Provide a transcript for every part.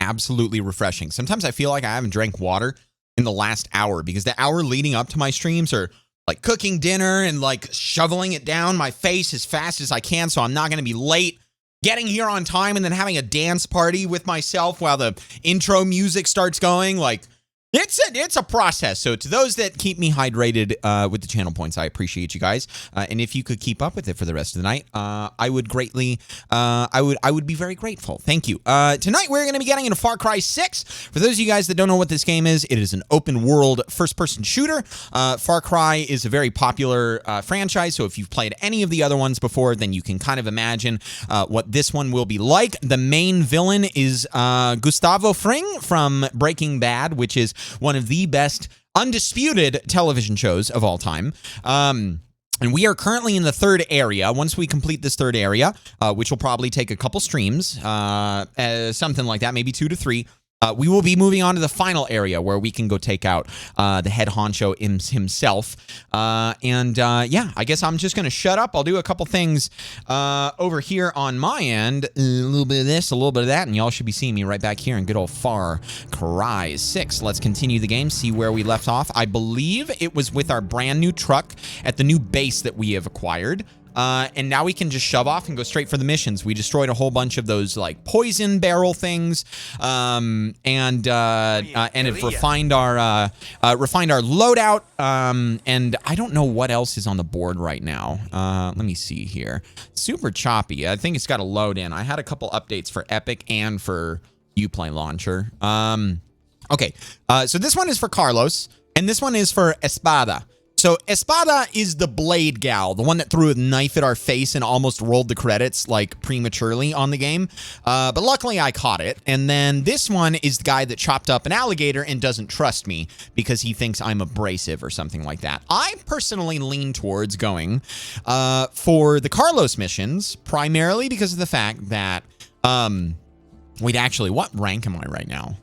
absolutely refreshing. Sometimes I feel like I haven't drank water in the last hour because the hour leading up to my streams are like cooking dinner and like shoveling it down my face as fast as I can so I'm not going to be late, getting here on time, and then having a dance party with myself while the intro music starts going. Like, it's a process. So to those that keep me hydrated with the channel points, I appreciate you guys. And if you could keep up with it for the rest of the night, I would greatly, I would be very grateful. Thank you. Tonight we're going to be getting into Far Cry 6. For those of you guys that don't know what this game is, it is an open world first-person shooter. Far Cry is a very popular franchise. So if you've played any of the other ones before, then you can kind of imagine what this one will be like. The main villain is Gustavo Fring from Breaking Bad, which is one of the best undisputed television shows of all time. And we are currently in the third area. Once we complete this third area, which will probably take a couple streams, something like that, maybe 2 to 3, we will be moving on to the final area where we can go take out the head honcho himself. Yeah, I guess I'm just going to shut up. I'll do a couple things over here on my end. A little bit of this, a little bit of that, and y'all should be seeing me right back here in good old Far Cry 6. Let's continue the game, see where we left off. I believe it was with our brand new truck at the new base that we have acquired. And now we can just shove off and go straight for the missions. We destroyed a whole bunch of those like poison barrel things, and it refined our loadout. And I don't know what else is on the board right now. Let me see here. Super choppy. I think it's got to load in. I had a couple updates for Epic and for Uplay Launcher. Okay. So this one is for Carlos, and this one is for Espada. So Espada is the blade gal, the one that threw a knife at our face and almost rolled the credits like prematurely on the game. But luckily I caught it. And then this one is the guy that chopped up an alligator and doesn't trust me because he thinks I'm abrasive or something like that. I personally lean towards going for the Carlos missions, primarily because of the fact that, wait, actually, what rank am I right now?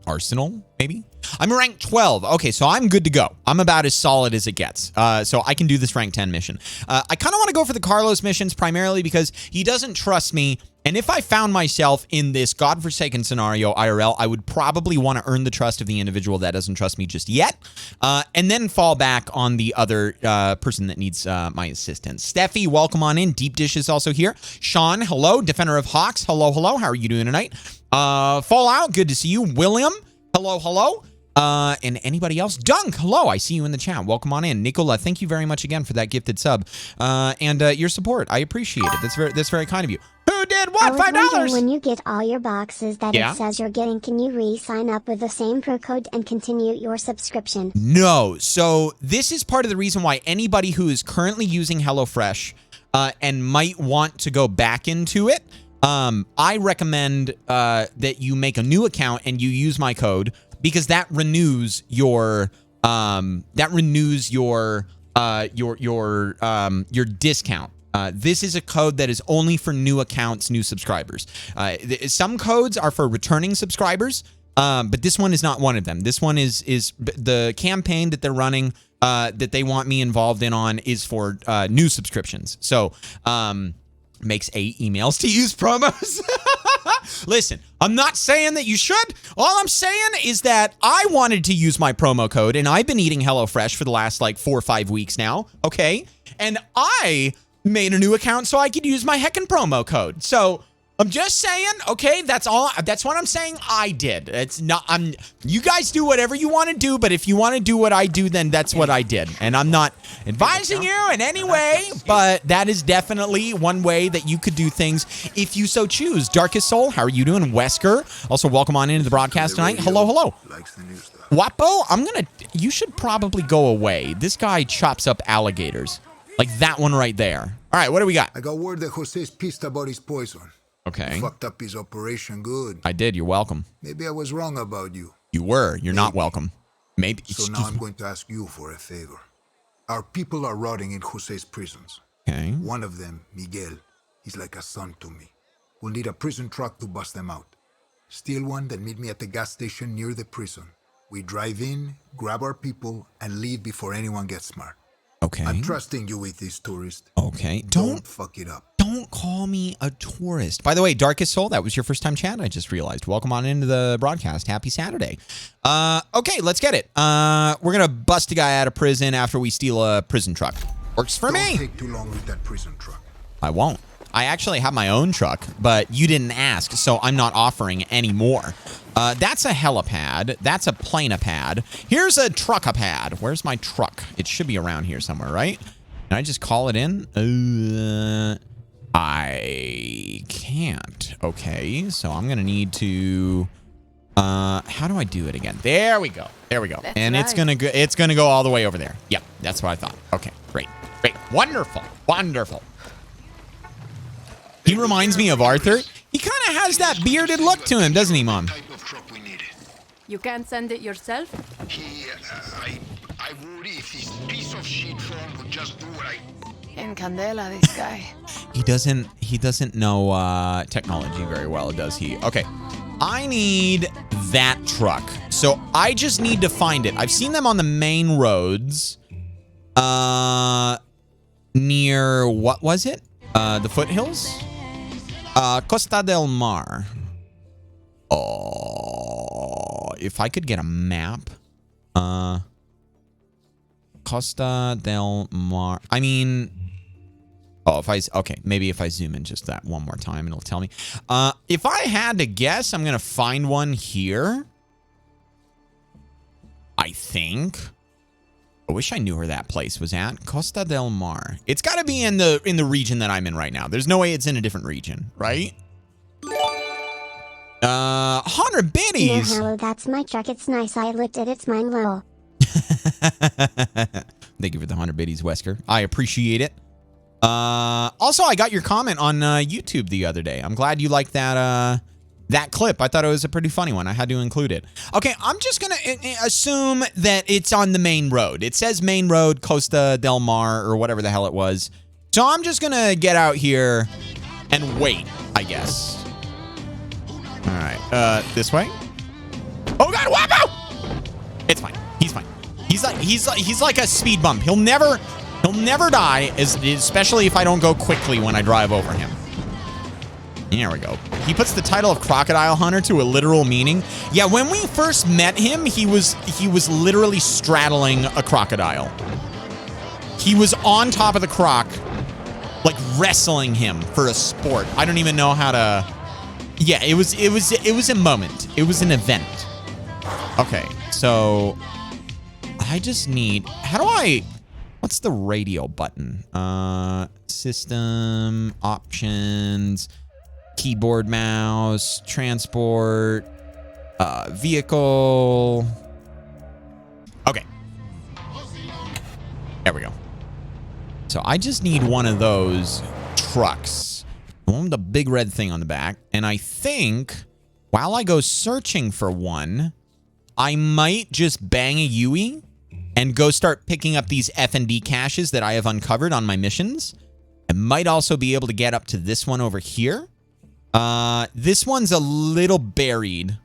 Arsenal, maybe? I'm rank 12. Okay, so I'm good to go. I'm about as solid as it gets. So I can do this rank 10 mission. I kind of want to go for the Carlos missions primarily because he doesn't trust me. And if I found myself in this godforsaken scenario IRL, I would probably want to earn the trust of the individual that doesn't trust me just yet. And then fall back on the other person that needs my assistance. Steffi, welcome on in. Deep Dish is also here. Sean, hello. Defender of Hawks, hello, hello. How are you doing tonight? Fallout, good to see you. William, hello, hello. And anybody else? Dunk, hello. I see you in the chat. Welcome on in. Nicola, thank you very much again for that gifted sub. And your support. I appreciate it. That's very kind of you. Who did what? $5? When you get all your boxes that it says you're getting, can you re-sign up with the same pro code and continue your subscription? No. So this is part of the reason why anybody who is currently using HelloFresh and might want to go back into it, I recommend that you make a new account and you use my code because that renews your discount. This is a code that is only for new accounts, new subscribers. Some codes are for returning subscribers, but this one is not one of them. This one is the campaign that they're running that they want me involved in on is for new subscriptions. So makes 8 emails to use promos. Listen, I'm not saying that you should. All I'm saying is that I wanted to use my promo code, and I've been eating HelloFresh for the last like 4 or 5 weeks now, okay? And I made a new account so I could use my heckin' promo code. So I'm just saying, okay, that's all. That's what I'm saying I did. It's not, you guys do whatever you want to do, but if you want to do what I do, then that's what I did. And I'm not advising you in any way, but that is definitely one way that you could do things if you so choose. Darkest Soul, how are you doing? Wesker, also welcome on into the broadcast tonight. Hello, hello. Wapo, you should probably go away. This guy chops up alligators. Like that one right there. All right, what do we got? I got word that Jose's pissed about his poison. Okay. You fucked up his operation good. I did. You're welcome. Maybe I was wrong about you. You were. You're not welcome. Maybe. So now I'm going to ask you for a favor. Our people are rotting in Jose's prisons. Okay. One of them, Miguel, he's like a son to me. We'll need a prison truck to bust them out. Steal one, then meet me at the gas station near the prison. We drive in, grab our people, and leave before anyone gets smart. Okay. I'm trusting you with this, tourist. Okay. Don't fuck it up. Don't call me a tourist. By the way, Darkest Soul, that was your first time chat, I just realized. Welcome on into the broadcast. Happy Saturday. Okay, let's get it. We're going to bust a guy out of prison after we steal a prison truck. Works for me. Don't take too long with that prison truck. I won't. I actually have my own truck, but you didn't ask, so I'm not offering any more. That's a helipad. That's a planepad. Here's a truckapad. Where's my truck? It should be around here somewhere, right? Can I just call it in? I can't. Okay, so I'm gonna need to. How do I do it again? There we go. There we go. That's and right. it's gonna go all the way over there. Yep, that's what I thought. Okay, great, great, wonderful, wonderful. He reminds me of Arthur. He kind of has that bearded look to him, doesn't he, Mom? Type of truck we needed. You can't send it yourself? I would if this piece of shit phone would just do what I. En candela, this guy. He doesn't know technology very well, does he? Okay. I need that truck. So I just need to find it. I've seen them on the main roads. Near what was it? The foothills? Costa del Mar. Oh, if I could get a map. Costa del Mar. I mean, oh, okay, maybe if I zoom in just that one more time, it'll tell me. If I had to guess, I'm gonna find one here. I think. I wish I knew where that place was at. Costa del Mar. It's got to be in the region that I'm in right now. There's no way it's in a different region, right? 100 biddies. No, HaLLoW, that's my truck. It's nice. I looked at it's mine low. Thank you for the 100 biddies, Wesker. I appreciate it. Also, I got your comment on YouTube the other day. I'm glad you liked that clip. I thought it was a pretty funny one. I had to include it. Okay, I'm just going to assume that it's on the main road. It says main road, Costa del Mar, or whatever the hell it was. So I'm just going to get out here and wait, I guess. All right, this way. Oh, God, Wappo! It's fine. He's fine. He's like a speed bump. He'll never die, especially if I don't go quickly when I drive over him. There we go. He puts the title of Crocodile Hunter to a literal meaning. Yeah, when we first met him, he was literally straddling a crocodile. He was on top of the croc, like wrestling him for a sport. I don't even know how to. Yeah, it was a moment. It was an event. Okay, so I just need. How do I? What's the radio button? System options. Keyboard, mouse, transport, vehicle. Okay. There we go. So I just need one of those trucks. The one with the big red thing on the back. And I think while I go searching for one, I might just bang a Yui and go start picking up these F&B caches that I have uncovered on my missions. I might also be able to get up to this one over here. This one's a little buried.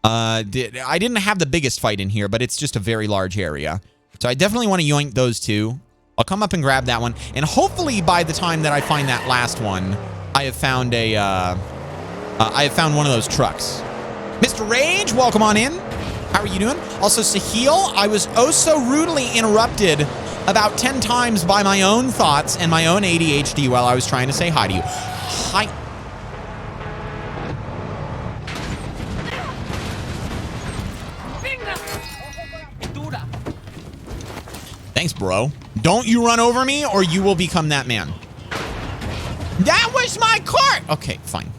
I didn't have the biggest fight in here, but it's just a very large area. So I definitely want to yoink those two. I'll come up and grab that one. And hopefully by the time that I find that last one, I have found one of those trucks. Mr. Rage, welcome on in. How are you doing? Also, Sahil, I was oh so rudely interrupted about 10 times by my own thoughts and my own ADHD while I was trying to say hi to you. Hi. Thanks, bro. Don't you run over me or you will become that man. That was my cart! Okay, fine.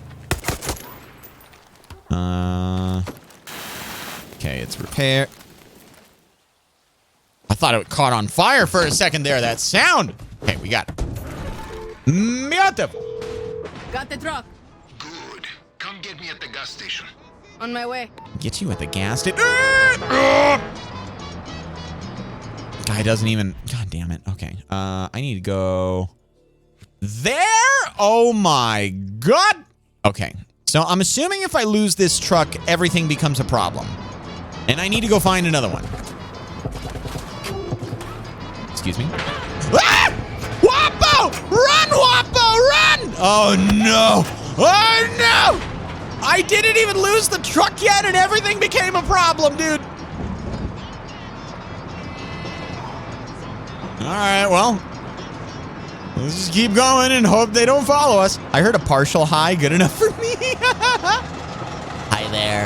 Okay, it's repaired. I thought it caught on fire for a second there. That sound. Okay, we got it. Beautiful. Got the truck. Good. Come get me at the gas station. On my way. Get you at the gas station. Guy doesn't even. God damn it. Okay. I need to go there. Oh my God. Okay. So I'm assuming if I lose this truck, everything becomes a problem. And I need to go find another one. Excuse me. Ah! Wapo! Run, Wapo! Run! Oh, no. Oh, no. I didn't even lose the truck yet, and everything became a problem, dude. All right, well, let's just keep going and hope they don't follow us. I heard a partial hi good enough for me. Hi there.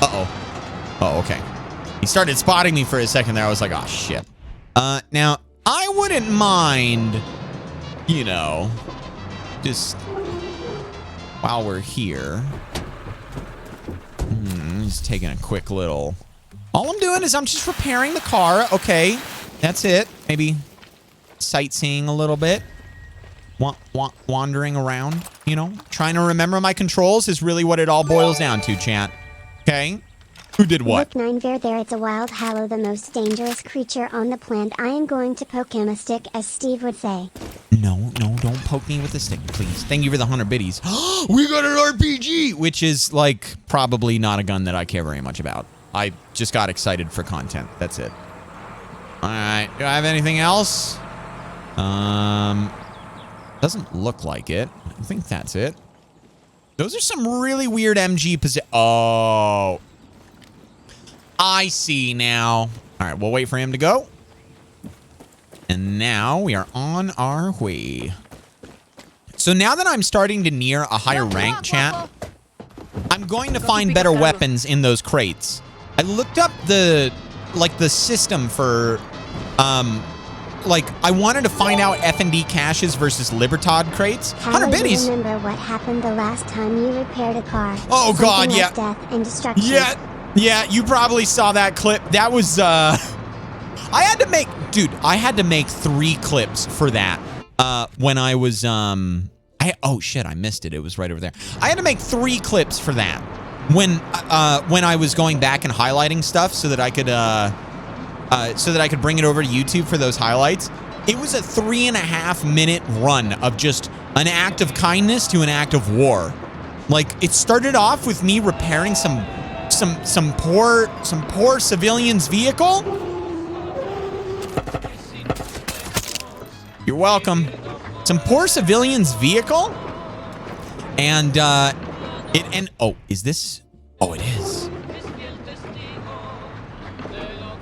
Uh-oh. Oh, okay. He started spotting me for a second there. I was like, oh, shit. Now, I wouldn't mind, you know, just while we're here, just taking a quick little... All I'm doing is I'm just repairing the car. Okay, that's it. Maybe sightseeing a little bit. Wandering around, you know. Trying to remember my controls is really what it all boils down to, chat. Okay? Who did what? Look, 9 there, it's a wild HaLLoW, the most dangerous creature on the planet. I am going to poke him a stick, as Steve would say. No, don't poke me with a stick, please. Thank you for the 100 biddies. We got an RPG, which is, like, probably not a gun that I care very much about. I just got excited for content. That's it. All right. Do I have anything else? Doesn't look like it. I think that's it. Those are some really weird MG positions. Oh. I see now. All right, we'll wait for him to go. And now we are on our way. So now that I'm starting to near a higher rank, chat, I'm going to find better weapons in those crates. I looked up the system for, I wanted to find out F&D caches versus Libertad crates. 100 biddies. Remember what happened the last time you repaired a car? Oh, God, Something yeah. like death and destruction. Yeah, you probably saw that clip. That was, I had to make 3 clips for that, when I was, oh shit, I missed it. It was right over there. I had to make 3 clips for that when I was going back and highlighting stuff so that I could bring it over to YouTube for those highlights. It was a 3.5-minute run of just an act of kindness to an act of war. Like, it started off with me repairing some poor civilian's vehicle. You're welcome. Some poor civilian's vehicle. And oh, is this? Oh, it is.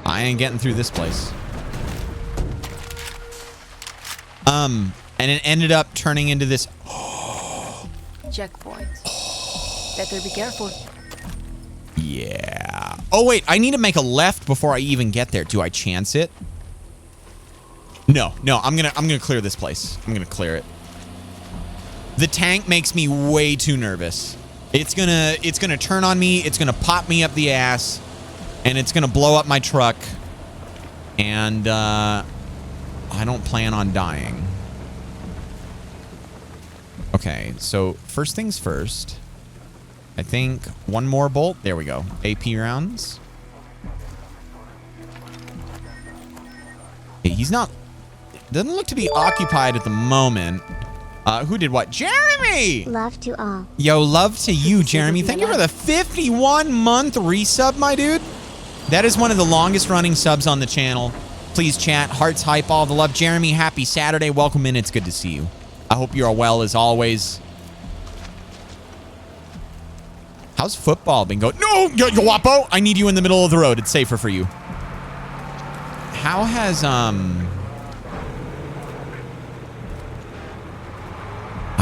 I ain't getting through this place. And it ended up turning into this. Checkpoint. Better be careful. Yeah. Oh, wait. I need to make a left before I even get there. Do I chance it? No. I'm gonna clear this place. I'm gonna clear it. The tank makes me way too nervous. It's gonna turn on me. It's gonna pop me up the ass, and it's gonna blow up my truck. And I don't plan on dying. Okay. So first things first. I think one more bolt. There we go. AP rounds. Hey, he's not... Doesn't look to be occupied at the moment. Who did what? Jeremy! Love to all. Yo, love to you, Jeremy. Thank you for the 51-month resub, my dude. That is one of the longest running subs on the channel. Please chat. Hearts, hype, all the love. Jeremy, happy Saturday. Welcome in. It's good to see you. I hope you are well as always. How's football been going? No, yo, Wapo, I need you in the middle of the road. It's safer for you. How has, I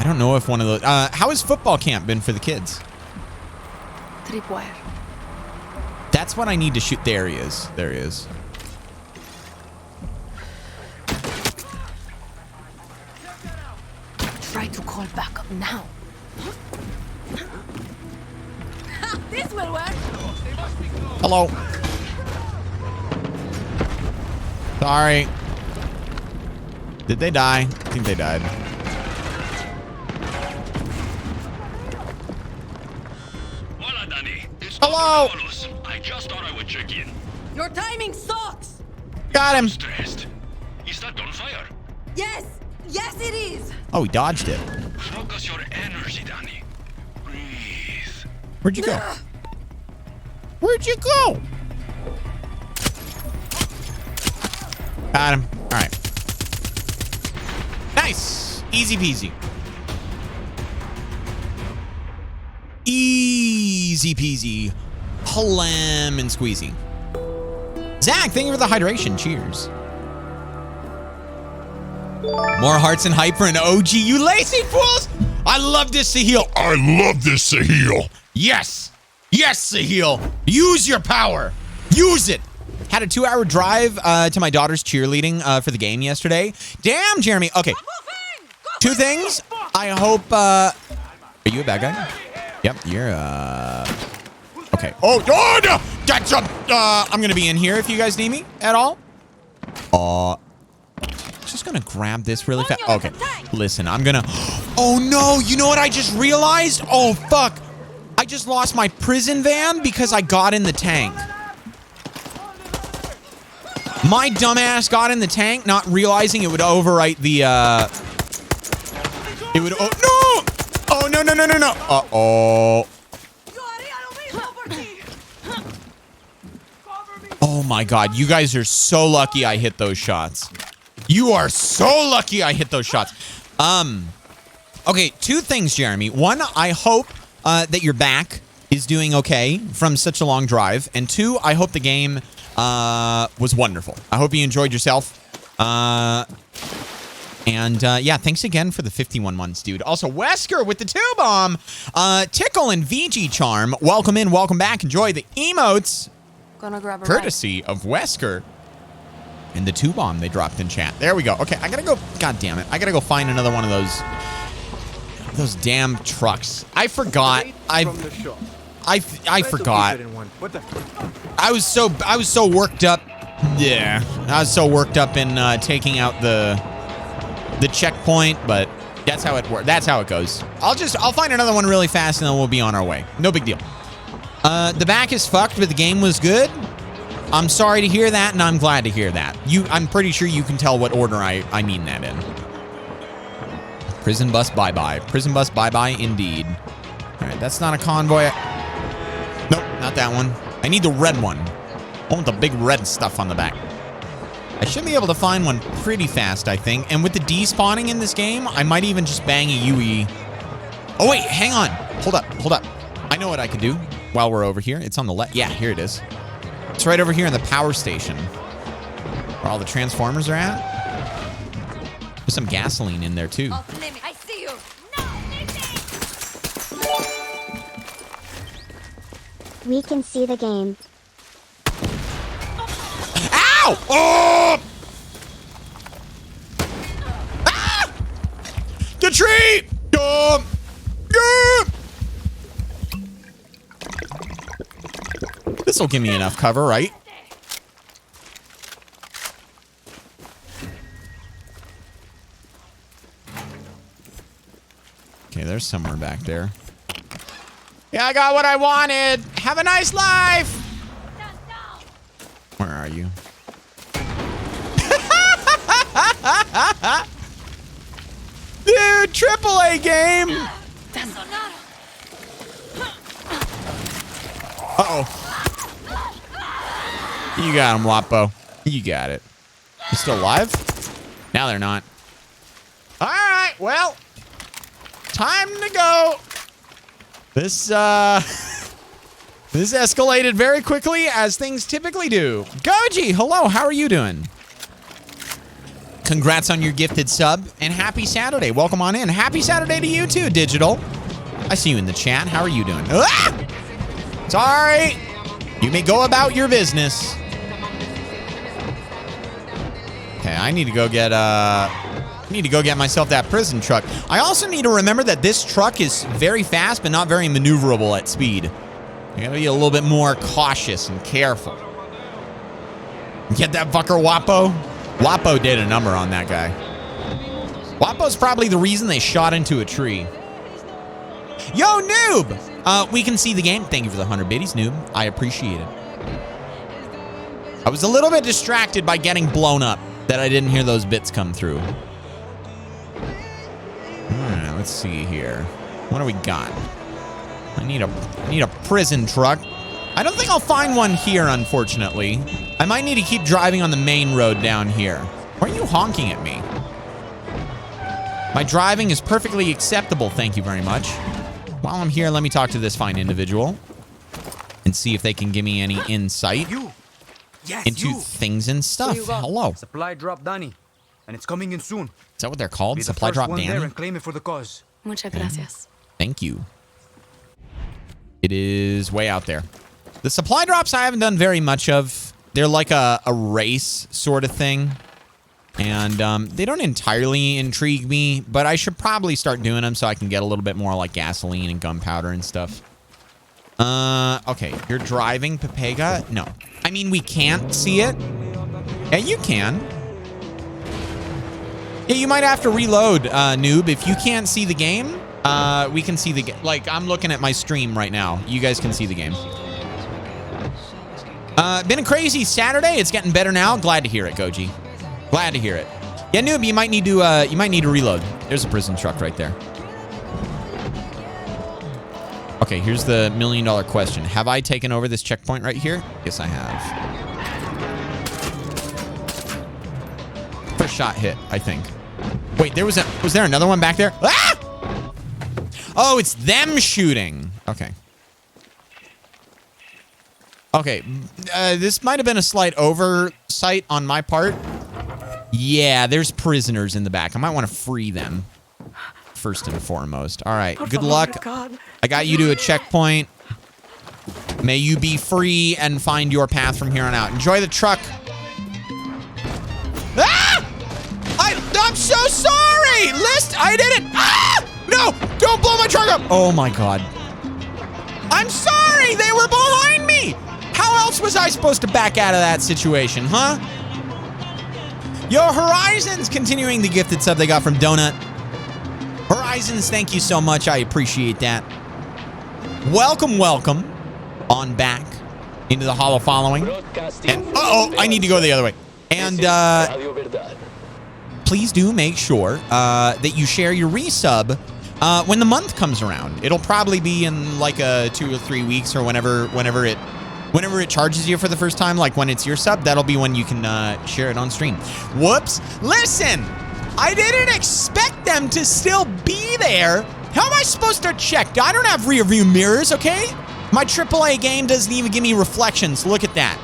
don't know if one of those, how has football camp been for the kids? Tripwire. That's what I need to shoot. There he is. There he is. Try to call backup now. This will work. Hello. Sorry. Did they die? I think they died. Hola, Danny. Hello. I just thought I would check in. Your timing sucks. Got him. Stressed. Is that on fire? Yes, it is. Oh, he dodged it. Focus your energy, Danny. Breathe. Where'd you go? Where'd you go? Got him. All right. Nice. Easy peasy. Easy peasy. Lemon squeezy. Zach, thank you for the hydration. Cheers. More hearts and hype for an OG. You lazy fools. I love this Sahil. I love this Sahil. Yes. Yes, Sahil. Use your power. Use it. Had a 2-hour drive to my daughter's cheerleading for the game yesterday. Damn, Jeremy. Okay. 2 things. I hope... are you a bad guy? Yep, you're... Okay. Oh, no! That's I'm going to be in here if you guys need me at all. Just going to grab this really fast. Okay. Listen, I'm going to... Oh, no. You know what I just realized? Oh, fuck. I just lost my prison van because I got in the tank. My dumbass got in the tank, not realizing it would overwrite the, It would... Oh, no! Oh, no, no, no, no, no. Uh-oh. Oh, my God. You guys are so lucky I hit those shots. You are so lucky I hit those shots. Okay, 2 things, Jeremy. 1, I hope that your back is doing okay from such a long drive. And 2, I hope the game was wonderful. I hope you enjoyed yourself. Yeah, thanks again for the 51 months, dude. Also, Wesker with the 2-bomb. Tickle and VG Charm. Welcome in, welcome back. Enjoy the emotes. Gonna grab a Courtesy of Wesker. And the 2-bomb they dropped in chat. There we go. Okay, I gotta go. God damn it. I gotta go find another one of those damn trucks. I forgot. I forgot. I was so worked up. Yeah, I was so worked up in taking out the checkpoint, but that's how it works. That's how it goes. I'll find another one really fast, and then we'll be on our way. No big deal. The back is fucked, but the game was good. I'm sorry to hear that, and I'm glad to hear that. I'm pretty sure you can tell what order I mean that in. Prison bus bye-bye. Prison bus bye-bye indeed. All right, that's not a convoy. Nope, not that one. I need the red one. I want the big red stuff on the back. I should be able to find one pretty fast, I think. And with the despawning in this game, I might even just bang a UE. Oh, wait, hang on. Hold up, hold up. I know what I could do while we're over here. It's on the left. Yeah, here it is. It's right over here in the power station where all the transformers are at. There's some gasoline in there, too. I see you. We can see the game. Ow! Oh! Ah! The tree! This will give me enough cover, right? Okay, there's somewhere back there. Yeah, I got what I wanted. Have a nice life. Where are you? Dude, AAA game. Uh-oh. You got him, Wapo. You got it. You still alive? Now they're not. All right, well, time to go. This this escalated very quickly, as things typically do. Goji, hello, how are you doing? Congrats on your gifted sub, and happy Saturday. Welcome on in. Happy Saturday to you too, Digital. I see you in the chat. How are you doing? Ah! Sorry. You may go about your business. Okay, I need to go get myself that prison truck. I also need to remember that this truck is very fast, but not very maneuverable at speed. You gotta be a little bit more cautious and careful. Get that fucker, Wapo? Wapo did a number on that guy. Wapo's probably the reason they shot into a tree. Yo, Noob! We can see the game. Thank you for the 100 biddies, Noob. I appreciate it. I was a little bit distracted by getting blown up that I didn't hear those bits come through. Alright, let's see here. What do we got? I need a prison truck. I don't think I'll find one here, unfortunately. I might need to keep driving on the main road down here. Why are you honking at me? My driving is perfectly acceptable, thank you very much. While I'm here, let me talk to this fine individual and see if they can give me any insight into things and stuff. Hello. Supply drop Danny, and it's coming in soon. Is that what they're called? Be the Supply first drop one there Danny? and claim it for the cause. Muchas gracias. Thank you. It is way out there. The supply drops I haven't done very much of. They're like a race sort of thing. And they don't entirely intrigue me, but I should probably start doing them so I can get a little bit more like gasoline and gunpowder and stuff. Okay, you're driving, Pepega? No. I mean, we can't see it. Yeah, you can. Yeah, you might have to reload, noob. If you can't see the game, we can see the game. Like, I'm looking at my stream right now. You guys can see the game. Been a crazy Saturday. It's getting better now. Glad to hear it, Goji. Glad to hear it. Yeah, noob, you might need to reload. There's a prison truck right there. Okay, here's the $1 million question. Have I taken over this checkpoint right here? Yes, I have. First shot hit, I think. Wait, was there another one back there? Ah! Oh, it's them shooting. Okay. Okay, this might have been a slight oversight on my part. Yeah, there's prisoners in the back. I might want to free them first and foremost. All right, good luck. I got you to a checkpoint. May you be free and find your path from here on out. Enjoy the truck. Ah! I'm so sorry. I did it. Ah! No, don't blow my truck up. Oh my God. I'm sorry. They were behind me. How else was I supposed to back out of that situation, huh? Yo, Horizons continuing the gifted sub they got from Donut. Horizons, thank you so much. I appreciate that. Welcome, welcome on back into the HaLLoW following. And, uh-oh, I need to go the other way. And please do make sure that you share your resub when the month comes around. It'll probably be in like 2 or 3 weeks or whenever it charges you for the first time, like when it's your sub, that'll be when you can share it on stream. Whoops. Listen, I didn't expect them to still be there. How am I supposed to check? I don't have rear view mirrors, okay? My AAA game doesn't even give me reflections. Look at that.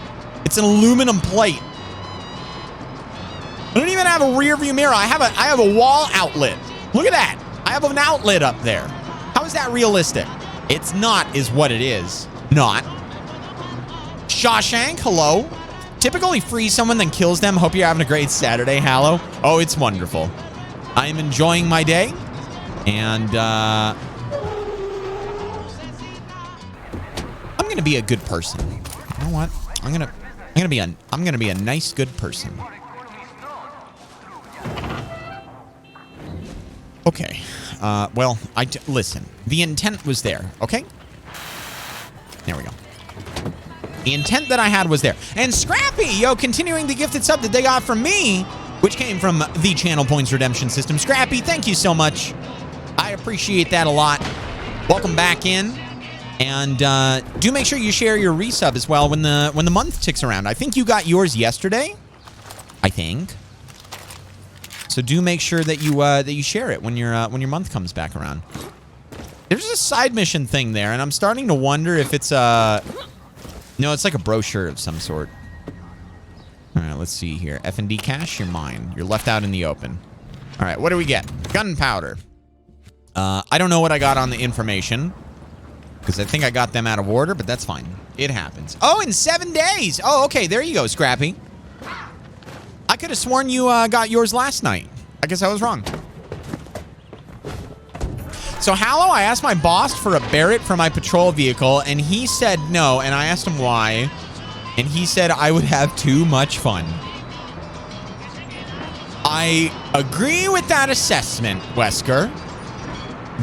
It's an aluminum plate. I don't even have a rear view mirror. I have a wall outlet. Look at that. I have an outlet up there. How is that realistic? It's not is what it is. Not. Shawshank, hello. Typically free someone then kills them. Hope you're having a great Saturday, HaLLoW. Oh, it's wonderful. I am enjoying my day. And I'm gonna be a good person. You know what? I'm gonna be a nice good person. Okay. Well, listen. The intent was there, okay? There we go. The intent that I had was there. And Scrappy, yo, continuing the gifted sub that they got from me, which came from the Channel Points Redemption System. Scrappy, thank you so much. I appreciate that a lot. Welcome back in. And do make sure you share your resub as well when the month ticks around. I think you got yours yesterday. I think. So do make sure that you share it when your month comes back around. There's a side mission thing there, and I'm starting to wonder if it's no, it's like a brochure of some sort. All right, let's see here. F&D cash, you're mine. You're left out in the open. All right, what do we get? Gunpowder. I don't know what I got on the information because I think I got them out of order, but that's fine. It happens. Oh, in 7 days. Oh, okay. There you go, Scrappy. I could have sworn you got yours last night. I guess I was wrong. So, HaLLoW, I asked my boss for a Barrett for my patrol vehicle, and he said no, and I asked him why, and he said I would have too much fun. I agree with that assessment, Wesker.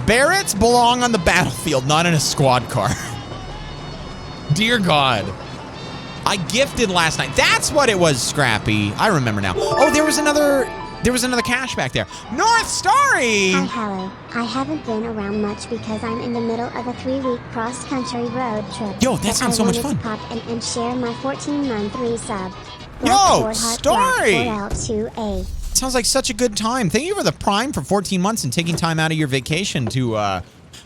Barretts belong on the battlefield, not in a squad car. Dear God. I gifted last night. That's what it was, Scrappy. I remember now. Oh, there was another cache back there. North Starry! Hi, HaLLoW. I haven't been around much because I'm in the middle of a 3-week cross-country road trip. Yo, that sounds so much fun. Pop and share my 14-month resub. Yo, Starry! L2A. Sounds like such a good time. Thank you for the Prime for 14 months and taking time out of your vacation to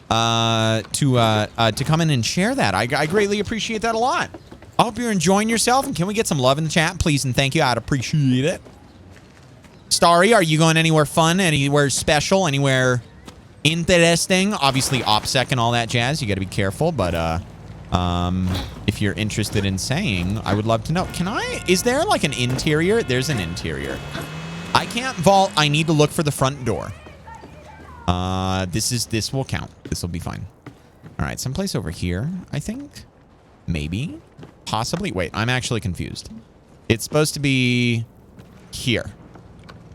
to come in and share that. I greatly appreciate that a lot. I hope you're enjoying yourself, and can we get some love in the chat, please and thank you? I'd appreciate it. Starry, are you going anywhere fun, anywhere special, anywhere interesting? Obviously, OPSEC and all that jazz. You got to be careful, but if you're interested in saying, I would love to know. Is there like an interior? There's an interior. I can't vault. I need to look for the front door. This will count. This will be fine. All right, someplace over here, I think. Maybe. Possibly. Wait, I'm actually confused. It's supposed to be here.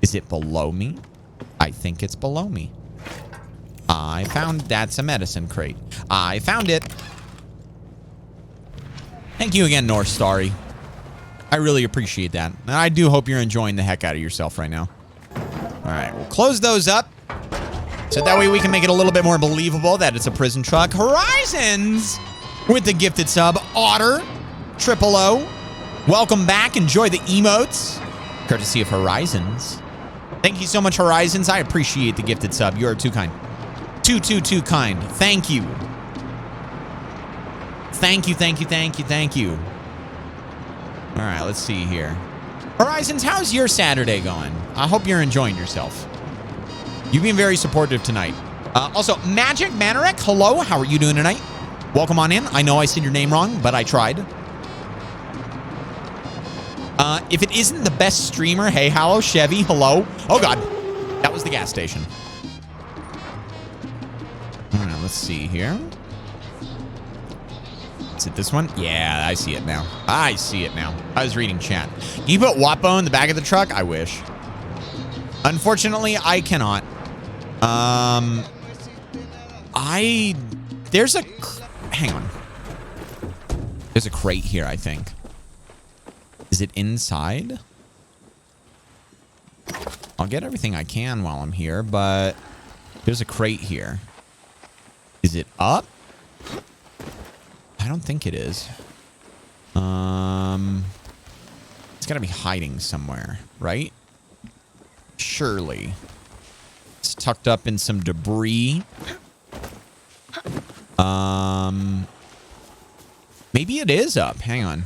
Is it below me? I think it's below me. That's a medicine crate. I found it. Thank you again, North Starry. I really appreciate that. And I do hope you're enjoying the heck out of yourself right now. All right, we'll close those up. So that way we can make it a little bit more believable that it's a prison truck. Horizons with the gifted sub. Otter, HaLLoW. Welcome back. Enjoy the emotes. Courtesy of Horizons. Thank you so much, Horizons. I appreciate the gifted sub. You are too kind. Too kind. Thank you. Thank you. All right, let's see here. Horizons, how's your Saturday going? I hope you're enjoying yourself. You've been very supportive tonight. Also, Magic Manarek, hello. How are you doing tonight? Welcome on in. I know I said your name wrong, but I tried. If it isn't the best streamer, hey, HaLLoW, Chevy, hello. Oh, God. That was the gas station. All right, let's see here. Is it this one? Yeah, I see it now. I was reading chat. Can you put Wapo in the back of the truck? I wish. Unfortunately, I cannot. Hang on. There's a crate here, I think. Is it inside? I'll get everything I can while I'm here, but there's a crate here. Is it up? I don't think it is. It's got to be hiding somewhere, right? Surely. It's tucked up in some debris. Maybe it is up. Hang on.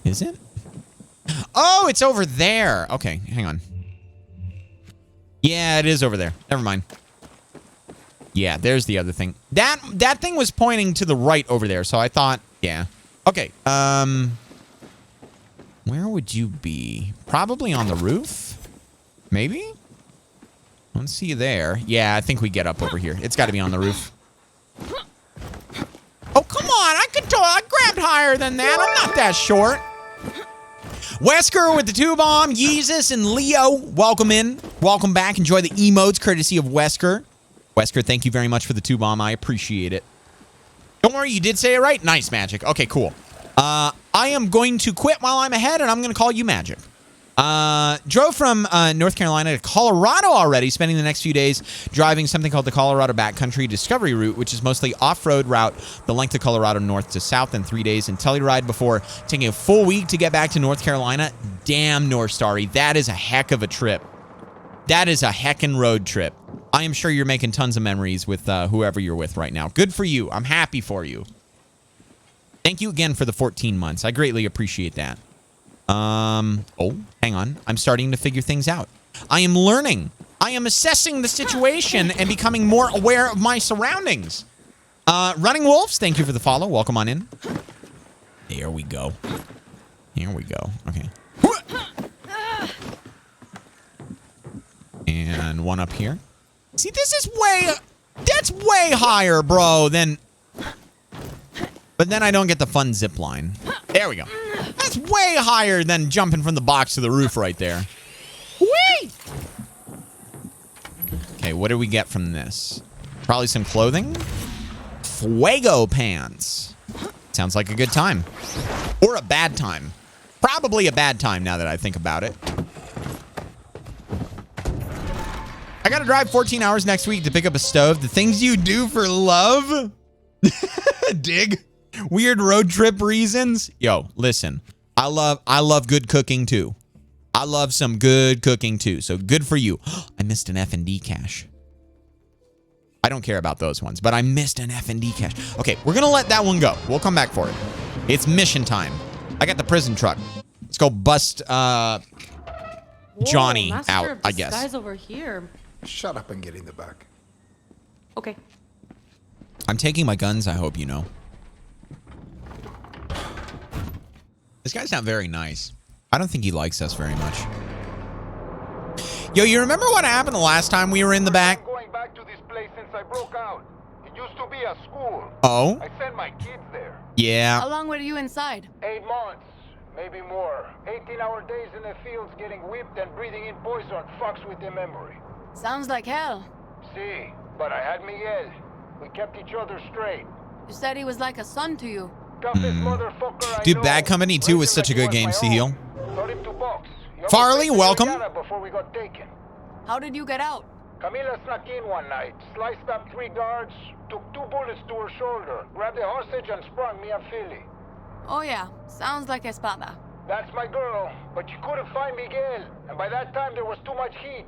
Is it? Oh, it's over there. Okay, hang on. Yeah, it is over there. Never mind. Yeah, there's the other thing. That thing was pointing to the right over there, so I thought, yeah. Okay, where would you be? Probably on the roof? Maybe? I don't see you there. Yeah, I think we get up over here. It's got to be on the roof. Oh, come on. I grabbed higher than that. I'm not that short. Wesker with the 2-bomb. Yeezus and Leo, welcome in. Welcome back. Enjoy the emotes courtesy of Wesker. Wesker, thank you very much for the 2-bomb. I appreciate it. Don't worry, you did say it right. Nice, Magic. Okay, cool. I am going to quit while I'm ahead, and I'm going to call you Magic. Drove from North Carolina to Colorado already, spending the next few days driving something called the Colorado Backcountry Discovery Route, which is mostly off-road route, the length of Colorado north to south in 3 days, and Telluride before taking a full week to get back to North Carolina. Damn, North Starry, that is a heck of a trip. That is a heckin' road trip. I am sure you're making tons of memories with whoever you're with right now. Good for you. I'm happy for you. Thank you again for the 14 months. I greatly appreciate that. Oh, hang on. I'm starting to figure things out. I am learning. I am assessing the situation and becoming more aware of my surroundings. Running Wolves, thank you for the follow. Welcome on in. There we go. Here we go. Okay. And one up here. See, this is that's way higher, bro, than... But then I don't get the fun zip line. There we go. That's way higher than jumping from the box to the roof right there. Whee! Okay, what do we get from this? Probably some clothing? Fuego pants. Sounds like a good time. Or a bad time. Probably a bad time now that I think about it. I gotta drive 14 hours next week to pick up a stove. The things you do for love? Dig. Weird road trip reasons. Yo, listen. I love good cooking too. I love some good cooking too. So good for you. I missed an F&D cache. I don't care about those ones, but I missed an F&D cache. Okay, we're going to let that one go. We'll come back for it. It's mission time. I got the prison truck. Let's go bust Johnny out, I guess. Guy's over here. Shut up and get in the back. Okay. I'm taking my guns, I hope you know. This guy's not very nice. I don't think he likes us very much. Yo, you remember what happened the last time we were in the back? I'm going back to this place since I broke out. It used to be a school. Oh? I sent my kids there. Yeah. How long were you inside? 8 months, maybe more. 18-hour days in the fields getting whipped and breathing in poison fucks with the memory. Sounds like hell. See, but I had Miguel. We kept each other straight. You said he was like a son to you. Toughest motherfucker I Dude, know. Bad Company 2 was Raised him such a like good he game, was my Sahil. own. Taught him to box. He almost Farley, went to welcome. Madrugada before we got taken. How did you get out? Camila snuck in one night, sliced up 3 guards, took 2 bullets to her shoulder, grabbed a hostage and sprung me a Philly. Oh yeah, sounds like Espada. That's my girl, but you couldn't find Miguel, and by that time there was too much heat.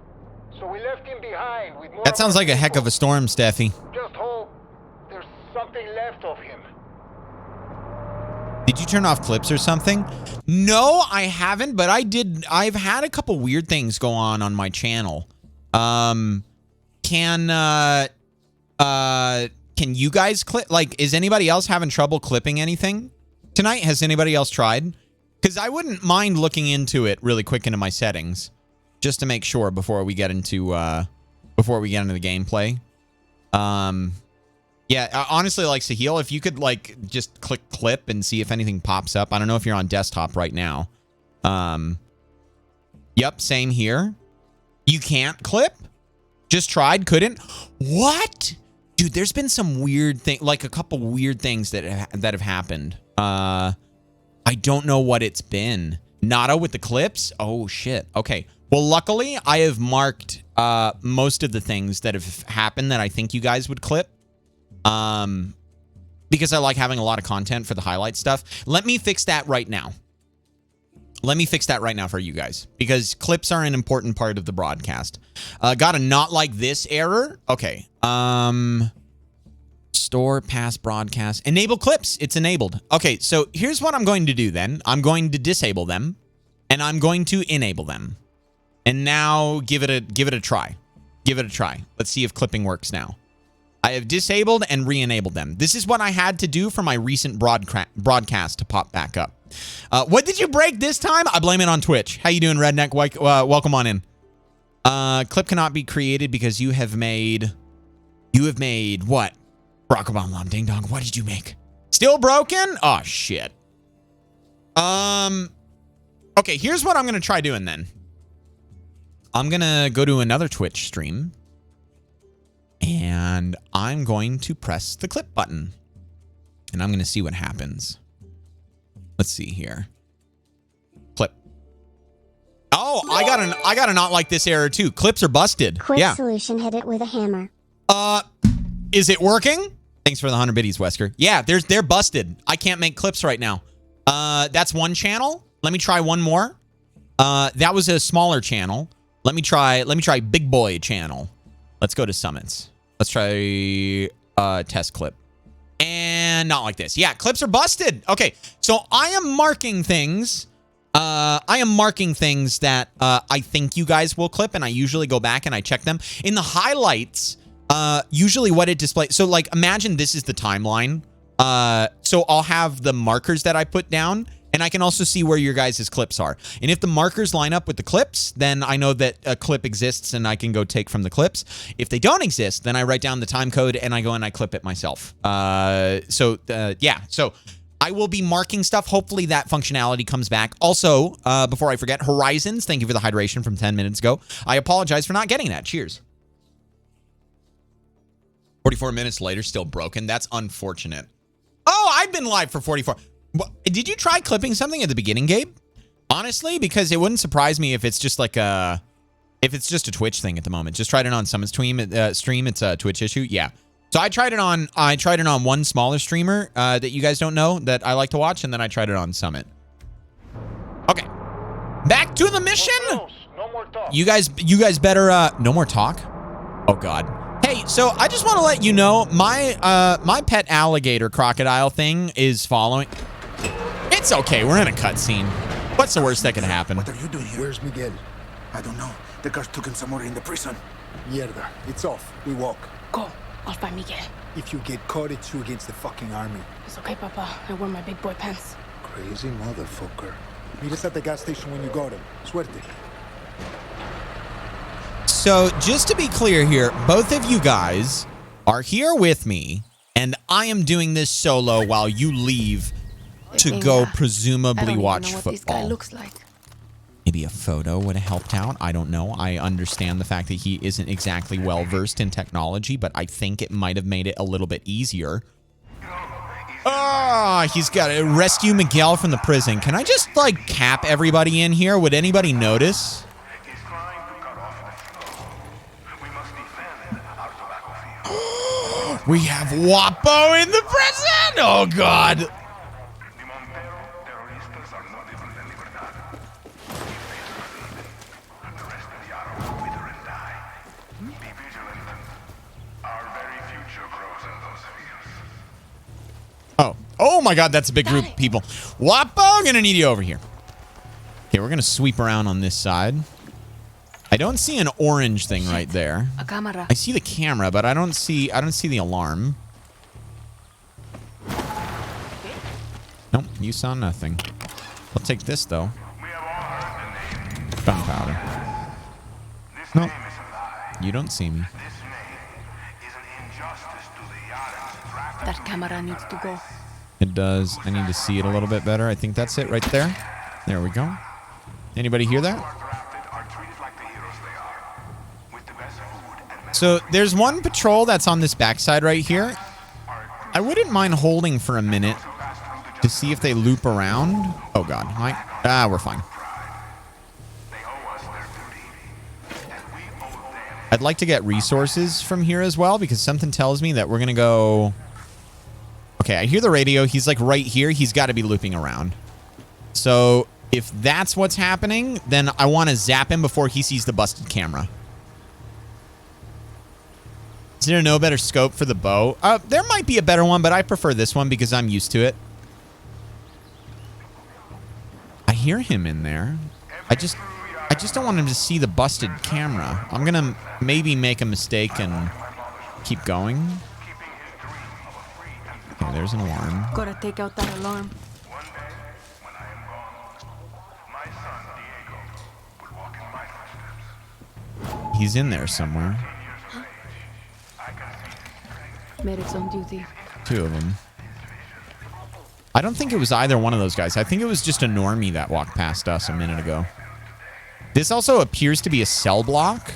So we left him behind with more. That sounds like a heck of a storm, Steffi. Just hope there's something left of him. Did you turn off clips or something? No, I haven't, but I did. I've had a couple weird things go on my channel. Can you guys clip? Like, is anybody else having trouble clipping anything tonight? Has anybody else tried? Because I wouldn't mind looking into it really quick into my settings, just to make sure before we get into the gameplay. Yeah, honestly, like Sahil, if you could like just click clip and see if anything pops up. I don't know if you're on desktop right now. Yep, same here. You can't clip? Just tried, couldn't? What? Dude, there's been some weird thing, like a couple weird things that have happened. I don't know what it's been. Nada with the clips? Oh shit. Okay. Well, luckily I have marked most of the things that have happened that I think you guys would clip. Because I like having a lot of content for the highlight stuff. Let me fix that right now. Let me fix that right now for you guys, because clips are an important part of the broadcast. Got a not like this error. Okay. Store past broadcast. Enable clips. It's enabled. Okay, so here's what I'm going to do then. I'm going to disable them and I'm going to enable them. And now give it a try. Give it a try. Let's see if clipping works now. I have disabled and re-enabled them. This is what I had to do for my recent broadcast to pop back up. What did you break this time? I blame it on Twitch. How you doing, Redneck? Welcome on in. Clip cannot be created because you have made what? Barack Obama, ding dong. What did you make? Still broken? Oh, shit. Okay, here's what I'm going to try doing then. I'm going to go to another Twitch stream. And I'm going to press the clip button. And I'm going to see what happens. Let's see here. Clip. Oh, I got a not like this error too. Clips are busted. Quick solution, hit it with a hammer. Is it working? Thanks for the 100 biddies, Wesker. Yeah, they're busted. I can't make clips right now. That's one channel. Let me try one more. That was a smaller channel. Let me try big boy channel. Let's go to summits. Let's try test clip. And not like this. Yeah, clips are busted. Okay, so I am marking things. I am marking things that I think you guys will clip, and I usually go back and I check them. In the highlights, usually what it displays... So, like, imagine this is the timeline. So I'll have the markers that I put down, and I can also see where your guys' clips are. And if the markers line up with the clips, then I know that a clip exists and I can go take from the clips. If they don't exist, then I write down the time code and I go and I clip it myself. Yeah. So I will be marking stuff. Hopefully that functionality comes back. Also, before I forget, Horizons, thank you for the hydration from 10 minutes ago. I apologize for not getting that. Cheers. 44 minutes later, still broken. That's unfortunate. Oh, I've been live for 44. Did you try clipping something at the beginning, Gabe? Honestly, because it wouldn't surprise me if it's just like if it's just a Twitch thing at the moment. Just tried it on Summit's stream. It's a Twitch issue. Yeah. So I tried it on one smaller streamer that you guys don't know that I like to watch, and then I tried it on Summit. Okay. Back to the mission. Close. No more talk. You guys better no more talk. Oh God. Hey, so I just want to let you know my pet alligator crocodile thing is following. It's okay. We're in a cutscene. What's the worst that could happen? What are you doing here? Where's Miguel? I don't know. The guards took him somewhere in the prison. Mierda. It's off. We walk. Go. I'll find Miguel. If you get caught, it's you against the fucking army. It's okay, Papa. I wore my big boy pants. Crazy motherfucker. Meet us at the gas station when you got him. Suerte. So just to be clear here, both of you guys are here with me, and I am doing this solo while you leave to go presumably watch What this guy football. looks like. Maybe a photo would have helped out. I don't know. I understand the fact that he isn't exactly well versed in technology, but I think it might have made it a little bit easier. Ah, he's got to rescue Miguel from the prison. Can I just like cap everybody in here? Would anybody notice? We have Wapo in the prison. Oh God. Oh my God, that's a big group of people. Wapo, gonna need you over here. Okay, we're gonna sweep around on this side. I don't see an orange thing right there. A camera. I see the camera, but I don't see the alarm. Nope, you saw nothing. I'll take this though. Gunpowder. Nope. You don't see me. That camera needs to go. It does. I need to see it a little bit better. I think that's it right there. There we go. Anybody hear that? So there's one patrol that's on this backside right here. I wouldn't mind holding for a minute to see if they loop around. Oh God. We're fine. I'd like to get resources from here as well because something tells me that we're going to go... Okay, I hear the radio. He's like right here. He's got to be looping around. So if that's what's happening, then I want to zap him before he sees the busted camera. Is there no better scope for the bow? There might be a better one, but I prefer this one because I'm used to it. I hear him in there. I just don't want him to see the busted camera. I'm going to maybe make a mistake and keep going. Okay, there's an alarm. Gotta take out that alarm. He's in there somewhere. Medic's on duty. Two of them. I don't think it was either one of those guys. I think it was just a normie that walked past us a minute ago. This also appears to be a cell block.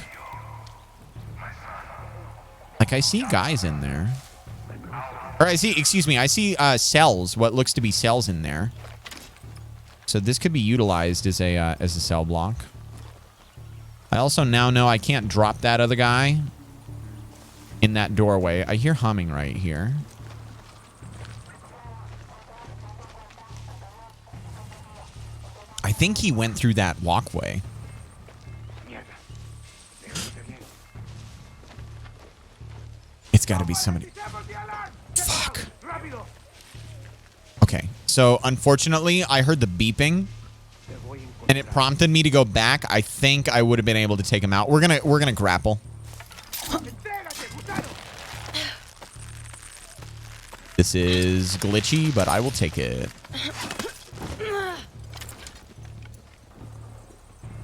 Like, I see guys in there. Or I see cells, what looks to be cells in there. So this could be utilized as a cell block. I also now know I can't drop that other guy in that doorway. I hear humming right here. I think he went through that walkway. It's got to be somebody. Fuck. Okay, so unfortunately, I heard the beeping, and it prompted me to go back. I think I would have been able to take him out. We're gonna grapple. This is glitchy, but I will take it.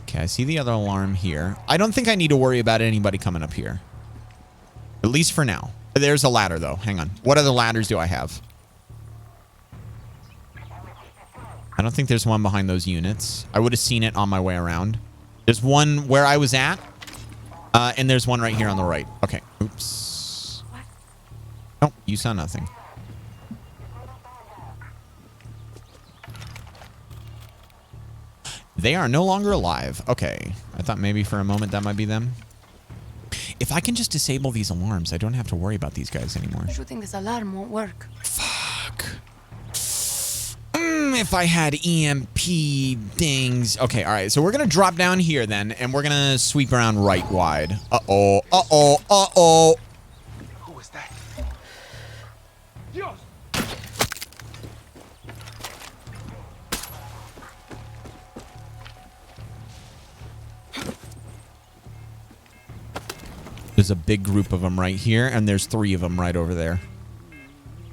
Okay, I see the other alarm here. I don't think I need to worry about anybody coming up here. At least for now. There's a ladder, though. Hang on. What other ladders do I have? I don't think there's one behind those units. I would have seen it on my way around. There's one where I was at. And there's one right here on the right. Okay. Oops. Nope. You saw nothing. They are no longer alive. Okay. I thought maybe for a moment that might be them. If I can just disable these alarms, I don't have to worry about these guys anymore. Shooting this alarm won't work. Fuck. If I had EMP things. Okay, all right. So we're going to drop down here then, and we're going to sweep around right wide. Uh-oh. Uh-oh. Uh-oh. Who was that? There's a big group of them right here, and there's 3 of them right over there.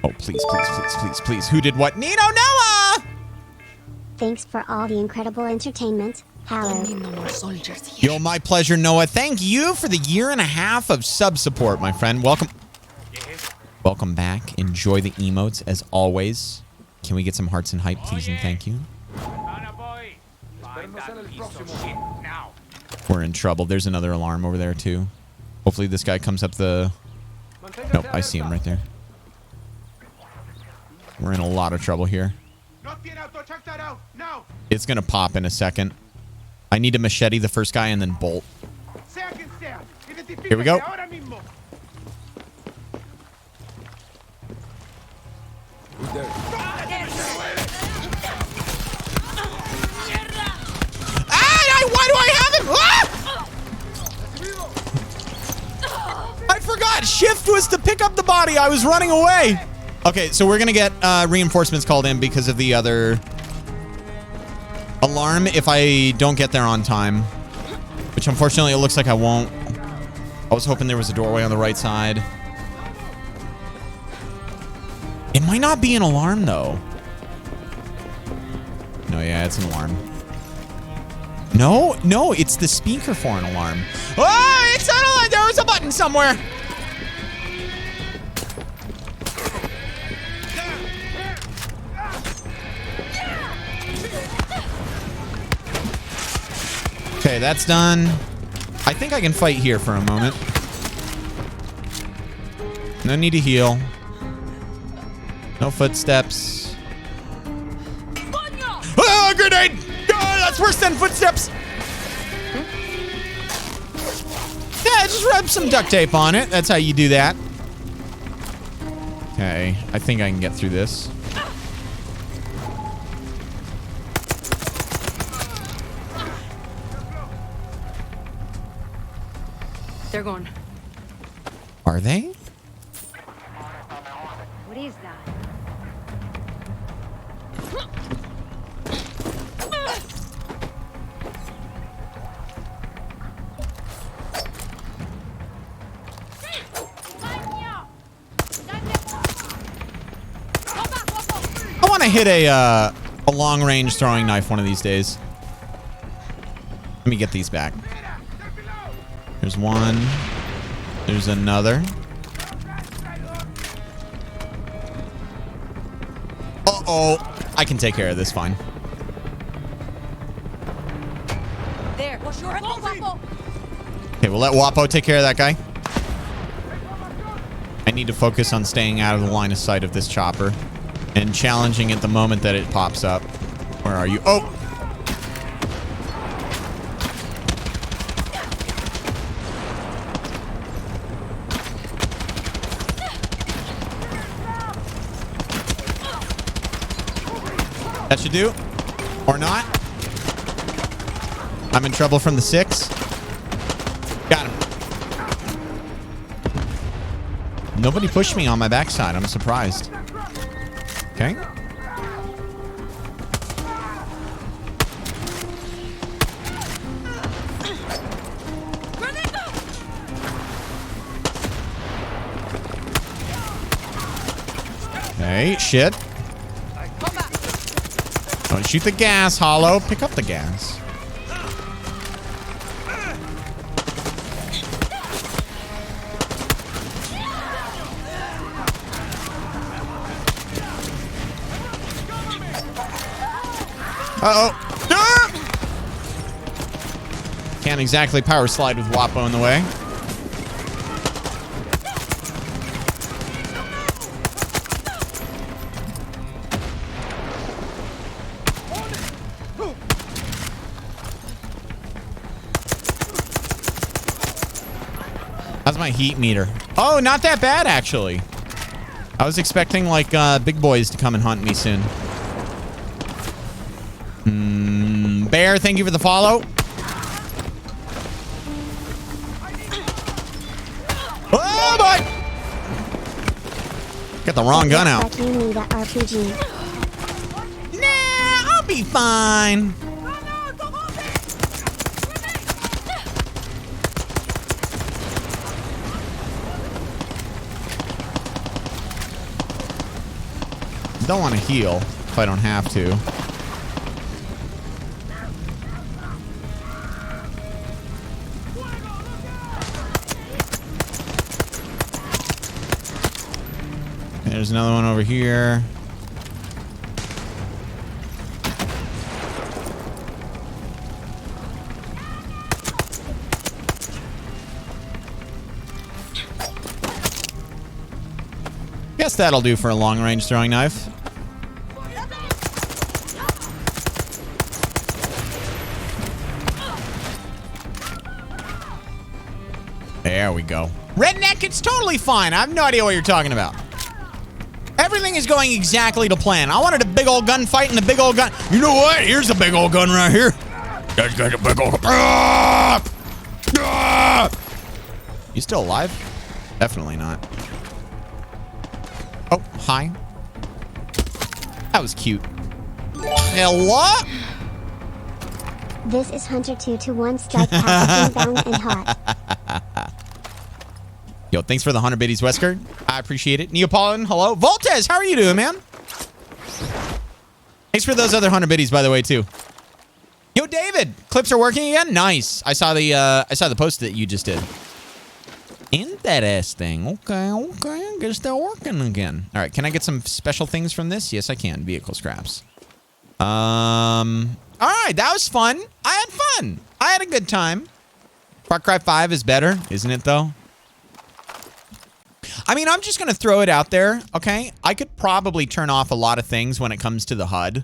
Oh, please, please, please, please, please. Who did what? Nino Noah! Thanks for all the incredible entertainment. HaLLoW. Need no more soldiers here. Yo, my pleasure, Noah. Thank you for the 1.5 years of sub support, my friend. Welcome. Welcome back. Enjoy the emotes, as always. Can we get some hearts and hype, please, and thank you? We're in trouble. There's another alarm over there, too. Hopefully this guy comes up the... Nope, I see him right there. We're in a lot of trouble here. It's going to pop in a second. I need to machete the first guy and then bolt. Here we go. Why do I have him? Ah! I forgot. Shift was to pick up the body. I was running away. Okay, so we're going to get reinforcements called in because of the other alarm if I don't get there on time. Which, unfortunately, it looks like I won't. I was hoping there was a doorway on the right side. It might not be an alarm, though. No, yeah, it's an alarm. No, it's the speaker for an alarm. Oh, it's not alarm. There was a button somewhere. Okay, that's done. I think I can fight here for a moment. No need to heal. No footsteps. Oh, grenade! Oh, that's worse than footsteps. Yeah, just rub some duct tape on it. That's how you do that. Okay, I think I can get through this. They're gone. Are they? What is that? I want to hit a long-range throwing knife one of these days. Let me get these back. There's one. There's another. Uh-oh. I can take care of this fine. There. Okay, we'll let Wapo take care of that guy. I need to focus on staying out of the line of sight of this chopper and challenging it the moment that it pops up. Where are you? Oh! That should do. Or not. I'm in trouble from the 6. Got him. Nobody pushed me on my backside. I'm surprised. Okay. Okay, shit. Don't shoot the gas, HaLLoW. Pick up the gas. Uh-oh. Ah! Can't exactly power slide with Wapo in the way. How's my heat meter? Oh, not that bad, actually. I was expecting, like, big boys to come and hunt me soon. Bear, thank you for the follow. Oh, boy! Got the wrong gun out. Like you need a RPG. Nah, I'll be fine. Don't want to heal if I don't have to. There's another one over here. Guess that'll do for a long-range throwing knife. There we go. Redneck, it's totally fine. I have no idea what you're talking about. Everything is going exactly to plan. I wanted a big old gunfight and a big old gun. You know what? Here's a big old gun right here. That's got a big old... Ah! Ah! You still alive? Definitely not. Oh, hi. That was cute. Hello? This is Hunter 2-1 strike packaging bound and hot. Yo, thanks for the 100 biddies, Wesker. I appreciate it. Neapolitan, hello. Voltez, how are you doing, man? Thanks for those other 100 biddies, by the way, too. Yo, David, clips are working again. Nice. I saw the post that you just did. Interesting. Okay. I guess they're working again. All right. Can I get some special things from this? Yes, I can. Vehicle scraps. All right. That was fun. I had fun. I had a good time. Far Cry 5 is better, isn't it, though? I mean, I'm just going to throw it out there, okay? I could probably turn off a lot of things when it comes to the HUD.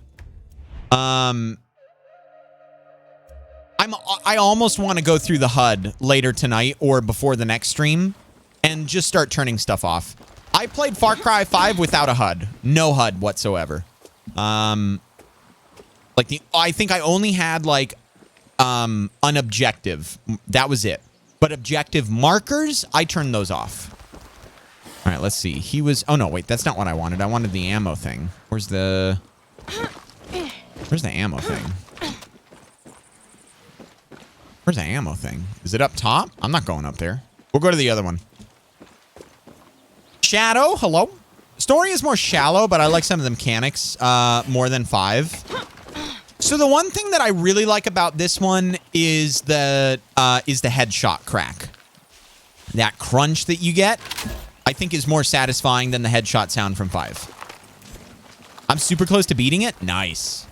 I almost want to go through the HUD later tonight or before the next stream and just start turning stuff off. I played Far Cry 5 without a HUD. No HUD whatsoever. I think I only had like an objective. That was it. But objective markers, I turned those off. All right, let's see. He was... Oh, no, wait. That's not what I wanted. I wanted the ammo thing. Where's the ammo thing? Where's the ammo thing? Is it up top? I'm not going up there. We'll go to the other one. Shadow, hello. Story is more shallow, but I like some of the mechanics more than 5. So the one thing that I really like about this one is the headshot crack. That crunch that you get, I think, is more satisfying than the headshot sound from 5. I'm super close to beating it. Nice.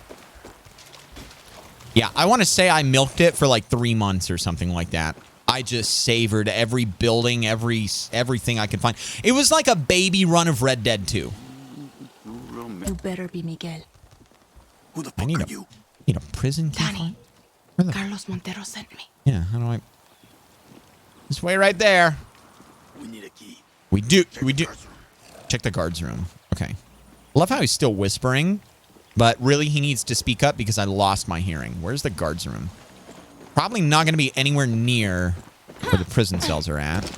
Yeah, I want to say I milked it for like 3 months or something like that. I just savored every building, everything I could find. It was like a baby run of Red Dead 2. You better be Miguel. Who the fuck are you? Need a prison key? Danny, Carlos Montero sent me. Yeah, how do I... This way right there. We need a key. We do. Check the guard's room. Okay. Love how he's still whispering, but really he needs to speak up because I lost my hearing. Where's the guard's room? Probably not going to be anywhere near where the prison cells are at.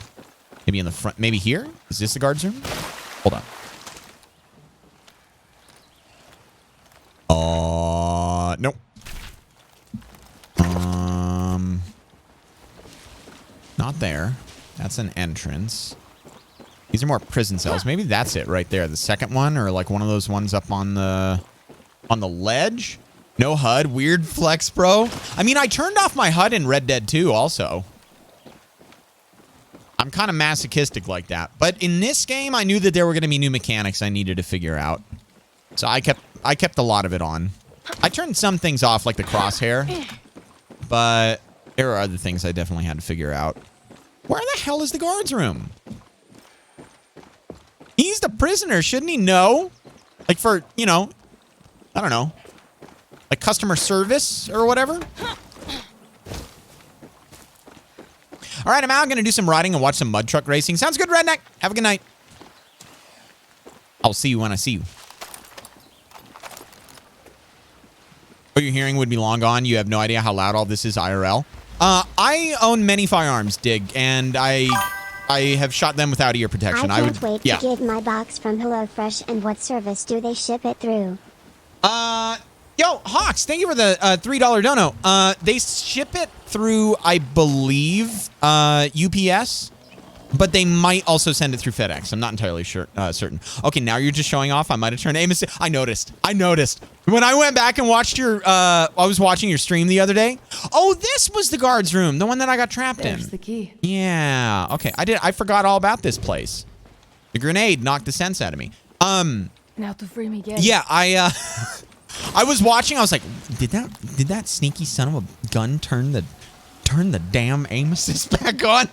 Maybe in the front. Maybe here? Is this the guard's room? Hold on. Nope. Not there. That's an entrance. These are more prison cells. Maybe that's it right there. The second one, or like one of those ones up on the ledge. No HUD. Weird flex, bro. I mean, I turned off my HUD in Red Dead 2 also. I'm kind of masochistic like that. But in this game, I knew that there were going to be new mechanics I needed to figure out. So I kept a lot of it on. I turned some things off, like the crosshair. But there are other things I definitely had to figure out. Where the hell is the guard's room? He's the prisoner. Shouldn't he know? Like for, you know, I don't know. Like customer service or whatever. All right, I'm out. Going to do some riding and watch some mud truck racing. Sounds good, Redneck. Have a good night. I'll see you when I see you. What you're hearing would be long gone. You have no idea how loud all this is IRL. I own many firearms, Dig, and I have shot them without ear protection. I can't wait to get my box from HelloFresh. And what service do they ship it through? Yo, Hawks, thank you for the $3 dono. They ship it through, I believe, UPS, but they might also send it through FedEx. I'm not entirely sure, certain. Okay, now you're just showing off. I might have turned aim assist. I noticed. When I went back and watched your, I was watching your stream the other day. Oh, this was the guard's room, the one that I got trapped in. There's the key. Yeah. Okay, I forgot all about this place. The grenade knocked the sense out of me. Now to free Miguel. Yeah, I was watching. I was like, did that sneaky son of a gun turn the damn aim assist back on?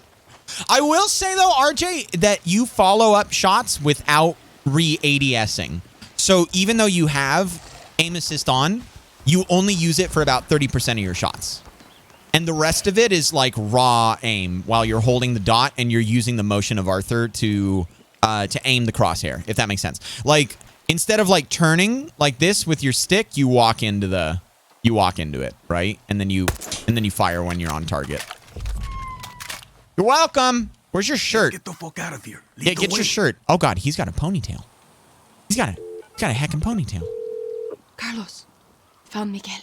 I will say though, RJ, that you follow up shots without re-ADSing. So even though you have aim assist on, you only use it for about 30% of your shots. And the rest of it is like raw aim while you're holding the dot and you're using the motion of Arthur to aim the crosshair, if that makes sense. Like, instead of like turning like this with your stick, you walk into it, right? And then you fire when you're on target. You're welcome. Where's your shirt? Get the fuck out of here. Yeah, get your shirt. Oh God, he's got a ponytail. He's got a heckin' ponytail. Carlos, found Miguel.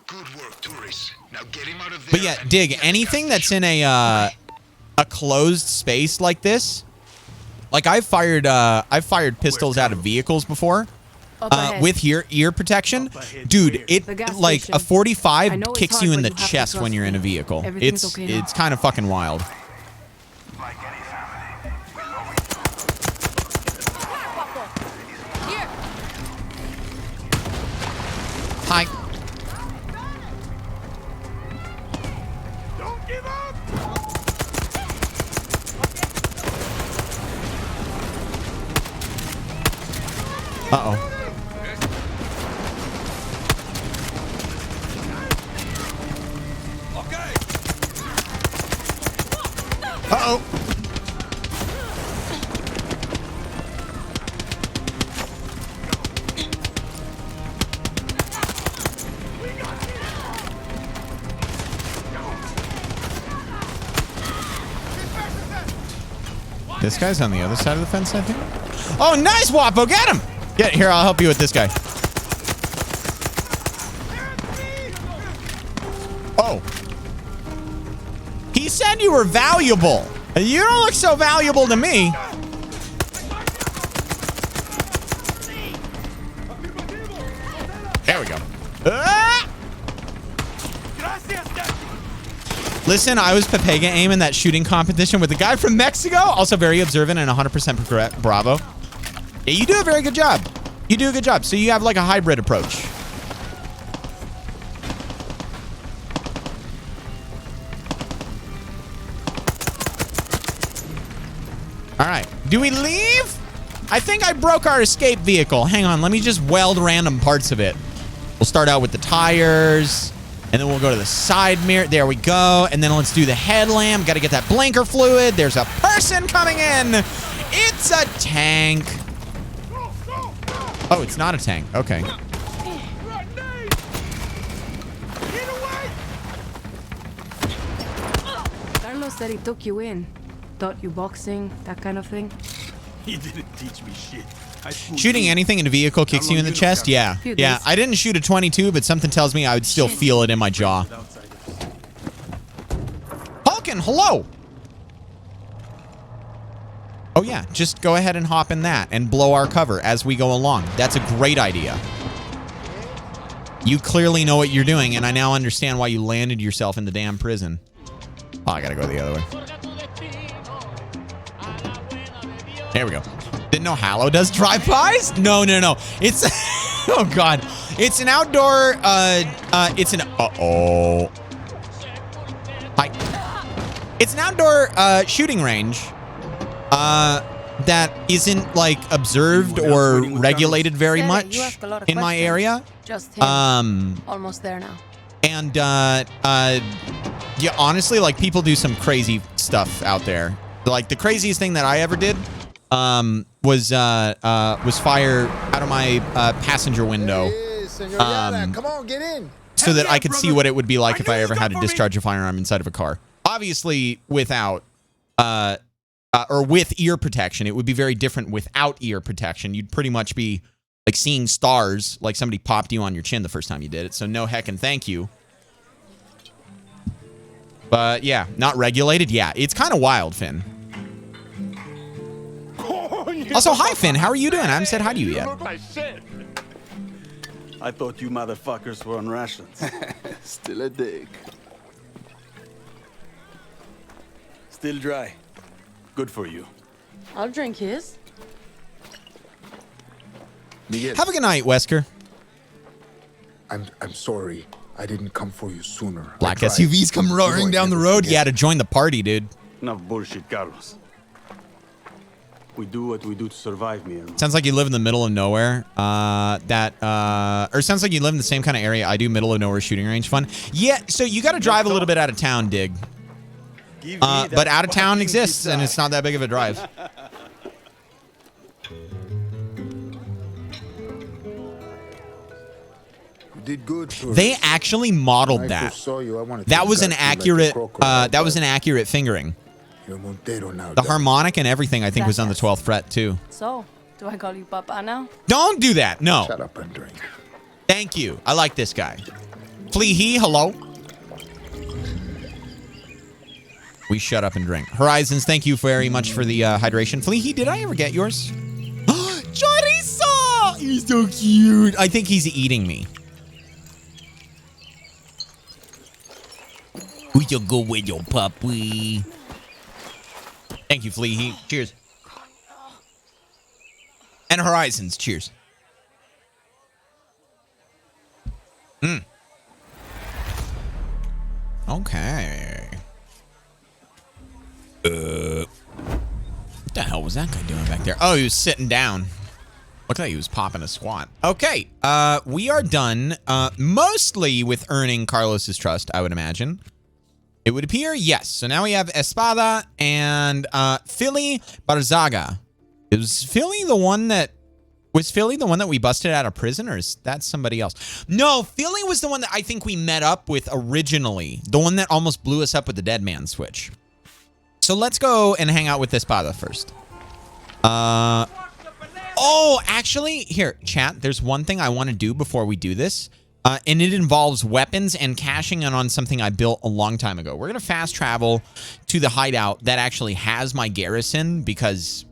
Good work, tourists. Now get him out of there. But yeah, Dig, anything that's in a closed space like this. Like I've fired pistols out of vehicles before with ear protection. Dude, it like a 45 kicks you in the chest when you're in a vehicle. It's kind of fucking wild. Hi. Don't give up. Uh-oh. Okay. Uh-oh. This guy's on the other side of the fence, I think. Oh, nice, Wapo. Get him. Get here. I'll help you with this guy. Oh. He said you were valuable. You don't look so valuable to me. There we go. Ah! Listen, I was Pepega aim in that shooting competition with a guy from Mexico. Also very observant and 100% correct. Bravo. Yeah, you do a very good job. You do a good job. So you have like a hybrid approach. All right. Do we leave? I think I broke our escape vehicle. Hang on. Let me just weld random parts of it. We'll start out with the tires. And then we'll go to the side mirror. There we go. And then let's do the headlamp. Got to get that blinker fluid. There's a person coming in. It's a tank. Oh, it's not a tank. Okay. Carlos said he took you in. Taught you boxing, that kind of thing. He didn't teach me shit. Shooting anything in a vehicle kicks you in the chest? Yeah. Yeah. I didn't shoot a 22, but something tells me I would still feel it in my jaw. Hulkin, hello. Oh, yeah. Just go ahead and hop in that and blow our cover as we go along. That's a great idea. You clearly know what you're doing, and I now understand why you landed yourself in the damn prison. Oh, I gotta go the other way. There we go. Didn't know HaLLoW does drive-bys? No. It's... oh, God. It's an outdoor... it's an... Uh-oh. Hi. It's an outdoor shooting range that isn't, like, observed or regulated very much in my area. Just him. Almost there now. And, yeah, honestly, like, people do some crazy stuff out there. Like, the craziest thing that I ever did... was fire out of my passenger window. Come on, get in. so that I could see what it would be like if I ever had to discharge a firearm inside of a car. Obviously, without, or with ear protection, it would be very different without ear protection. You'd pretty much be like seeing stars, like somebody popped you on your chin the first time you did it. So no heck and thank you. But yeah, not regulated. Yeah, it's kind of wild, Finn. Also, hi, Finn. How are you doing? I haven't said hi to you yet. I thought you motherfuckers were on rations. Still a dick. Still dry. Good for you. I'll drink his. Miguel, Have a good night, Wesker. I'm sorry. I didn't come for you sooner. Black I tried. SUVs come roaring Boy, down the never road. forget. Yeah, to join the party, dude. Enough bullshit, Carlos. We do what we do to survive, man. Sounds like you live in the middle of nowhere. Or sounds like you live in the same kind of area I do, middle of nowhere shooting range fun. Yeah, so you got to drive a little bit out of town, Dig. But out of town exists, and it's not that big of a drive. You did good. They actually modeled When I that. first saw you, I wanted to That was an gut you like a accurate. crocodile, That was but an accurate fingering. you're Montero now, The dog. harmonic and everything, I think, was on the 12th fret too. So, do I call you Papa now? Don't do that. No. Shut up and drink. Thank you. I like this guy. Fleehee, hello. We shut up and drink. Horizons, thank you very much for the hydration. Fleehee, did I ever get yours? Chorizo! He's so cute. I think he's eating me. We should go with your puppy. Thank you, Fleehee. Cheers. And Horizons, cheers. Okay. What the hell was that guy doing back there? Oh, he was sitting down. Looked like he was popping a squat. Okay, we are done. Mostly with earning Carlos's trust, I would imagine. It would appear, yes. So now we have Espada and Philly Barzaga. Was Philly the one that we busted out of prison, or is that somebody else? No, Philly was the one that I think we met up with originally. The one that almost blew us up with the dead man switch. So let's go and hang out with Espada first. Oh, actually, here, chat, there's one thing I want to do before we do this. And it involves weapons and cashing in on something I built a long time ago. We're going to fast travel to the hideout that actually has my garrison because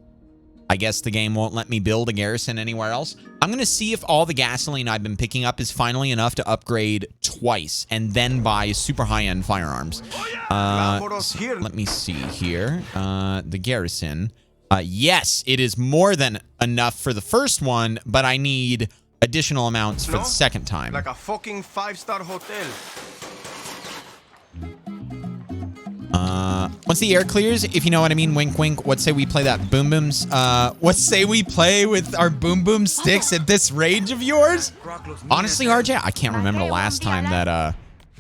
I guess the game won't let me build a garrison anywhere else. I'm going to see if all the gasoline I've been picking up is finally enough to upgrade twice and then buy super high-end firearms. So let me see here. The garrison. Yes, it is more than enough for the first one, but I need additional amounts for the second time. Like a fucking 5-star hotel. Once the air clears, if you know what I mean, wink, wink, what say we play that boom booms? What say we play with our boom boom sticks at this range of yours? Honestly, RJ, I can't remember the last time that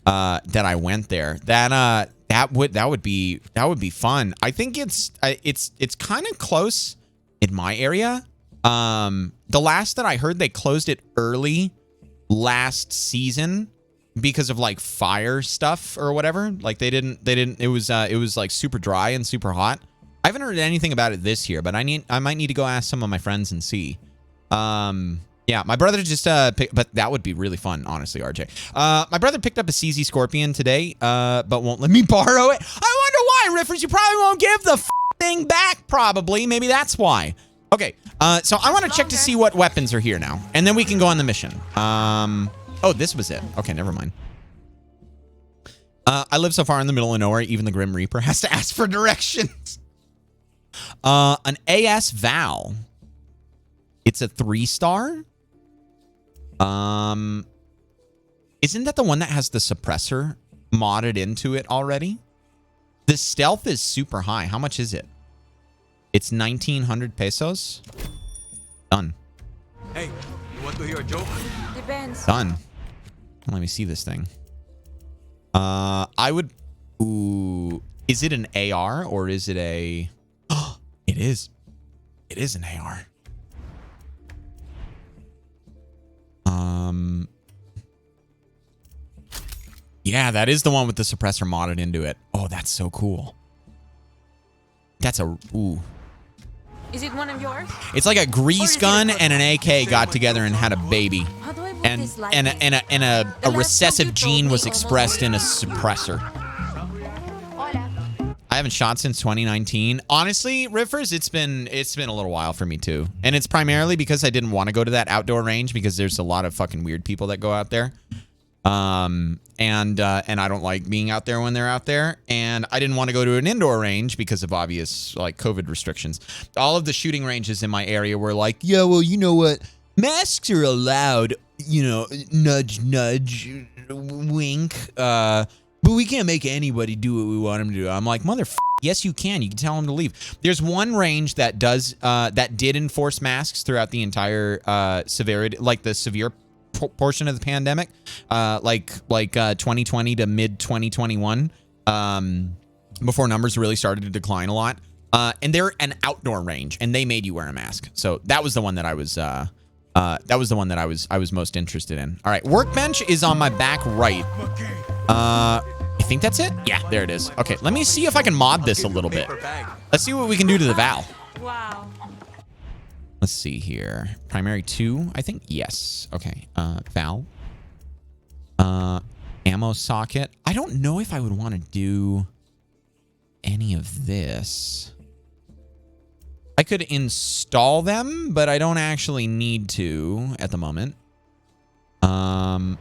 I went there. That would be fun. I think it's kind of close in my area. The last that I heard, they closed it early last season because of like fire stuff or whatever. Like they didn't it was like super dry and super hot. I haven't heard anything about it this year, but I might need to go ask some of my friends and see. Yeah, my brother just but that would be really fun, honestly, RJ. My brother picked up a CZ Scorpion today, but won't let me borrow it. I wonder why, Riffers. You probably won't give the thing back, probably. Maybe that's why. Okay, so I want to check to see what weapons are here now, and then we can go on the mission. Oh, this was it. Okay, never mind. I live so far in the middle of nowhere, even the Grim Reaper has to ask for directions. An AS Val. It's a 3-star. Isn't that the one that has the suppressor modded into it already? The stealth is super high. How much is it? It's 1,900 pesos. Done. Hey, you want to hear a joke? Depends. Done. Let me see this thing. I would... Ooh. Is it an AR or is it a... It is. It is an AR. Yeah, that is the one with the suppressor modded into it. Oh, that's so cool. That's a... Ooh. Is it one of yours? It's like a grease gun and an AK got together and had a baby. How do I put And this like a recessive gene was expressed in a suppressor. I haven't shot since 2019. Honestly, Riffers, it's been a little while for me too. And it's primarily because I didn't want to go to that outdoor range because there's a lot of fucking weird people that go out there. And I don't like being out there when they're out there. And I didn't want to go to an indoor range because of obvious like COVID restrictions. All of the shooting ranges in my area were like, yeah, well, you know what? Masks are allowed, you know, nudge, nudge, wink. But we can't make anybody do what we want them to do. I'm like, yes, you can. You can tell them to leave. There's one range that does that did enforce masks throughout the entire severity, like the severe portion of the pandemic, like 2020 to mid 2021, before numbers really started to decline a lot. And they're an outdoor range, and they made you wear a mask. So that was the one that I was I was most interested in. All right, workbench is on my back right. I think that's it. Yeah, there it is. Okay, let me see if I can mod this a little bit. Let's see what we can do to the Val. Wow. Let's see here. Primary 2, I think. Yes. Okay. Val. Ammo socket. I don't know if I would want to do any of this. I could install them, but I don't actually need to at the moment. Let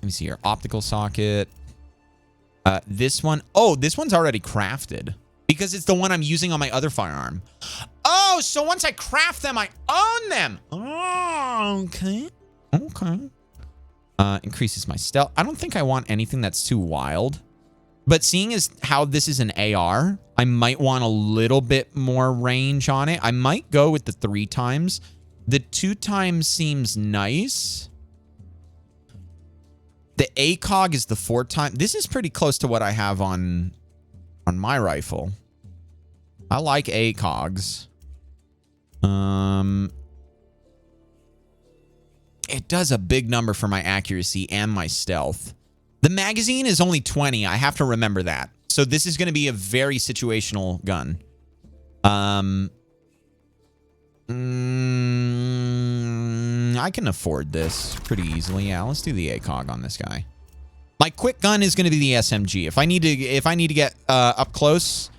me see here. Optical socket. This one. Oh, this one's already crafted because it's the one I'm using on my other firearm. Oh, so once I craft them, I own them. Oh, okay. Okay. Increases my stealth. I don't think I want anything that's too wild. But seeing as how this is an AR, I might want a little bit more range on it. I might go with the 3 times. The 2 times seems nice. The ACOG is the 4 times. This is pretty close to what I have on my rifle. I like ACOGs. It does a big number for my accuracy and my stealth. The magazine is only 20. I have to remember that. So this is going to be a very situational gun. I can afford this pretty easily. Yeah, let's do the ACOG on this guy. My quick gun is going to be the SMG. If I need to get up close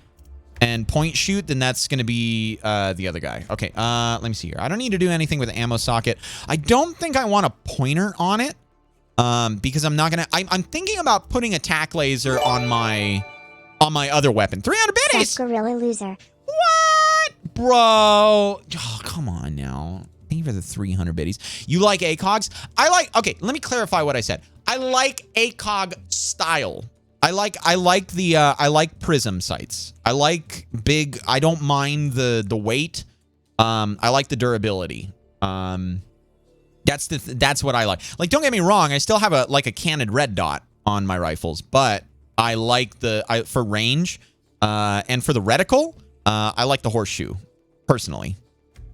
and point shoot, then that's going to be the other guy. Okay, let me see here. I don't need to do anything with the ammo socket. I don't think I want a pointer on it because I'm not going to... I'm thinking about putting a tack laser on my other weapon. 300 biddies! Gorilla loser. What? Bro. Oh, come on now. Thank you for the 300 biddies. You like ACOGs? Okay, let me clarify what I said. I like ACOG style. I like prism sights. I like big. I don't mind the weight. I like the durability. That's what I like. Like, don't get me wrong. I still have a canned red dot on my rifles, but I like for range, and for the reticle, I like the horseshoe personally.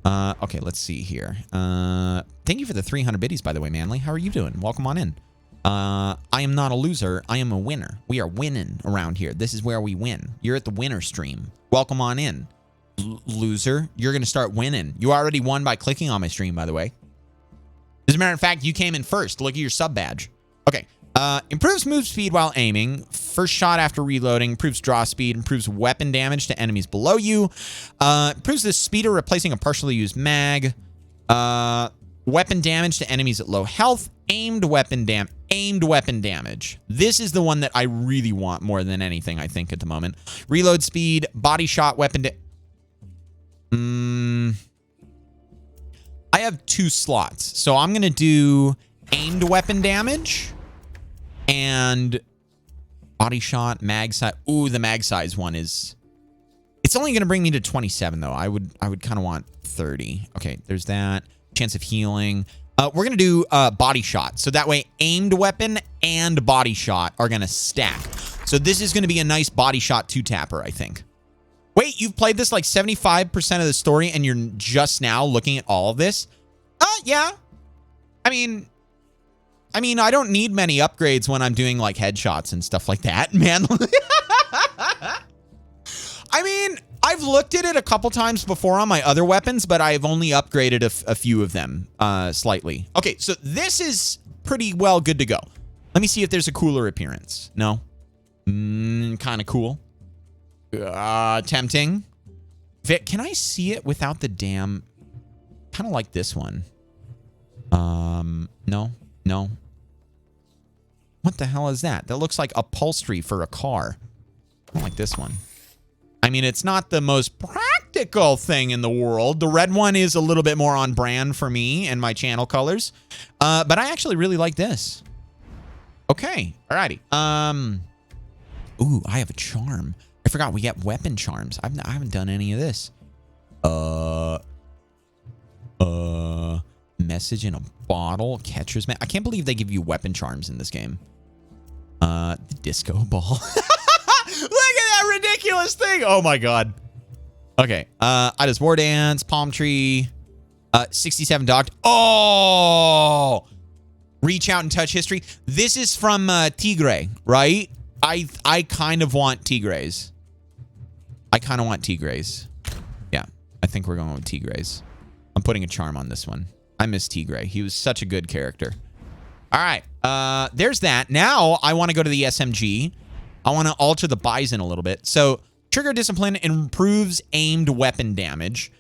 Okay, let's see here. Thank you for the 300 biddies, by the way, Manly. How are you doing? Welcome on in. I am not a loser. I am a winner. We are winning around here. This is where we win. You're at the winner stream. Welcome on in, loser. You're going to start winning. You already won by clicking on my stream, by the way. As a matter of fact, you came in first. Look at your sub badge. Okay. Improves move speed while aiming. First shot after reloading. Improves draw speed. Improves weapon damage to enemies below you. Improves the speed of replacing a partially used mag. Weapon damage to enemies at low health. Aimed weapon damage. This is the one that I really want more than anything, I think, at the moment. Reload speed. Body shot weapon I have 2 slots. So I'm going to do aimed weapon damage and body shot, mag size. Ooh, the mag size one is... It's only going to bring me to 27, though. I would kind of want 30. Okay, there's that. Chance of healing. We're going to do body shot. So that way, aimed weapon and body shot are going to stack. So this is going to be a nice body shot 2-tapper, I think. Wait, you've played this like 75% of the story and you're just now looking at all of this? Yeah. I mean, I mean, I don't need many upgrades when I'm doing like headshots and stuff like that, man. I mean, I've looked at it a couple times before on my other weapons, but I've only upgraded a few of them slightly. Okay, so this is pretty well good to go. Let me see if there's a cooler appearance. No? Kind of cool. Tempting. Vic, can I see it without the damn... Kind of like this one. No. What the hell is that? That looks like upholstery for a car. I don't like this one. I mean, it's not the most practical thing in the world. The red one is a little bit more on brand for me and my channel colors. But I actually really like this. Okay. Alrighty. Ooh, I have a charm. I forgot we get weapon charms. I haven't done any of this. Message in a bottle. Catcher's man. I can't believe they give you weapon charms in this game. The disco ball. Look at that ridiculous thing. Oh my god. Okay. I just war dance. Palm tree. 67 docked. Oh! Reach out and touch history. This is from Tigre, right? I kind of want Tigres. Yeah. I think we're going with Tigres. I'm putting a charm on this one. I miss Tigre. He was such a good character. All right. There's that. Now I want to go to the SMG. I want to alter the Bison a little bit. So trigger discipline improves aimed weapon damage.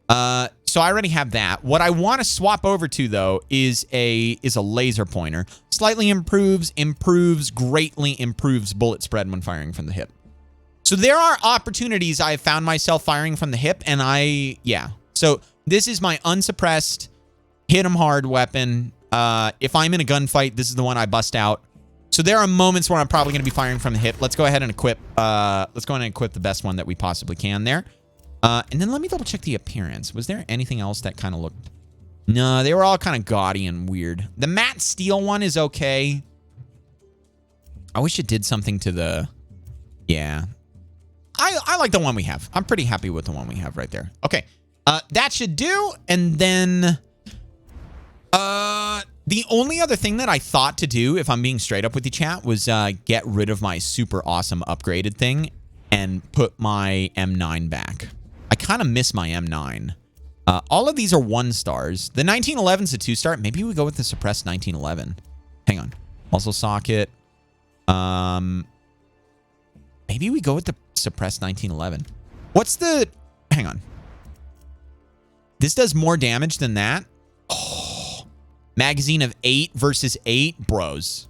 So I already have that. What I want to swap over to though is a laser pointer. Slightly improves, greatly improves bullet spread when firing from the hip. So there are opportunities I have found myself firing from the hip, and yeah. So this is my unsuppressed, hit 'em hard weapon. If I'm in a gunfight, this is the one I bust out. So there are moments where I'm probably going to be firing from the hip. Let's go ahead and equip. Let's go ahead and equip the best one that we possibly can there. And then let me double check the appearance. Was there anything else that kind of looked... No, they were all kind of gaudy and weird. The matte steel one is okay. I wish it did something to the... Yeah. I like the one we have. I'm pretty happy with the one we have right there. Okay. That should do. And then... the only other thing that I thought to do, if I'm being straight up with you, chat, was get rid of my super awesome upgraded thing and put my M9 back. I kind of miss my M9. All of these are 1 stars. The 1911's a 2-star. Maybe we go with the suppressed 1911. Hang on. Also socket. Maybe we go with the suppressed 1911. What's the... Hang on. This does more damage than that. Oh. Magazine of 8 versus 8. Bros.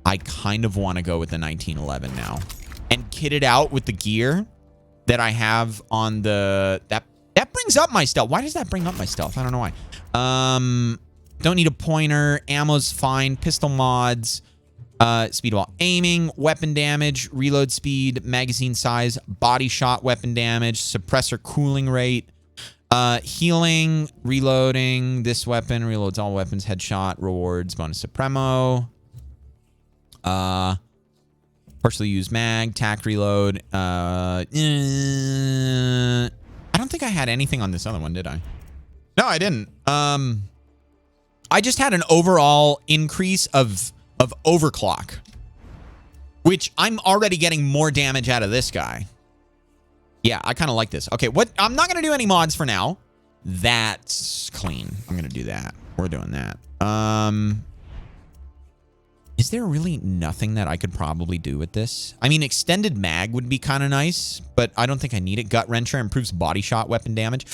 I kind of want to go with the 1911 now. And kit it out with the gear that I have on the... That brings up my stealth. Why does that bring up my stealth? I don't know why. Don't need a pointer. Ammo's fine. Pistol mods. Speed while aiming. Weapon damage. Reload speed. Magazine size. Body shot weapon damage. Suppressor cooling rate. Healing. Reloading. This weapon reloads all weapons. Headshot. Rewards. Bonus Supremo. Partially used mag. Tac reload. I don't think I had anything on this other one, did I? No, I didn't. I just had an overall increase of overclock, which I'm already getting more damage out of this guy. Yeah, I kind of like this. Okay, what? I'm not going to do any mods for now. That's clean. I'm going to do that. We're doing that. Is there really nothing that I could probably do with this? I mean, extended mag would be kind of nice, but I don't think I need it. Gut wrencher improves body shot weapon damage.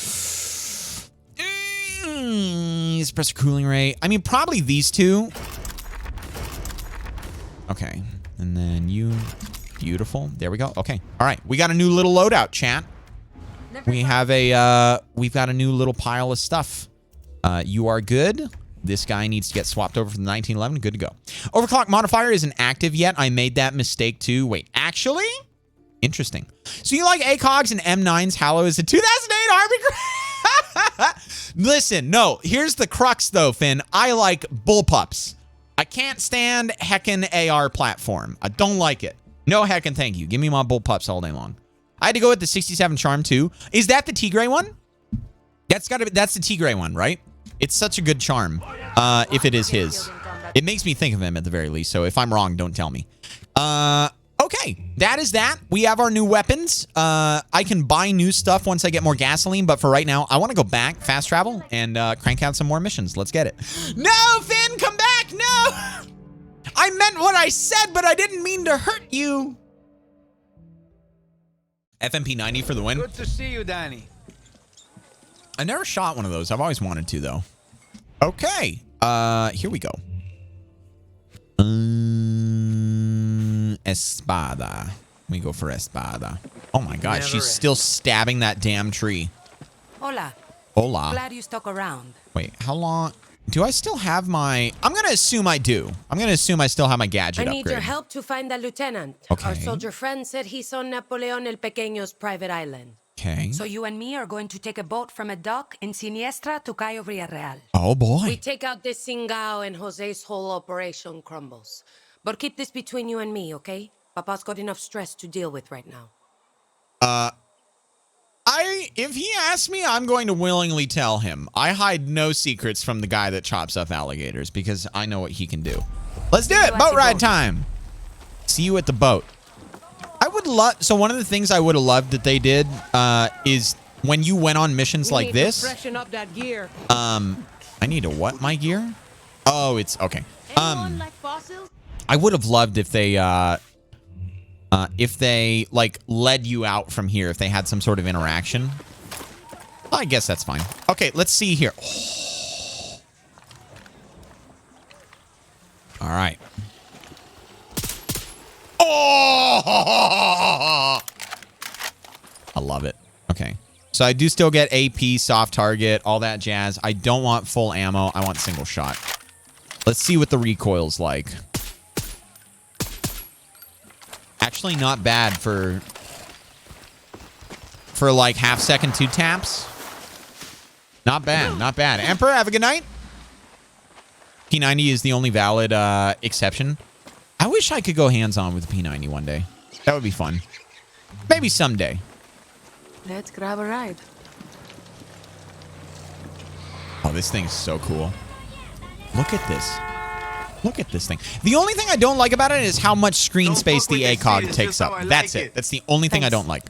Suppressor cooling rate. I mean, probably these two. Okay. And then you. Beautiful. There we go. Okay. All right. We got a new little loadout, chat. We have a, we've got a new little pile of stuff. You are good. This guy needs to get swapped over from the 1911. Good to go. Overclock modifier isn't active yet. I made that mistake too. Wait, actually? Interesting. So you like ACOGs and M9's HaLLoW is a 2008 Army? Listen, no. Here's the crux though, Finn. I like bullpups. I can't stand heckin' AR platform. I don't like it. No heckin' thank you. Give me my bullpups all day long. I had to go with the 67 Charm too. Is that the Tigre one? That's gotta be, that's the Tigre one, right? It's such a good charm, if it is his. It makes me think of him at the very least. So if I'm wrong, don't tell me. Okay, that is that. We have our new weapons. I can buy new stuff once I get more gasoline, but for right now, I want to go back, fast travel, and crank out some more missions. Let's get it. No, Finn, come back! No! I meant what I said, but I didn't mean to hurt you. FMP 90 for the win. Good to see you, Danny. I never shot one of those. I've always wanted to, though. Okay, here we go. Espada. We go for Espada. Oh my God, she's still stabbing that damn tree. Hola. Hola. Glad you stuck around. Wait, how long? Do I still have my... I'm going to assume I do. I'm going to assume I still have my gadget I need upgrade. your help to find the lieutenant. Okay. Our soldier friend said he's on Napoleon el Pequeño's private island. Okay. So you and me are going to take a boat from a dock in Siniestra to Cayo Villarreal. Oh, boy. We take out this Singao and Jose's whole operation crumbles. But keep this between you and me, okay? Papa's got enough stress to deal with right now. If he asks me, I'm going to willingly tell him. I hide no secrets from the guy that chops up alligators because I know what he can do. Let's do it. Boat ride time. See you at the boat. I would love... So one of the things I would have loved that they did is when you went on missions like this... Freshen up that gear. I need to what, my gear? Oh, it's... Okay. Anyone like fossils? I would have loved if they like led you out from here, if they had some sort of interaction. Well, I guess that's fine. Okay, let's see here. Oh. All right. Oh! I love it. Okay. So I do still get AP, soft target, all that jazz. I don't want full ammo. I want single shot. Let's see what the recoil's like. Actually not bad for like half second 2 taps. Not bad, not bad. Emperor, have a good night. P90 is the only valid exception. I wish I could go hands-on with the P90 one day. That would be fun. Maybe someday. Let's grab a ride. Oh, this thing's so cool. Look at this. Look at this thing. The only thing I don't like about it is how much screen space the ACOG takes up. That's it. That's the only thing I don't like.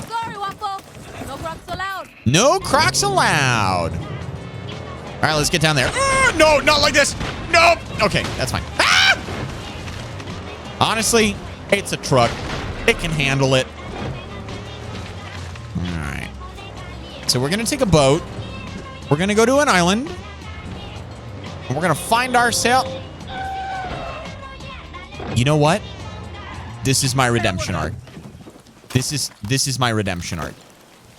Sorry, Waffle. No crocs allowed. No crocs allowed. All right, let's get down there. No, not like this. Nope. Okay, that's fine. Ah! Honestly, it's a truck. It can handle it. All right. So we're going to take a boat. We're going to go to an island. And we're going to find ourselves... You know what? This is my redemption arc. This is my redemption arc.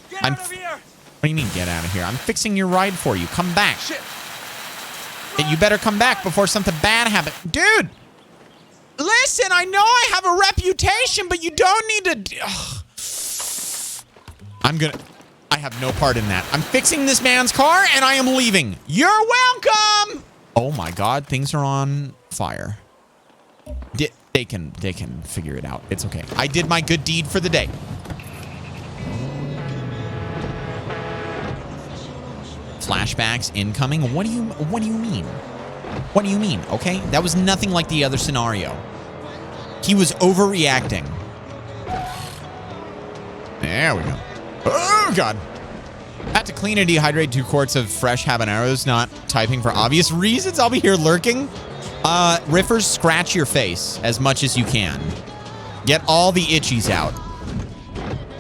Get out of here! What do you mean, get out of here? I'm fixing your ride for you. Come back. Shit. You better come back before something bad happens. Dude! Listen, I know I have a reputation, but you don't need to... Ugh. I have no part in that. I'm fixing this man's car, and I am leaving. You're welcome! Oh my God, things are on fire. They can figure it out. It's okay. I did my good deed for the day. Flashbacks incoming. What do you mean? What do you mean? Okay, that was nothing like the other scenario. He was overreacting. There we go. Oh God. Had to clean and dehydrate 2 quarts of fresh habaneros. Not typing for obvious reasons. I'll be here lurking. Riffers, scratch your face as much as you can. Get all the itchies out.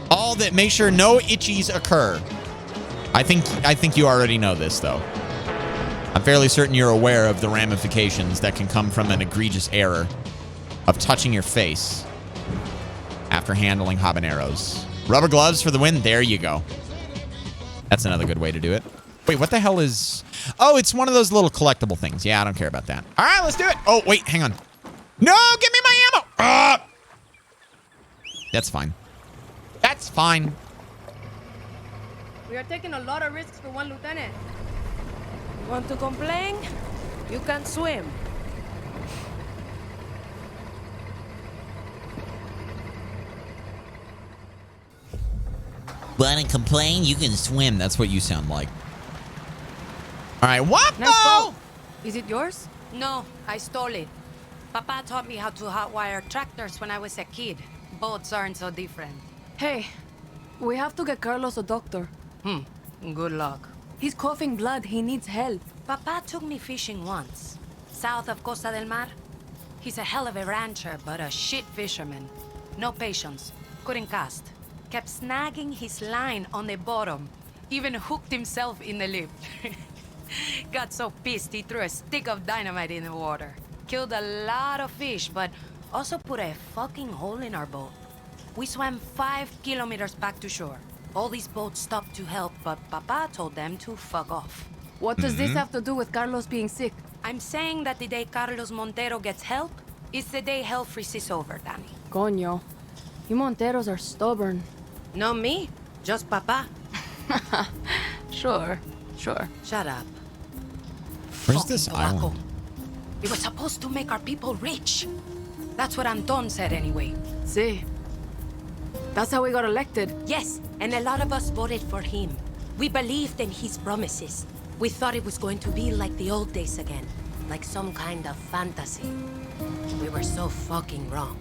All that. Make sure no itchies occur. I think you already know this, though. I'm fairly certain you're aware of the ramifications that can come from an egregious error of touching your face after handling habaneros. Rubber gloves for the win. There you go. That's another good way to do it. Wait, what the hell is... Oh, it's one of those little collectible things. Yeah, I don't care about that. All right, let's do it. Oh, wait, hang on. No, give me my ammo. That's fine. That's fine. We are taking a lot of risks for one lieutenant. Want to complain? You can't swim. Want to complain? You can swim. That's what you sound like. All right, what? Nice boat. Is it yours? No, I stole it. Papa taught me how to hotwire tractors when I was a kid. Boats aren't so different. Hey, we have to get Carlos a doctor. Good luck. He's coughing blood. He needs help. Papa took me fishing once. South of Costa del Mar. He's a hell of a rancher, but a shit fisherman. No patience. Couldn't cast. Kept snagging his line on the bottom. Even hooked himself in the lip. Got so pissed he threw a stick of dynamite in the water. Killed a lot of fish, but also put a fucking hole in our boat. We swam 5 kilometers back to shore. All these boats stopped to help, but Papa told them to fuck off. What does this have to do with Carlos being sick? I'm saying that the day Carlos Montero gets help is the day hell freezes over, Danny. Coño. You Monteros are stubborn. No me, just Papa. Sure. Shut up. Where's this tobacco. island? It was supposed to make our people rich. That's what Anton said anyway. See? That's how we got elected. Yes, and a lot of us voted for him. We believed in his promises. We thought it was going to be like the old days again. Like some kind of fantasy. We were so fucking wrong.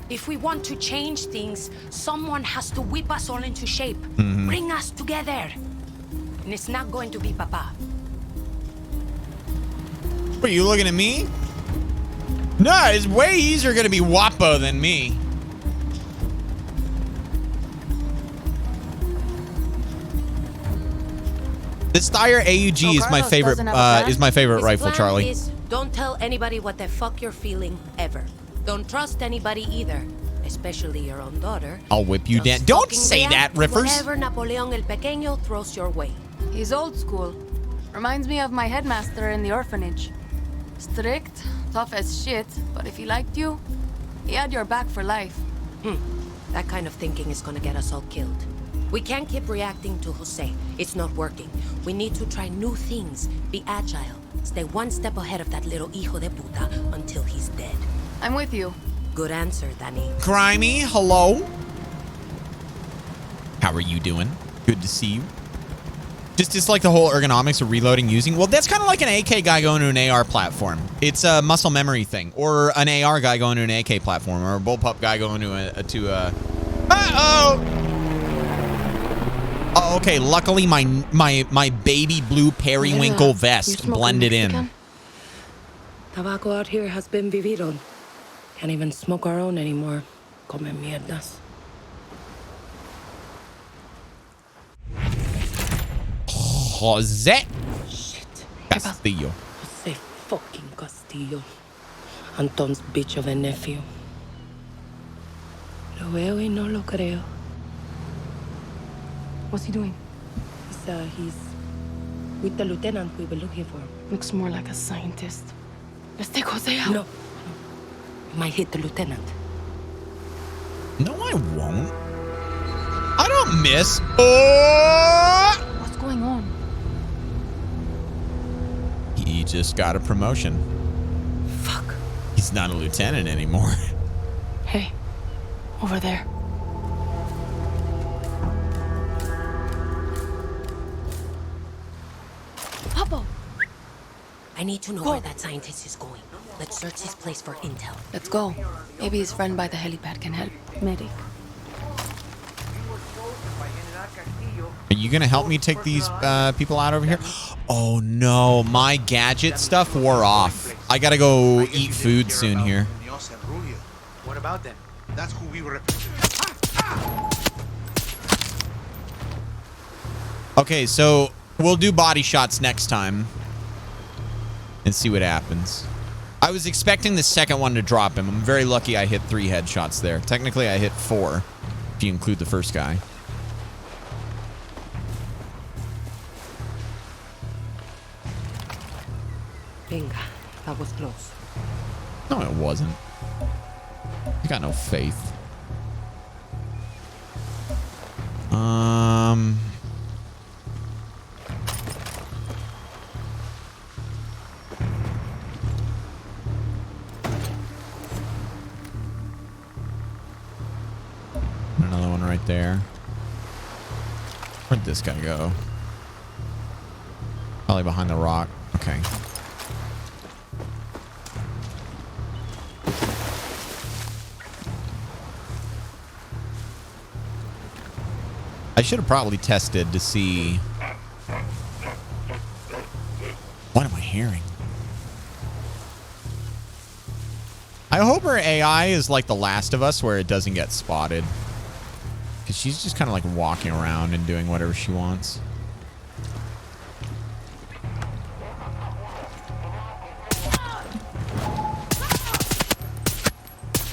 If we want to change things, someone has to whip us all into shape. Bring us together. And it's not going to be Papa. Are you looking at me? No, it's way easier going to be Wapo than me. This Steyr AUG is my favorite. Is my favorite rifle, Charlie. Don't tell anybody what the fuck you're feeling ever. Don't trust anybody either, especially your own daughter. I'll whip you down. Don't say that, Riffers. Whatever Napoleon el Pequeño throws your way. He's old school. Reminds me of my headmaster in the orphanage. Strict, tough as shit, but if he liked you, he had your back for life. That kind of thinking is gonna get us all killed. We can't keep reacting to Jose. It's not working. We need to try new things, be agile, stay one step ahead of that little hijo de puta until he's dead. I'm with you. Good answer, Danny. Crimey, hello. How are you doing? Good to see you. Just like the whole ergonomics of reloading using. Well, that's kind of like an AK guy going to an AR platform. It's a muscle memory thing, or an AR guy going to an AK platform, or a bullpup guy going to a. Oh, okay. Luckily, my baby blue periwinkle vest blended in. Tobacco out here has been vivido. Can't even smoke our own anymore. Come mierdas. Jose Shit. Castillo. Jose fucking Castillo. Anton's bitch of a nephew. Lo veo y no lo creo. What's he doing? He's with the lieutenant we were looking for. Looks more like a scientist. Let's take Jose out. No. You might hit the lieutenant. No, I won't. I don't miss. Oh! What's going on? He just got a promotion. Fuck. He's not a lieutenant anymore. Hey, over there. Papa! I need to know where that scientist is going. Let's search his place for intel. Let's go. Maybe his friend by the helipad can help. Medic. Are you gonna help me take these people out over here? Oh no, my gadget stuff wore off. I gotta go eat food soon here. What about them? That's who we were. Okay, so we'll do body shots next time and see what happens. I was expecting the second one to drop him. I'm very lucky I hit 3 headshots there. Technically, I hit 4 if you include the first guy. Venga, that was close. No, it wasn't. You got no faith. Another one right there. Where'd this guy go? Probably behind the rock. Okay. I should have probably tested to see. What am I hearing? I hope her AI is like The Last of Us, where it doesn't get spotted. Because she's just kind of like walking around and doing whatever she wants.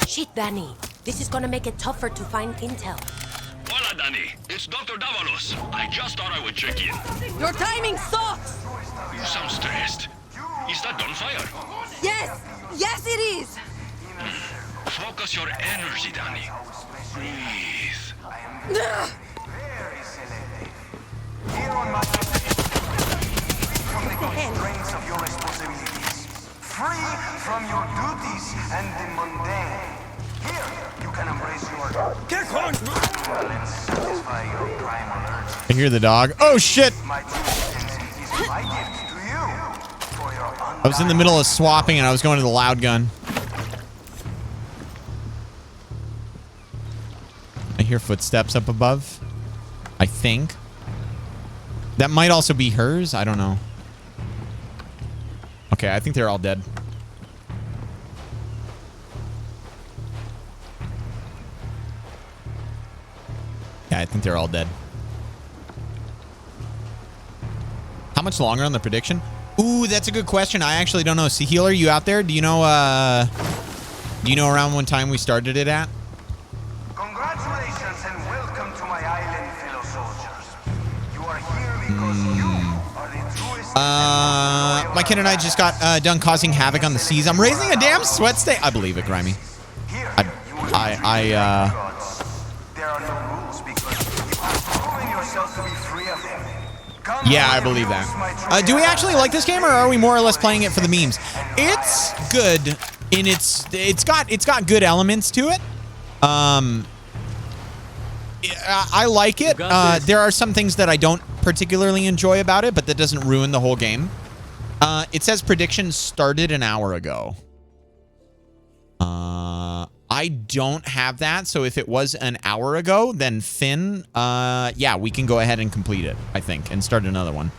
Shit, Danny. This is gonna make it tougher to find intel. Hola, Danny. It's Dr. Davalos. I just thought I would check in. Your timing sucks! You sound stressed. Is that gunfire? Yes! Yes, it is! Focus your energy, Danny. Breathe. Ugh. What the hell? Of your responsibilities. Free from your duties and the mundane. Here, you can embrace your and satisfy your primal urge. I hear the dog. Oh, shit. My is my gift to you for your I was in the middle of swapping and I was going to the loud gun. I hear footsteps up above. I think. That might also be hers. I don't know. Okay, I think they're all dead. Yeah, I think they're all dead. How much longer on the prediction? Ooh, that's a good question. I actually don't know. Sahil, are you out there? Do you know around what time we started it at? Congratulations and welcome to my island, fellow soldiers. You are here because you are the truest. My kid and I just got done causing havoc on the seas. I'm raising a damn sweat state. I believe it, Grimy. There are no rules because you are proving yourself to be free of them. Yeah, I believe that. Do we actually like this game, or are we more or less playing it for the memes? It's good in it's got good elements to it. I like it. There are some things that I don't particularly enjoy about it, but that doesn't ruin the whole game. It says predictions started an hour ago. I don't have that, so if it was an hour ago, then Finn, yeah, we can go ahead and complete it, I think, and start another one.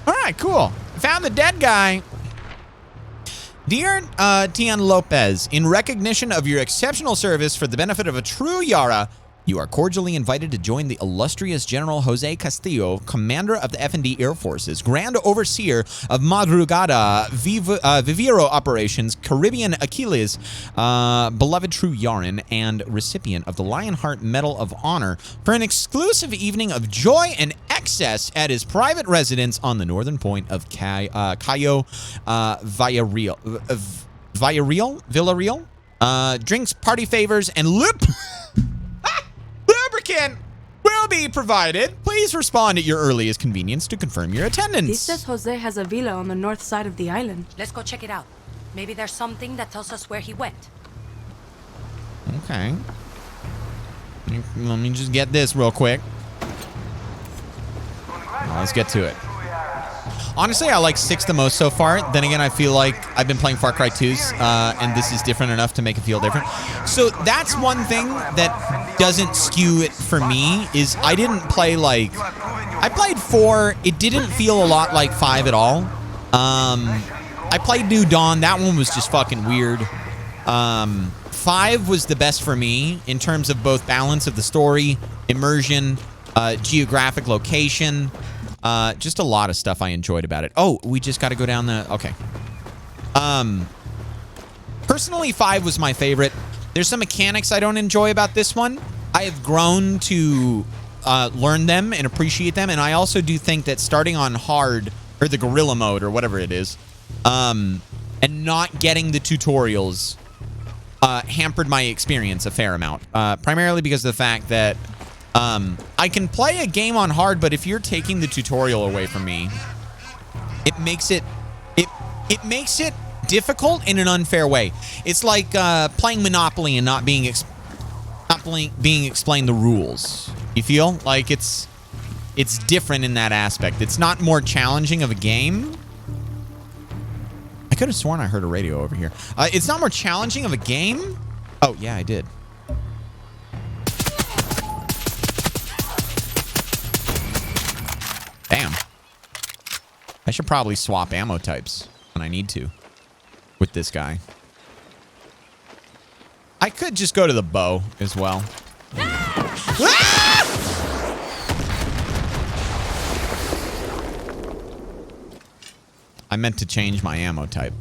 All right, cool. Found the dead guy. Dear Tian Lopez, in recognition of your exceptional service for the benefit of a true Yara, you are cordially invited to join the illustrious General Jose Castillo, commander of the F&D Air Forces, Grand Overseer of Madrugada, Viviro Operations, Caribbean Achilles, beloved true Yaran, and recipient of the Lionheart Medal of Honor for an exclusive evening of joy and excess at his private residence on the northern point of Cayo Villarreal. Drinks, party favors, and lubricant will be provided. Please respond at your earliest convenience to confirm your attendance. This says Jose has a villa on the north side of the island. Let's go check it out. Maybe there's something that tells us where he went. Okay. Let me just get this real quick. Let's get to it. Honestly, I like 6 the most so far. Then again, I feel like I've been playing Far Cry 2s, and this is different enough to make it feel different. So that's one thing that doesn't skew it for me, is I didn't play like... I played 4. It didn't feel a lot like 5 at all. I played New Dawn. That one was just fucking weird. 5 was the best for me in terms of both balance of the story, immersion, geographic location... just a lot of stuff I enjoyed about it. Oh, we just got to go down the... Okay. Personally, 5 was my favorite. There's some mechanics I don't enjoy about this one. I have grown to learn them and appreciate them, and I also do think that starting on hard, or the gorilla mode, or whatever it is, and not getting the tutorials hampered my experience a fair amount. Primarily because of the fact that I can play a game on hard, but if you're taking the tutorial away from me, it makes it difficult in an unfair way. It's like playing Monopoly and not being explained the rules. You feel like it's different in that aspect. It's not more challenging of a game. I could have sworn I heard a radio over here. It's not more challenging of a game. Oh yeah, I did. I should probably swap ammo types when I need to with this guy. I could just go to the bow as well. I meant to change my ammo type.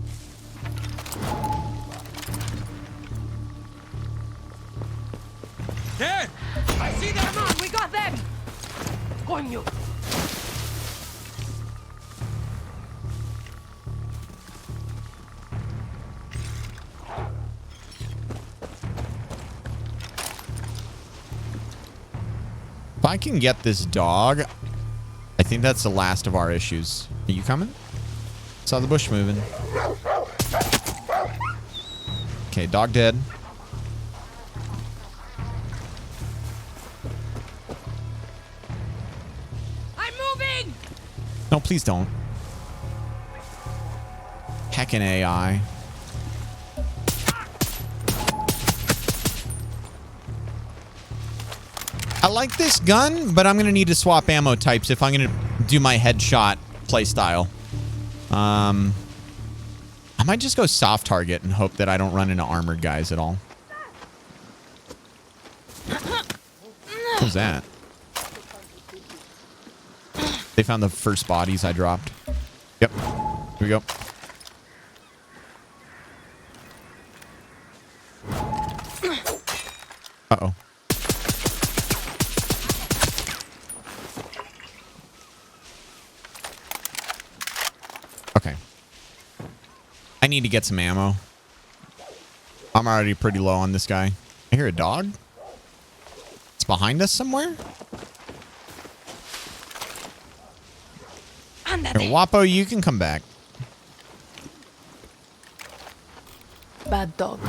There! I see them! Come on, we got them! Coño! If I can get this dog, I think that's the last of our issues. Are you coming? Saw the bush moving. Okay, dog dead. I'm moving! No, please don't. Heckin' AI. I like this gun, but I'm going to need to swap ammo types if I'm going to do my headshot playstyle. I might just go soft target and hope that I don't run into armored guys at all. What was that? They found the first bodies I dropped. Yep. Here we go. Uh-oh. Okay. I need to get some ammo. I'm already pretty low on this guy. I hear a dog. It's behind us somewhere. Here, Wapo, you can come back. Bad dog.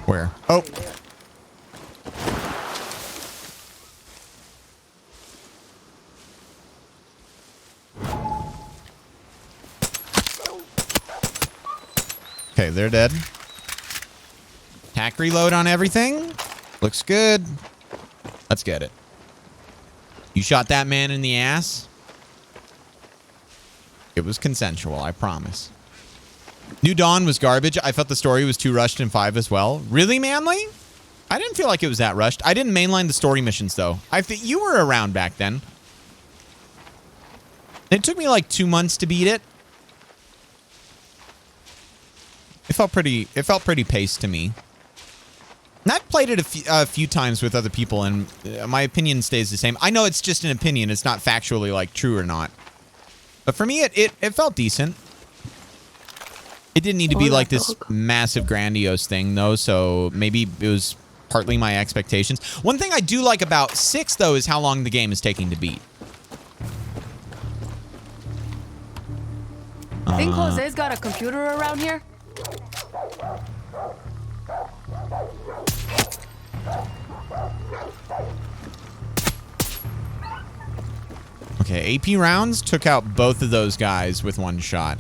Where? Oh. Okay, they're dead. Tack reload on everything. Looks good. Let's get it. You shot that man in the ass? It was consensual, I promise. New Dawn was garbage. I felt the story was too rushed in 5 as well. Really, Manly? I didn't feel like it was that rushed. I didn't mainline the story missions, though. I think you were around back then. It took me like 2 months to beat it. It felt pretty paced to me. And I've played it a few times with other people, and my opinion stays the same. I know it's just an opinion. It's not factually like true or not. But for me, it felt decent. It didn't need to be like this massive grandiose thing, though, so maybe it was partly my expectations. One thing I do like about 6, though, is how long the game is taking to beat. Think Jose's got a computer around here? Okay, AP rounds took out both of those guys with 1 shot.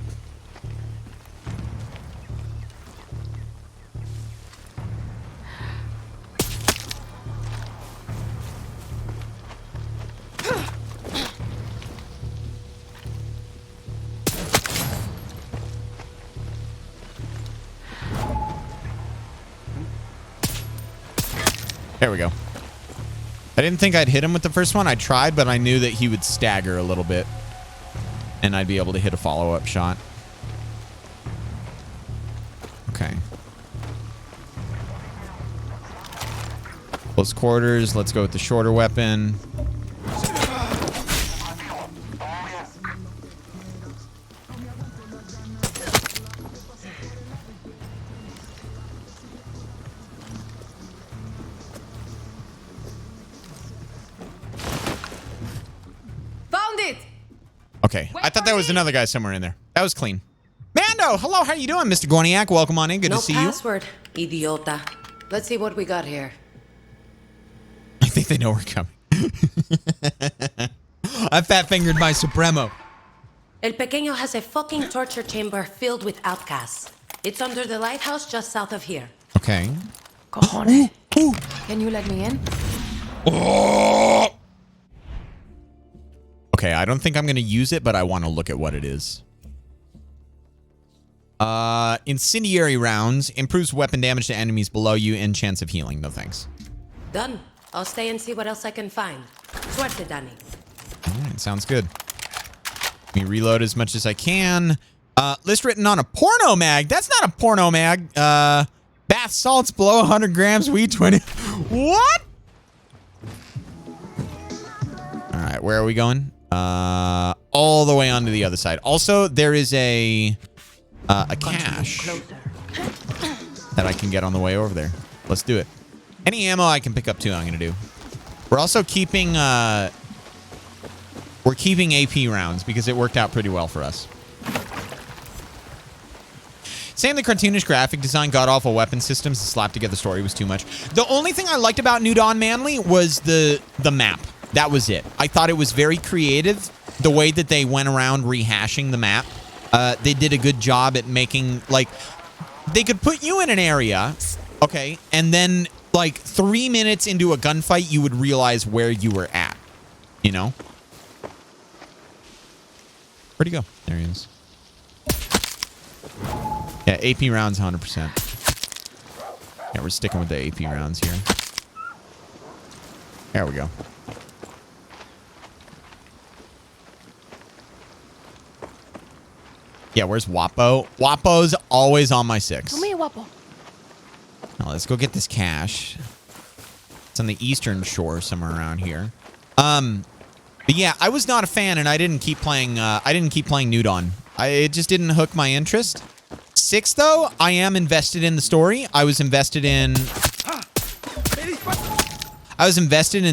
There we go. I didn't think I'd hit him with the first one. I tried, but I knew that he would stagger a little bit. And I'd be able to hit a follow-up shot. Okay. Close quarters. Let's go with the shorter weapon. Okay, I thought there was another guy somewhere in there. That was clean. Mando, hello, how you doing, Mr. Gorniak? Welcome on in. Good to see you. No password, idiota. Let's see what we got here. I think they know we're coming. I fat-fingered my Supremo. El Pequeño has a fucking torture chamber filled with outcasts. It's under the lighthouse just south of here. Okay. Cojones. Can you let me in? Okay, I don't think I'm going to use it, but I want to look at what it is. Incendiary rounds. Improves weapon damage to enemies below you and chance of healing. No thanks. Done. I'll stay and see what else I can find. Suerte, Danny. Alright, sounds good. Let me reload as much as I can. List written on a porno mag. That's not a porno mag. Bath salts below 100 grams, weed 20. What? Alright, where are we going? All the way onto the other side. Also, there is a cache that I can get on the way over there. Let's do it. Any ammo I can pick up too, I'm gonna do. We're also keeping AP rounds because it worked out pretty well for us. Saying the cartoonish graphic design, god-awful weapon systems, the slap-together story was too much. The only thing I liked about New Dawn Manly was the map. That was it. I thought it was very creative, the way that they went around rehashing the map. They did a good job at making, like, they could put you in an area, okay, and then, like, 3 minutes into a gunfight, you would realize where you were at, you know? Where'd he go? There he is. Yeah, AP rounds 100%. Yeah, we're sticking with the AP rounds here. There we go. Yeah, where's Wapo? Wapo's always on my 6. Come here, Wapo. Now, let's go get this cache. It's on the eastern shore somewhere around here. But yeah, I was not a fan, and I didn't keep playing. I didn't keep playing New Dawn. It just didn't hook my interest. 6, though, I am invested in the story. I was invested in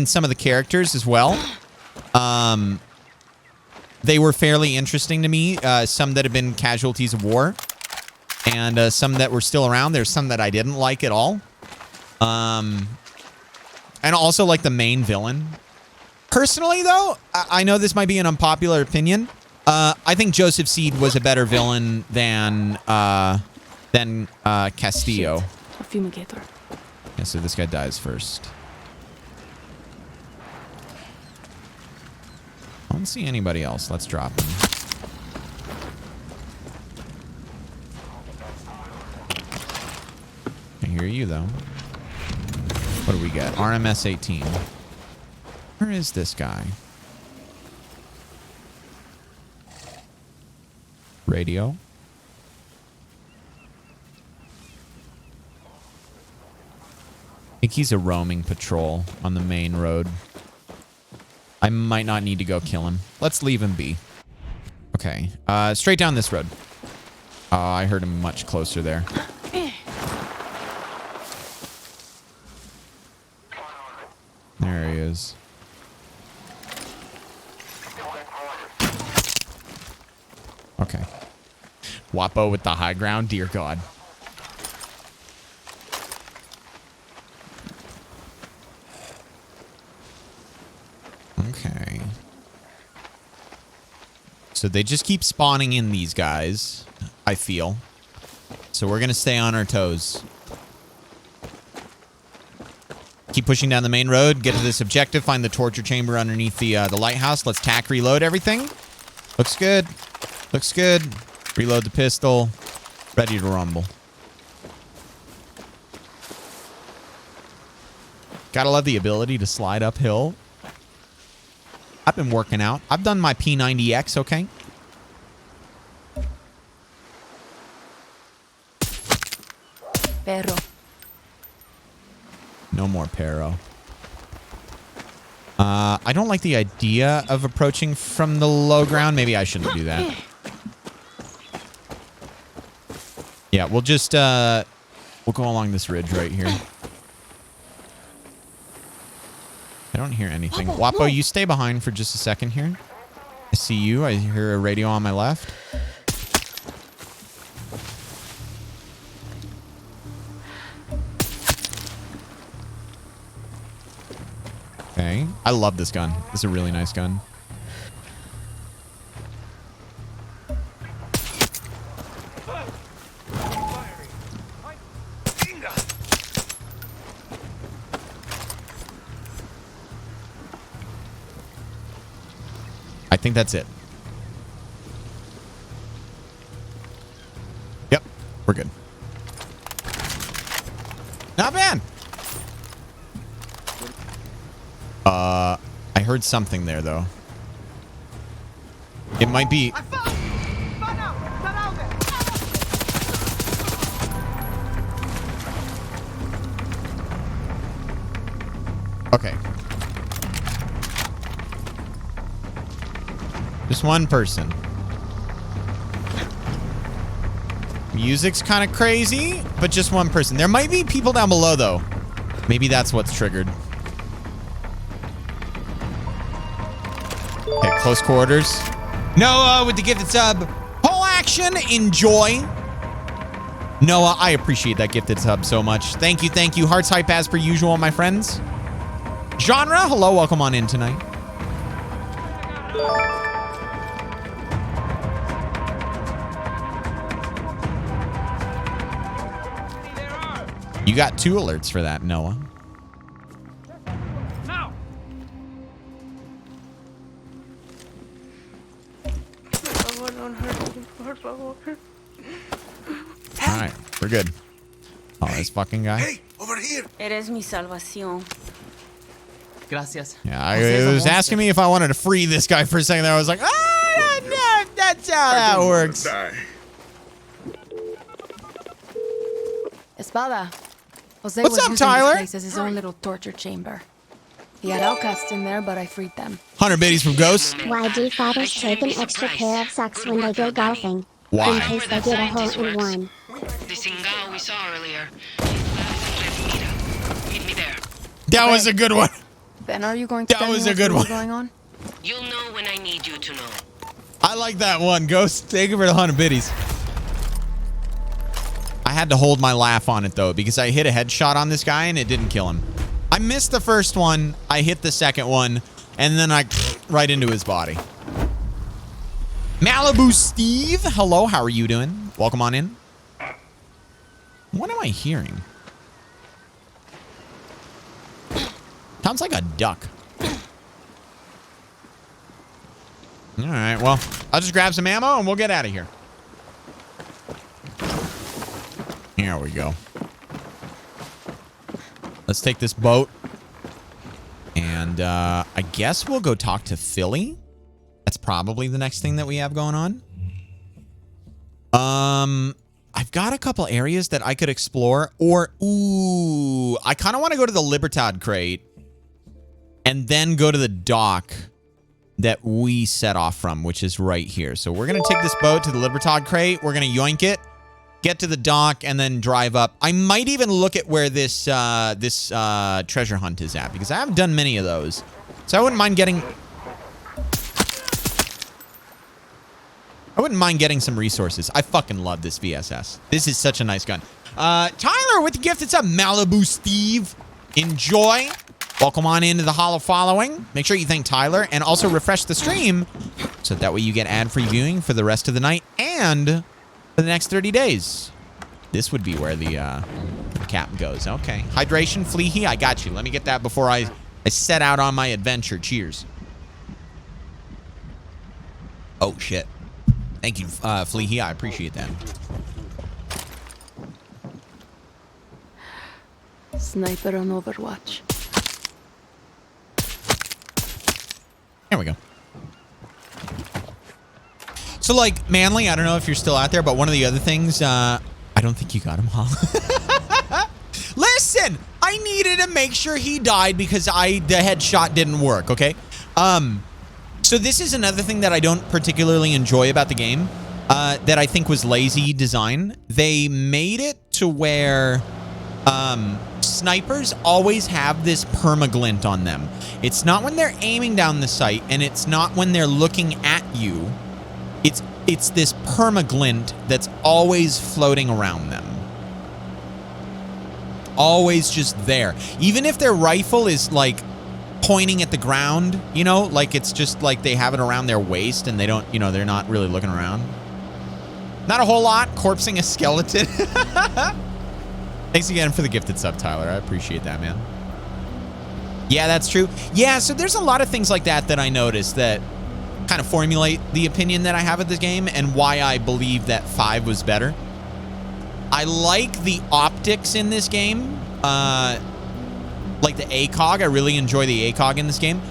some of the characters as well. They were fairly interesting to me. Some that have been casualties of war, and some that were still around. There's some that I didn't like at all. And also like the main villain. Personally, though, I know this might be an unpopular opinion. I think Joseph Seed was a better villain than Castillo. A fumigator. Yeah, so this guy dies first. I don't see anybody else. Let's drop him. I hear you, though. What do we get? RMS 18. Where is this guy? Radio. I think he's a roaming patrol on the main road. I might not need to go kill him. Let's leave him be. Okay. Straight down this road. I heard him much closer there. There he is. Okay. Wapo with the high ground. Dear God. Okay. So they just keep spawning in these guys, I feel. So we're going to stay on our toes. Keep pushing down the main road. Get to this objective. Find the torture chamber underneath the lighthouse. Let's tack reload everything. Looks good. Looks good. Reload the pistol. Ready to rumble. Gotta love the ability to slide uphill. I've been working out. I've done my P90X, okay? Perro. No more Perro. I don't like the idea of approaching from the low ground. Maybe I shouldn't do that. Yeah, we'll just, we'll go along this ridge right here. I don't hear anything. Wapo, you stay behind for just a second here. I see you. I hear a radio on my left. Okay. I love this gun. This is a really nice gun. I think that's it. Yep. We're good. Not bad. I heard something there, though. It might be... Okay. Just one person. Music's kind of crazy, but just one person. There might be people down below, though. Maybe that's what's triggered. Okay, close quarters. Noah with the gifted sub. Whole action. Enjoy. Noah, I appreciate that gifted sub so much. Thank you, thank you. Hearts hype as per usual, my friends. Genre, hello, welcome on in tonight. You got 2 alerts for that, Noah. Now. All right, we're good. Oh, this fucking guy. Hey, over here. Eres mi salvación. Gracias. Yeah, it was asking me if I wanted to free this guy for a second there. I was like, oh, no, that's how that works. Espada. Jose What's was up, using Tyler? this place as his own little torture chamber. He had outcasts in there, but I freed them. 100 biddies from Ghost. Why do fathers take an extra pair of socks when they go golfing? Why? In case they get a hole in one. The Singao we saw earlier. Meet me there. That was a good one. Then are you going to tell me what's really going on? You'll know when I need you to know. I like that one, Ghost. Thank you for the 100 biddies. I had to hold my laugh on it, though, because I hit a headshot on this guy and it didn't kill him. I missed the first one. I hit the second one, and then I right into his body. Malibu Steve, hello. How are you doing? Welcome on in. What am I hearing? Sounds like a duck. All right, well, I'll just grab some ammo and we'll get out of here. Here we go. Let's take this boat. And I guess we'll go talk to Philly. That's probably the next thing that we have going on. I've got a couple areas that I could explore. Or, ooh, I kind of want to go to the Libertad crate. And then go to the dock that we set off from, which is right here. So we're going to take this boat to the Libertad crate. We're going to yoink it, get to the dock, and then drive up. I might even look at where this treasure hunt is at, because I haven't done many of those. So I wouldn't mind getting some resources. I fucking love this VSS. This is such a nice gun. Tyler with the gift. It's a Malibu Steve. Enjoy. Welcome on into the HaLLoW following. Make sure you thank Tyler and also refresh the stream so that way you get ad-free viewing for the rest of the night and for the next 30 days. This would be where the cap goes. Okay. Hydration, Fleehee, I got you. Let me get that before I set out on my adventure. Cheers. Oh, shit. Thank you, Fleehee. I appreciate that. Sniper on Overwatch. There we go. So, like, Manly, I don't know if you're still out there, but one of the other things, I don't think you got him, huh? Listen, I needed to make sure he died because the headshot didn't work, okay? So this is another thing that I don't particularly enjoy about the game, that I think was lazy design. They made it to where snipers always have this permaglint on them. It's not when they're aiming down the sight, and it's not when they're looking at you. It's this permaglint that's always floating around them. Always just there. Even if their rifle is like pointing at the ground, you know, like it's just like they have it around their waist and they don't, you know, they're not really looking around. Not a whole lot. Corpsing a skeleton. Thanks again for the gifted sub, Tyler. I appreciate that, man. Yeah, that's true. Yeah, so there's a lot of things like that that I noticed that kind of formulate the opinion that I have of this game and why I believe that 5 was better. I like the optics in this game. Like the ACOG. I really enjoy the ACOG in this game.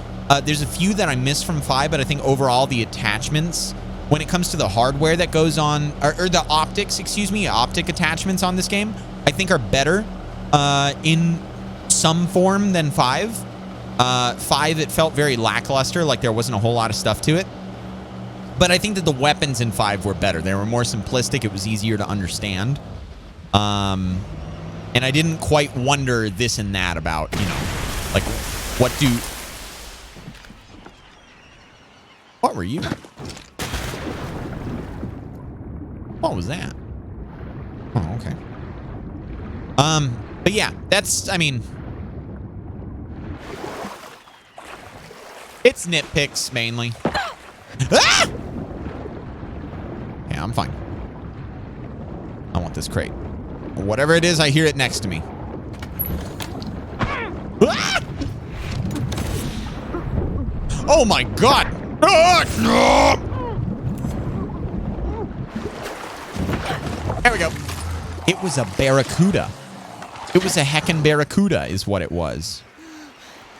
There's a few that I missed from 5, but I think overall the attachments, when it comes to the hardware that goes on, or the optics, excuse me, optic attachments on this game, I think are better in some form than 5. 5, it felt very lackluster, like there wasn't a whole lot of stuff to it. But I think that the weapons in 5 were better. They were more simplistic. It was easier to understand. And I didn't quite wonder this and that about, you know, like, what were you? What was that? Oh, okay. But yeah, that's, I mean, it's nitpicks mainly. Ah! Yeah, I'm fine. I want this crate. Whatever it is, I hear it next to me. Ah! Oh my God! Ah, no! There we go. It was a barracuda. It was a heckin' barracuda is what it was.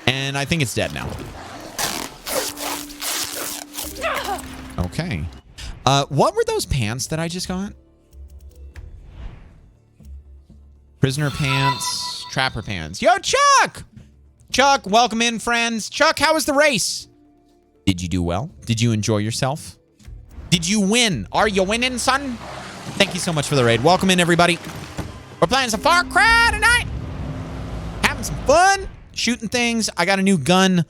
And I think it's dead now. Okay. What were those pants that I just got? Prisoner pants, trapper pants. Yo, Chuck! Chuck, welcome in, friends. Chuck, how was the race? Did you do well? Did you enjoy yourself? Did you win? Are you winning, son? Thank you so much for the raid. Welcome in, everybody. We're playing some Far Cry tonight. Having some fun. Shooting things. I got a new gun.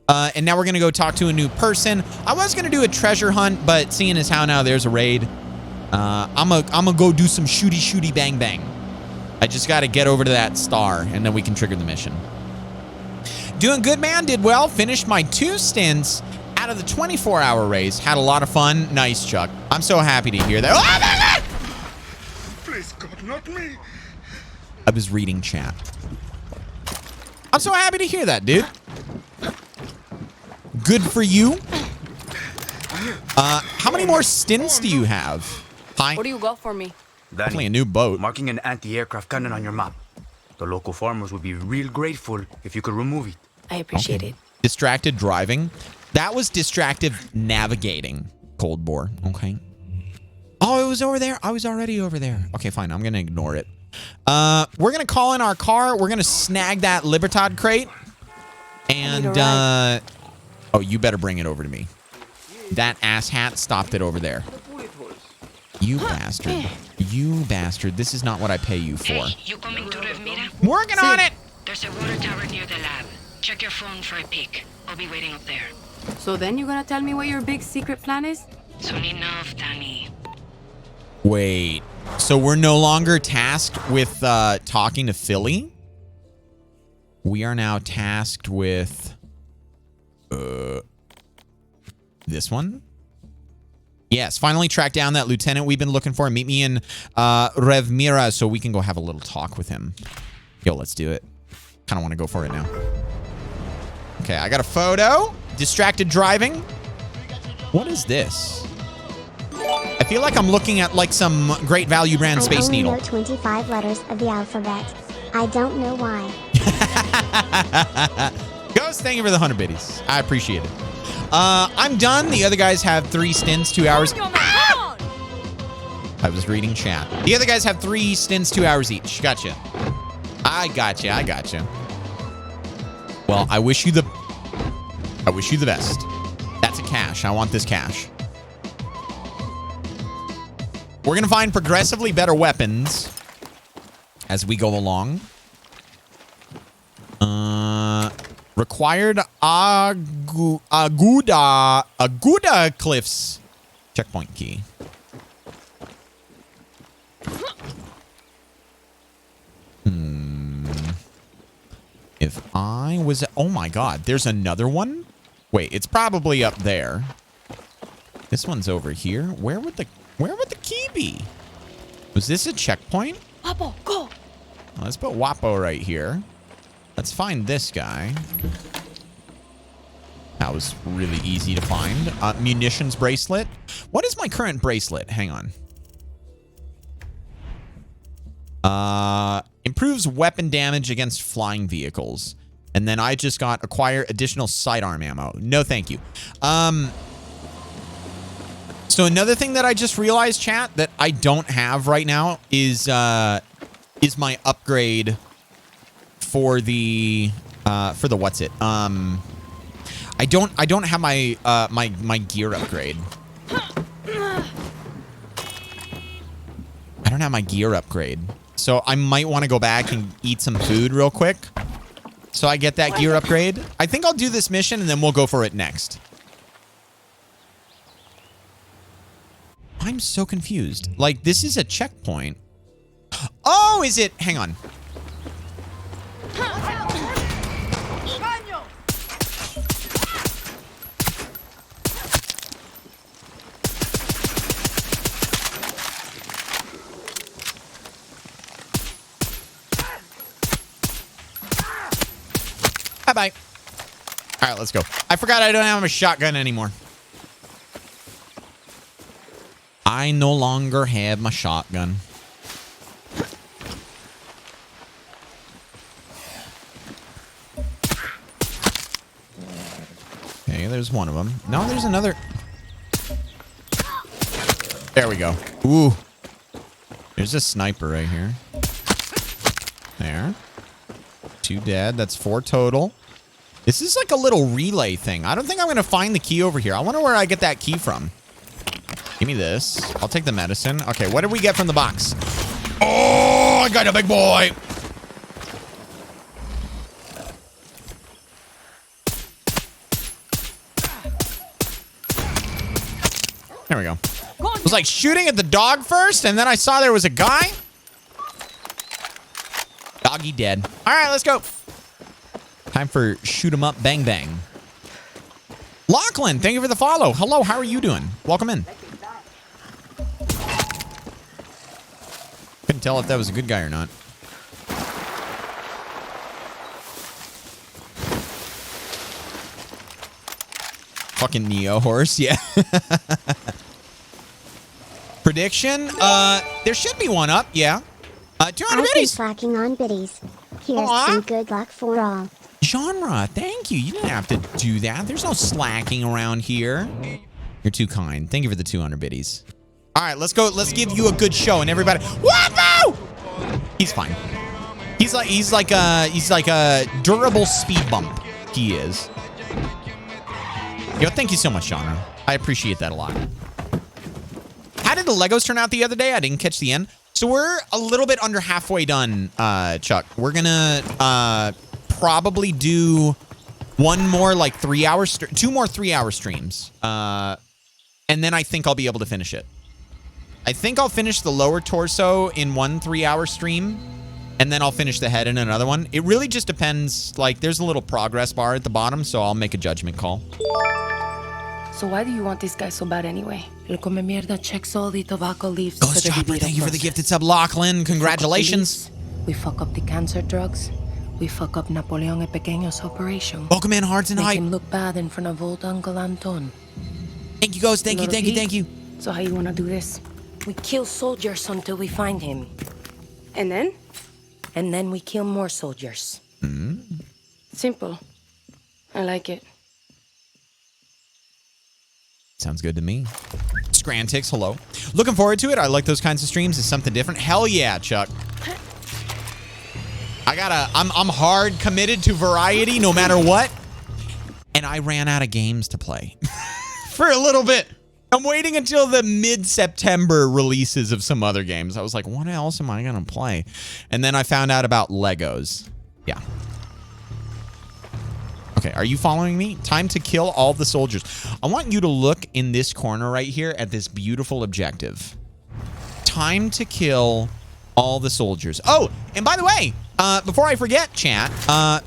And now we're going to go talk to a new person. I was going to do a treasure hunt, but seeing as how now there's a raid, I'm gonna go do some shooty bang bang. I just got to get over to that star, and then we can trigger the mission. Doing good, man. Did well. Finished my 2 stints out of the 24-hour race. Had a lot of fun. Nice, Chuck. I'm so happy to hear that. Oh, my God! Please, God, not me. I was reading chat. I'm so happy to hear that, dude. Good for you. How many more stints do you have? Hi. What do you got for me? Definitely a new boat. Marking an anti-aircraft cannon on your map. The local farmers would be real grateful if you could remove it. I appreciate it. Distracted driving. That was distracted navigating. Cold bore. Okay. Oh, it was over there. I was already over there. Okay, fine. I'm going to ignore it. We're going to call in our car. We're going to snag that Libertad crate. And, oh, you better bring it over to me. That asshat stopped it over there. You bastard. You bastard. This is not what I pay you for. Hey, you coming to Revmira? Working on it! There's a water tower near the lab. Check your phone for a peek. I'll be waiting up there. So then you're gonna tell me what your big secret plan is? Soon enough, Danny. Wait. So we're no longer tasked with talking to Philly? We are now tasked with... this one? Yes, finally track down that lieutenant we've been looking for. Meet me in Revmira so we can go have a little talk with him. Yo, let's do it. Kind of want to go for it now. Okay, I got a photo. Distracted driving. What is this? I feel like I'm looking at like some great value brand Space Needle. I only know 25 letters of the alphabet. I don't know why. Ghost, thank you for the 100 biddies. I appreciate it. I'm done. The other guys have 3 stints, 2 hours. Ah! I was reading chat. The other guys have 3 stints, 2 hours each. Gotcha. I gotcha. I gotcha. Well, I wish you the best. That's a cash. I want this cash. We're going to find progressively better weapons as we go along. Required Aguda Cliffs checkpoint key. If I was... Oh my God, there's another one? Wait, it's probably up there. This one's over here. Where would the key be? Was this a checkpoint? Wapo, go! Well, let's put Wapo right here. Let's find this guy. That was really easy to find. Munitions bracelet. What is my current bracelet? Hang on. Improves weapon damage against flying vehicles. And then I just got acquire additional sidearm ammo. No, thank you. So another thing that I just realized, chat, that I don't have right now is my upgrade for the what's it? I don't have my my gear upgrade. I don't have my gear upgrade. So I might want to go back and eat some food real quick. So I get that gear upgrade. I think I'll do this mission and then we'll go for it next. I'm so confused. Like, this is a checkpoint. Oh, is it? Hang on. Bye-bye. All right, let's go. I forgot I don't have a shotgun anymore. I no longer have my shotgun. Okay, there's one of them. No, there's another. There we go. Ooh. There's a sniper right here. There. 2 dead. That's 4 total. This is like a little relay thing. I don't think I'm going to find the key over here. I wonder where I get that key from. Give me this. I'll take the medicine. Okay, what did we get from the box? Oh, I got a big boy. There we go. I was like shooting at the dog first, and then I saw there was a guy. Doggy dead. All right, let's go. Time for shoot 'em up, bang bang. Lachlan, thank you for the follow. Hello, how are you doing? Welcome in. Couldn't tell if that was a good guy or not. Fucking Neo horse, yeah. Prediction? There should be one up, yeah. 200 I've been biddies. slacking on biddies. Here's Aw. some good luck for all. Genre, thank you. You didn't have to do that. There's no slacking around here. You're too kind. Thank you for the 200 biddies. All right, let's go. Let's give you a good show, and everybody. Whoa! He's fine. He's like a durable speed bump. He is. Yo, thank you so much, Genre. I appreciate that a lot. How did the Legos turn out the other day? I didn't catch the end. So we're a little bit under halfway done, Chuck. We're gonna probably do one more like 3 hours, 2 more 3-hour streams, and then I think I'll be able to finish it. I think I'll finish the lower torso in one 3-hour stream, and then I'll finish the head in another one. It really just depends. Like, there's a little progress bar at the bottom, so I'll make a judgment call. So why do you want this guy so bad anyway? El come mierda checks all the tobacco leaves. Ghost Chopper, thank you for the gifted sub, Lachlan. Congratulations. We fuck up the cancer drugs. We fuck up Napoleon el Pequeño's operation. Welcome in, Hearts and Make Hype. him look bad in front of old Uncle Anton. Thank you, Ghost. Thank you, thank you, thank you. So how you wanna do this? We kill soldiers until we find him. And then? And then we kill more soldiers. Simple. I like it. Sounds good to me. Scrantix, hello. Looking forward to it. I like those kinds of streams. It's something different. Hell yeah, Chuck. I'm hard committed to variety no matter what. And I ran out of games to play for a little bit. I'm waiting until the mid-September releases of some other games. I was like, what else am I going to play? And then I found out about Legos. Yeah. Okay, are you following me? Time to kill all the soldiers. I want you to look in this corner right here at this beautiful objective. Time to kill all the soldiers. Oh, and by the way, before I forget, chat,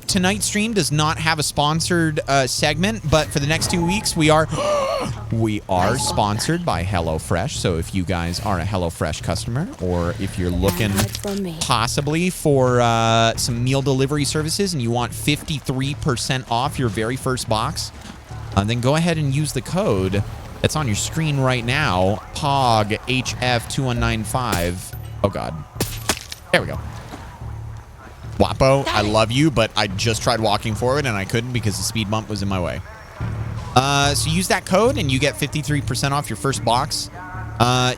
tonight's stream does not have a sponsored segment, but for the next 2 weeks, we are sponsored by HelloFresh. So if you guys are a HelloFresh customer, or if you're looking possibly for some meal delivery services and you want 53% off your very first box, then go ahead and use the code that's on your screen right now, POGHF2195. Oh, God. There we go. Wapo, I love you, but I just tried walking forward and I couldn't because the speed bump was in my way. So use that code and you get 53% off your first box.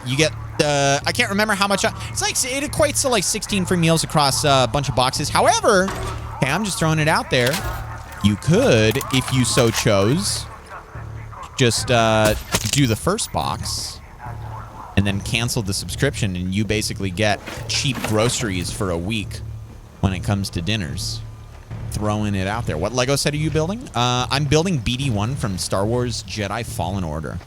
You get, I can't remember how much. It's like, it equates to like 16 free meals across a bunch of boxes. However, okay, I'm just throwing it out there. You could, if you so chose, just do the first box and then cancel the subscription, and you basically get cheap groceries for a week when it comes to dinners. Throwing it out there. What Lego set are you building? I'm building BD1 from Star Wars Jedi Fallen Order.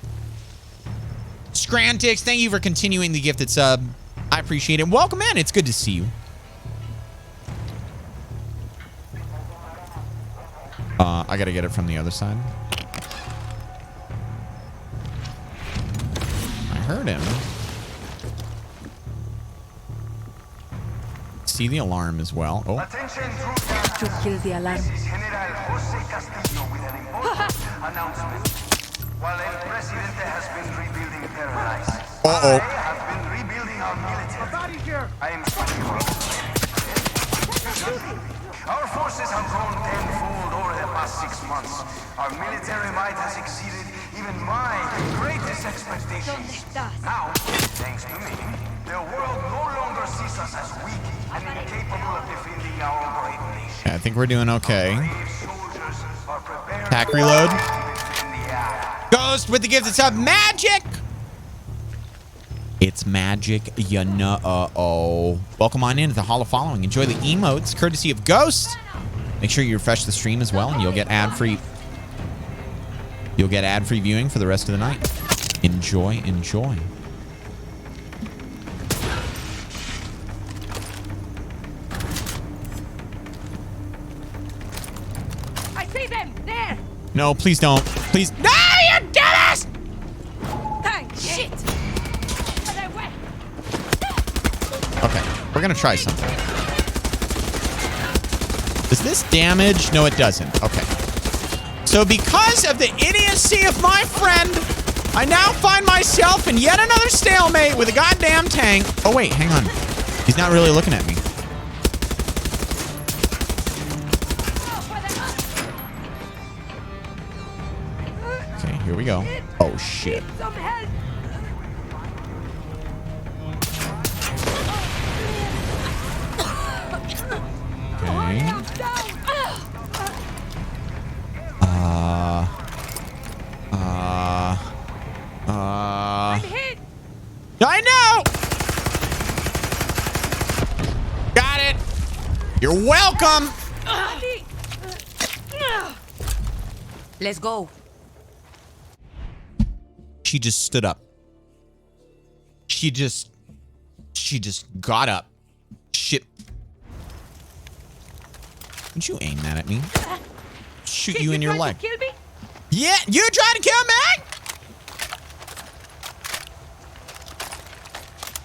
Scrantix, thank you for continuing the gifted sub. I appreciate it. Welcome in. It's good to see you. I gotta get it from the other side. I heard him. See the alarm as well. Oh. To kill the alarm. Announcement. While El Presidente has been rebuilding paradise, I have been rebuilding our military. I am Our forces have grown tenfold over the past 6 months. Our military might has exceeded even my greatest expectations. Now, thanks to me, the world no longer sees us as weak and incapable of defending our great nation. Yeah, I think we're doing okay. Pack reload. Ghost with the gifted sub. Magic! It's magic, you know. Welcome on in to the HaLLoW following. Enjoy the emotes, courtesy of Ghost. Make sure you refresh the stream as well, and you'll get ad-free. You'll get ad-free viewing for the rest of the night. Enjoy, enjoy. I see them there. No, please don't. Please. No, you dumbass! Thank shit. Okay, we're gonna try something. Does this damage? No, it doesn't. Okay. So because of the idiocy of my friend, I now find myself in yet another stalemate with a goddamn tank. Oh, wait, hang on. He's not really looking at me. Okay, here we go. Oh, shit. Okay. I know! Got it! You're welcome! Let's go. She just stood up. She just got up. Shit. Did you aim that at me? Shoot you in your leg. Kill me? Yeah, you trying to kill me?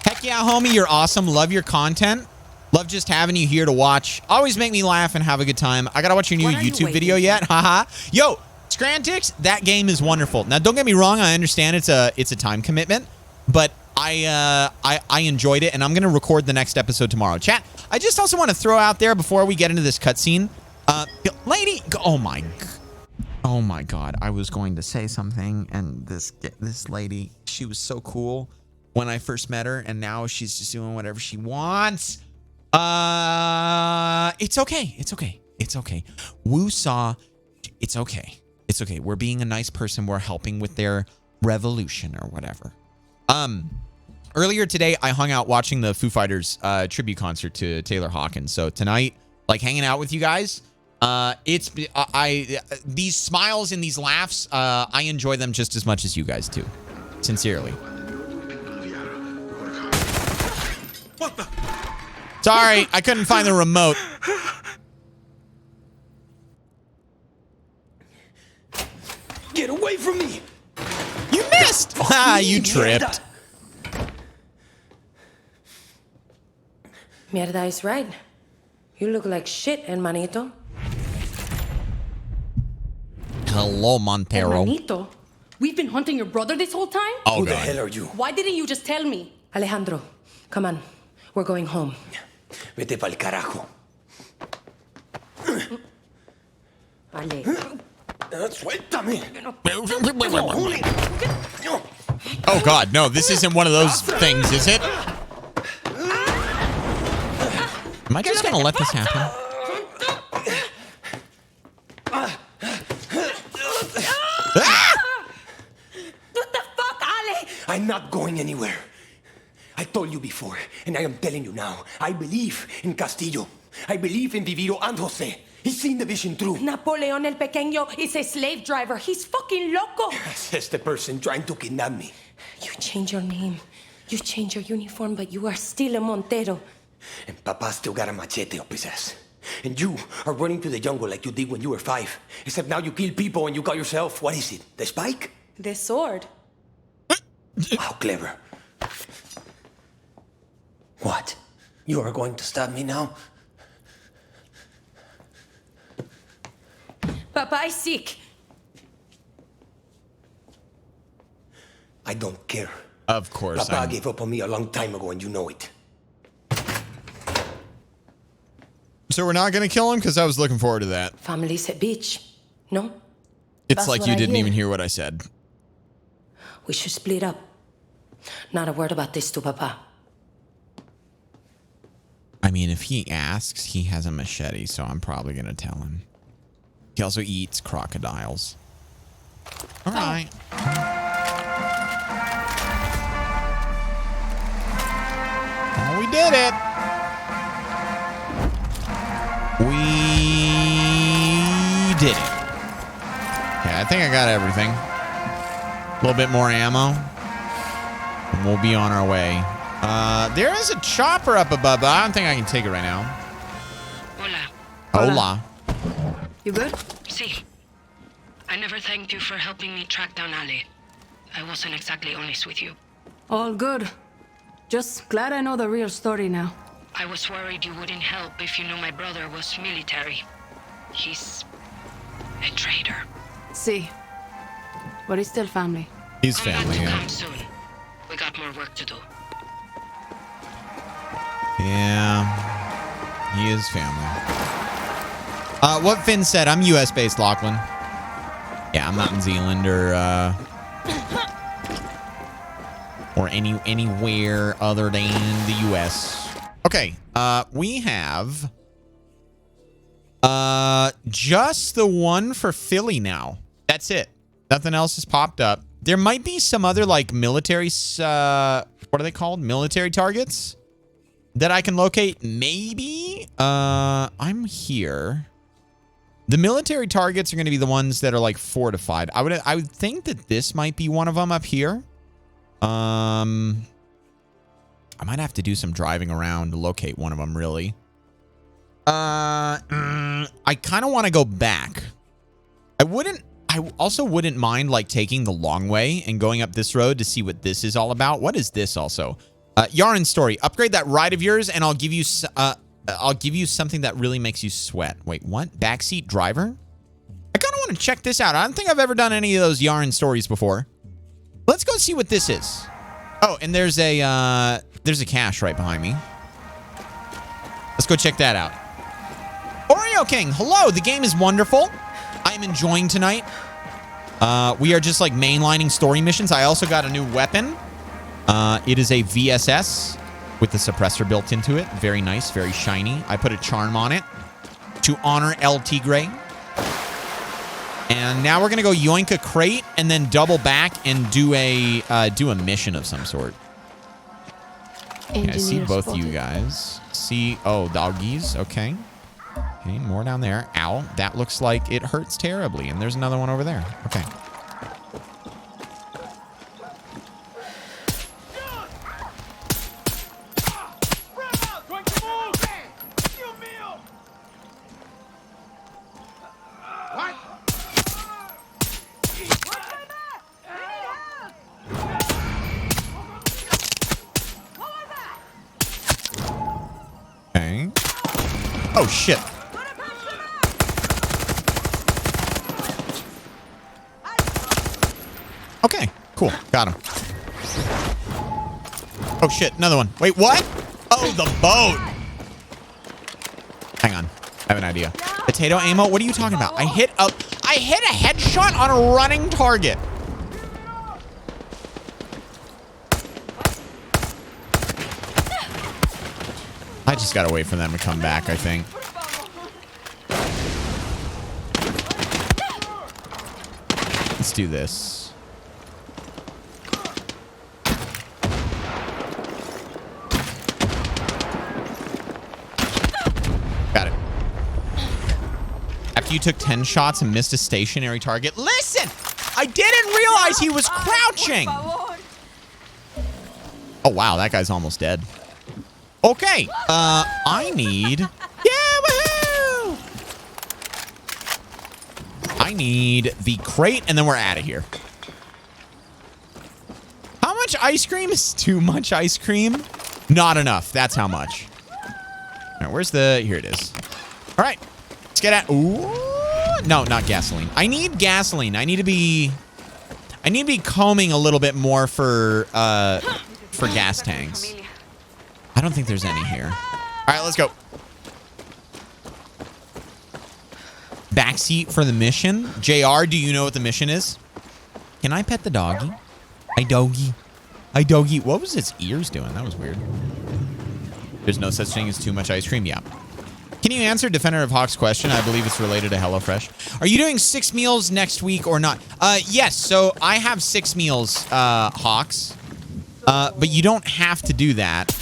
Heck yeah, homie, you're awesome. Love your content. Love just having you here to watch. Always make me laugh and have a good time. I gotta watch your new YouTube video yet. Haha. Yo, Scrantix, that game is wonderful. Now, don't get me wrong. I understand it's a time commitment, but I enjoyed it, and I'm gonna record the next episode tomorrow. Chat. I just also want to throw out there before we get into this cutscene, lady. Oh my God. I was going to say something, and this lady, she was so cool when I first met her, and now she's just doing whatever she wants. It's okay. It's okay. It's okay. Woo-saw. It's okay. It's okay. We're being a nice person. We're helping with their revolution or whatever. Earlier today, I hung out watching the Foo Fighters tribute concert to Taylor Hawkins. So tonight, like hanging out with you guys, these smiles and these laughs, I enjoy them just as much as you guys do. Sincerely. What the? Sorry, I couldn't find the remote. Get away from me! You missed! Ah, you tripped. Mierda is right. You look like shit, hermanito. Hello, Montero. Hermanito? We've been hunting your brother this whole time? Oh, Who the God. hell are you? Why didn't you just tell me? Alejandro, come on. We're going home. Vete pa'l carajo. Ale. Suéltame. Oh God, no, this isn't one of those things, is it? Am I just gonna let this happen? What the fuck, Ale? I'm not going anywhere. I told you before, and I am telling you now. I believe in Castillo. I believe in Viviro and Jose. He's seen the vision through. Napoleon el Pequeño is a slave driver. He's fucking loco. Says the person trying to kidnap me. You change your name. You change your uniform, but you are still a Montero. And Papa still got a machete up his ass. And you are running to the jungle like you did when you were 5. Except now you kill people and you call yourself, what is it, the Spike? The sword. How clever. What? You are going to stab me now? Papa is sick. I don't care. Of course. Papa gave up on me a long time ago and you know it. So we're not going to kill him? Because I was looking forward to that. Family's a bitch. No? It's That's like what you I didn't hear. even hear what I said. We should split up. Not a word about this to Papa. I mean, if he asks, he has a machete, so I'm probably going to tell him. He also eats crocodiles. All right. Oh, we did it. We did it. Okay, I think I got everything. A little bit more ammo. And we'll be on our way. There is a chopper up above, but I don't think I can take it right now. Hola. Hola. You good? See, I never thanked you for helping me track down Ale. I wasn't exactly honest with you. All good. Just glad I know the real story now. I was worried you wouldn't help if you knew my brother was military. He's a traitor. See. But he's still family. He's family, yeah. Come soon. We got more work to do. Yeah. He is family. What Finn said, I'm US based, Lachlan. Yeah, I'm not in Zealand or anywhere other than the US. Okay, we have just the one for Philly now. That's it. Nothing else has popped up. There might be some other like military what are they called? Military targets that I can locate. Maybe. I'm here. The military targets are going to be the ones that are like fortified. I would think that this might be one of them up here. I might have to do some driving around to locate one of them, really. I kind of want to go back. I also wouldn't mind like taking the long way and going up this road to see what this is all about. What is this also? Yarin story. Upgrade that ride of yours and I'll give you something that really makes you sweat. Wait, what? Backseat driver? I kind of want to check this out. I don't think I've ever done any of those Yarin stories before. Let's go see what this is. Oh, and there's a cache right behind me. Let's go check that out. Oreo King, hello. The game is wonderful. I am enjoying tonight. We are just like mainlining story missions. I also got a new weapon. It is a VSS with the suppressor built into it. Very nice, very shiny. I put a charm on it to honor El Tigre. And now we're going to go yoink a crate and then double back and do a mission of some sort. Okay, I see both of you guys. Oh, doggies. Okay. Okay, more down there. Ow. That looks like it hurts terribly. And there's another one over there. Okay. Okay. Oh, shit. Okay, cool. Got him. Oh, shit. Another one. Wait, what? Oh, the boat. I have an idea. Potato ammo? What are you talking about? I hit a headshot on a running target. I just gotta wait for them to come back, I think. Let's do this. Got it. After you took 10 shots and missed a stationary target. Listen! I didn't realize he was crouching! Oh, wow. That guy's almost dead. Okay. I need... Yeah, woohoo! I need the crate, and then we're out of here. How much ice cream is too much ice cream? Not enough. That's how much. All right, where's the... Here it is. All right. Let's get at... Ooh. No, not gasoline. I need gasoline. I need to be combing a little bit more for gas tanks. I don't think there's any here. All right, let's go. Backseat for the mission. JR, do you know what the mission is? Can I pet the doggy? Hi, doggy. Hi, doggy. What was its ears doing? That was weird. There's no such thing as too much ice cream? Yeah. Can you answer Defender of Hawk's question? I believe it's related to HelloFresh. Are you doing 6 meals next week or not? Yes. So I have 6 meals, Hawks. But you don't have to do that.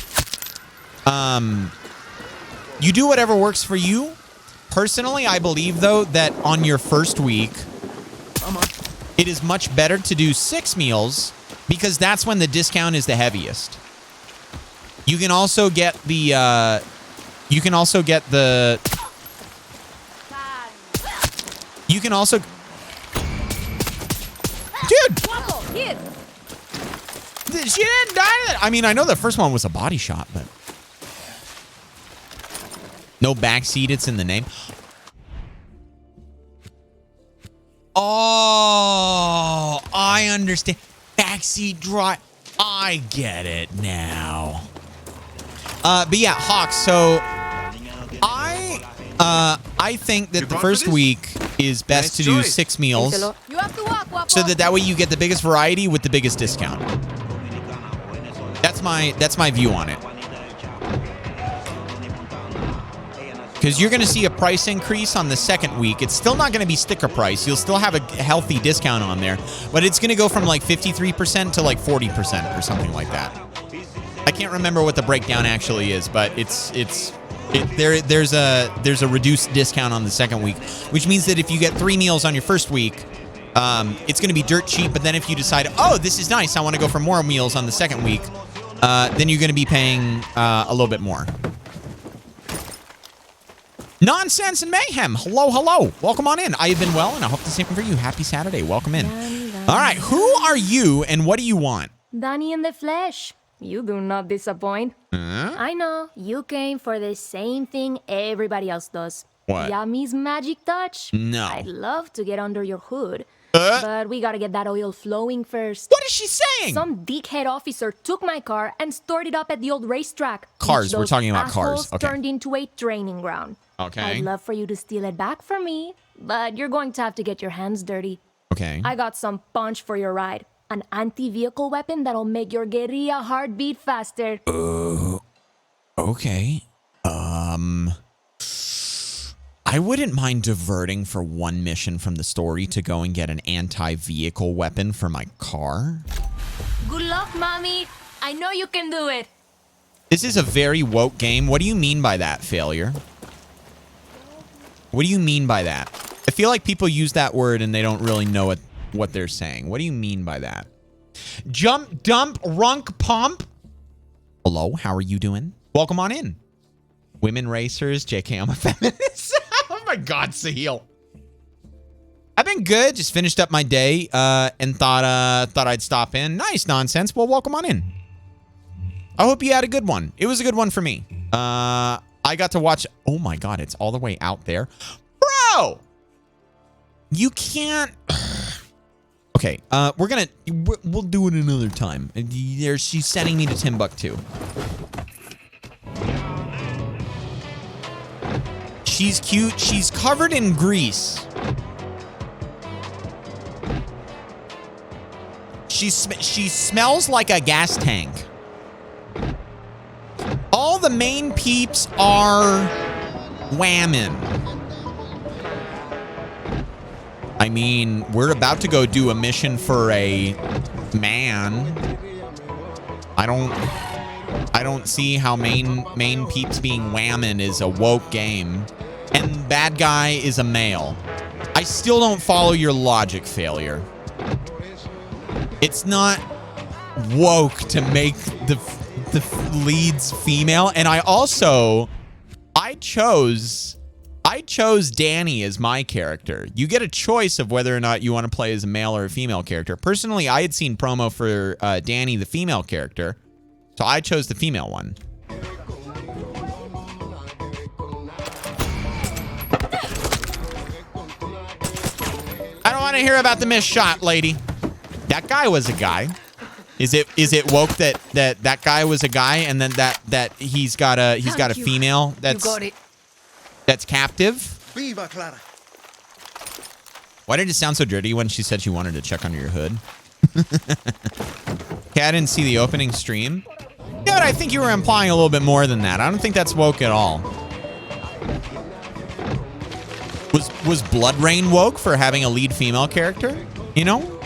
You do whatever works for you. Personally, I believe, though, that on your first week, it is much better to do 6 meals because that's when the discount is the heaviest. You can also get the, You can also... Dude! She didn't die. I mean, I know the first one was a body shot, but... No backseat, it's in the name. Oh, I understand. Backseat drive. I get it now. But yeah, Hawks, so I think that the first week is best to do 6 meals so that way you get the biggest variety with the biggest discount. That's my view on it. Because you're going to see a price increase on the second week. It's still not going to be sticker price. You'll still have a healthy discount on there. But it's going to go from like 53% to like 40% or something like that. I can't remember what the breakdown actually is, but there's a reduced discount on the second week, which means that if you get 3 meals on your first week, it's going to be dirt cheap. But then if you decide, oh, this is nice, I want to go for more meals on the second week, then you're going to be paying a little bit more. Nonsense and mayhem. Hello, hello. Welcome on in. I have been well, and I hope the same for you. Happy Saturday. Welcome in. All right. Who are you, and what do you want? Danny in the flesh. You do not disappoint. I know. You came for the same thing everybody else does. What? Yummy's magic touch? No. I'd love to get under your hood. But we gotta get that oil flowing first. What is she saying? Some dickhead officer took my car and stored it up at the old racetrack. Cars. We're talking about cars. Okay. Turned into a training ground. Okay. I'd love for you to steal it back from me, but you're going to have to get your hands dirty. Okay. I got some punch for your ride. An anti-vehicle weapon that'll make your guerrilla heart beat faster. Okay. I wouldn't mind diverting for one mission from the story to go and get an anti-vehicle weapon for my car. Good luck, Mommy. I know you can do it. This is a very woke game. What do you mean by that, failure? What do you mean by that? I feel like people use that word and they don't really know what they're saying. What do you mean by that? Jump, dump, runk, pump. Hello, how are you doing? Welcome on in. Women racers, JK, I'm a feminist. Oh my God, Sahil. I've been good. Just finished up my day and thought I'd stop in. Nice nonsense. Well, welcome on in. I hope you had a good one. It was a good one for me. I got to watch. Oh my God, it's all the way out there. Bro! You can't. Okay, we'll do it another time. She's sending me to She's cute. She's covered in grease. She smells like a gas tank. All the main peeps are whamming. I mean, we're about to go do a mission for a man. I don't see how main peeps being whamming is a woke game. And bad guy is a male. I still don't follow your logic, failure. It's not woke to make the leads female. And I chose Danny as my character. You get a choice of whether or not you want to play as a male or a female character. Personally, I had seen promo for Danny, the female character. So I chose the female one. I don't want to hear about the missed shot, lady. That guy was a guy. Is it woke that guy was a guy and then that he's got a female that's captive? Viva Clara. Why did it sound so dirty when she said she wanted to check under your hood? Okay, I didn't see the opening stream. Yeah, but I think you were implying a little bit more than that. I don't think that's woke at all. Was Blood Rain woke for having a lead female character? You know?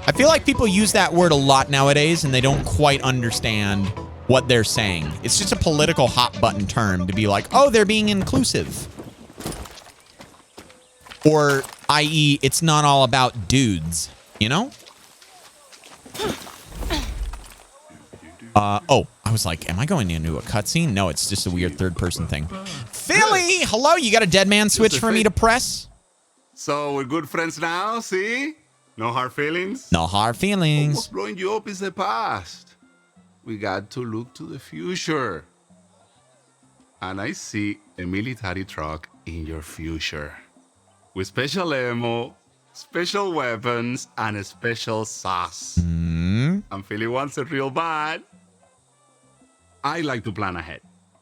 I feel like people use that word a lot nowadays and they don't quite understand what they're saying. It's just a political hot button term to be like, oh, they're being inclusive. Or, i.e., it's not all about dudes, you know? Oh, I was like, am I going into a cutscene? No, it's just a weird third-person thing. Philly, hello, you got a dead man switch for me to press? So we're good friends now, see? No hard feelings? No hard feelings. What's blowing you up is the past. We got to look to the future. And I see a military truck in your future. With special ammo, special weapons, and a special sauce. And Philly wants it real bad. I like to plan ahead.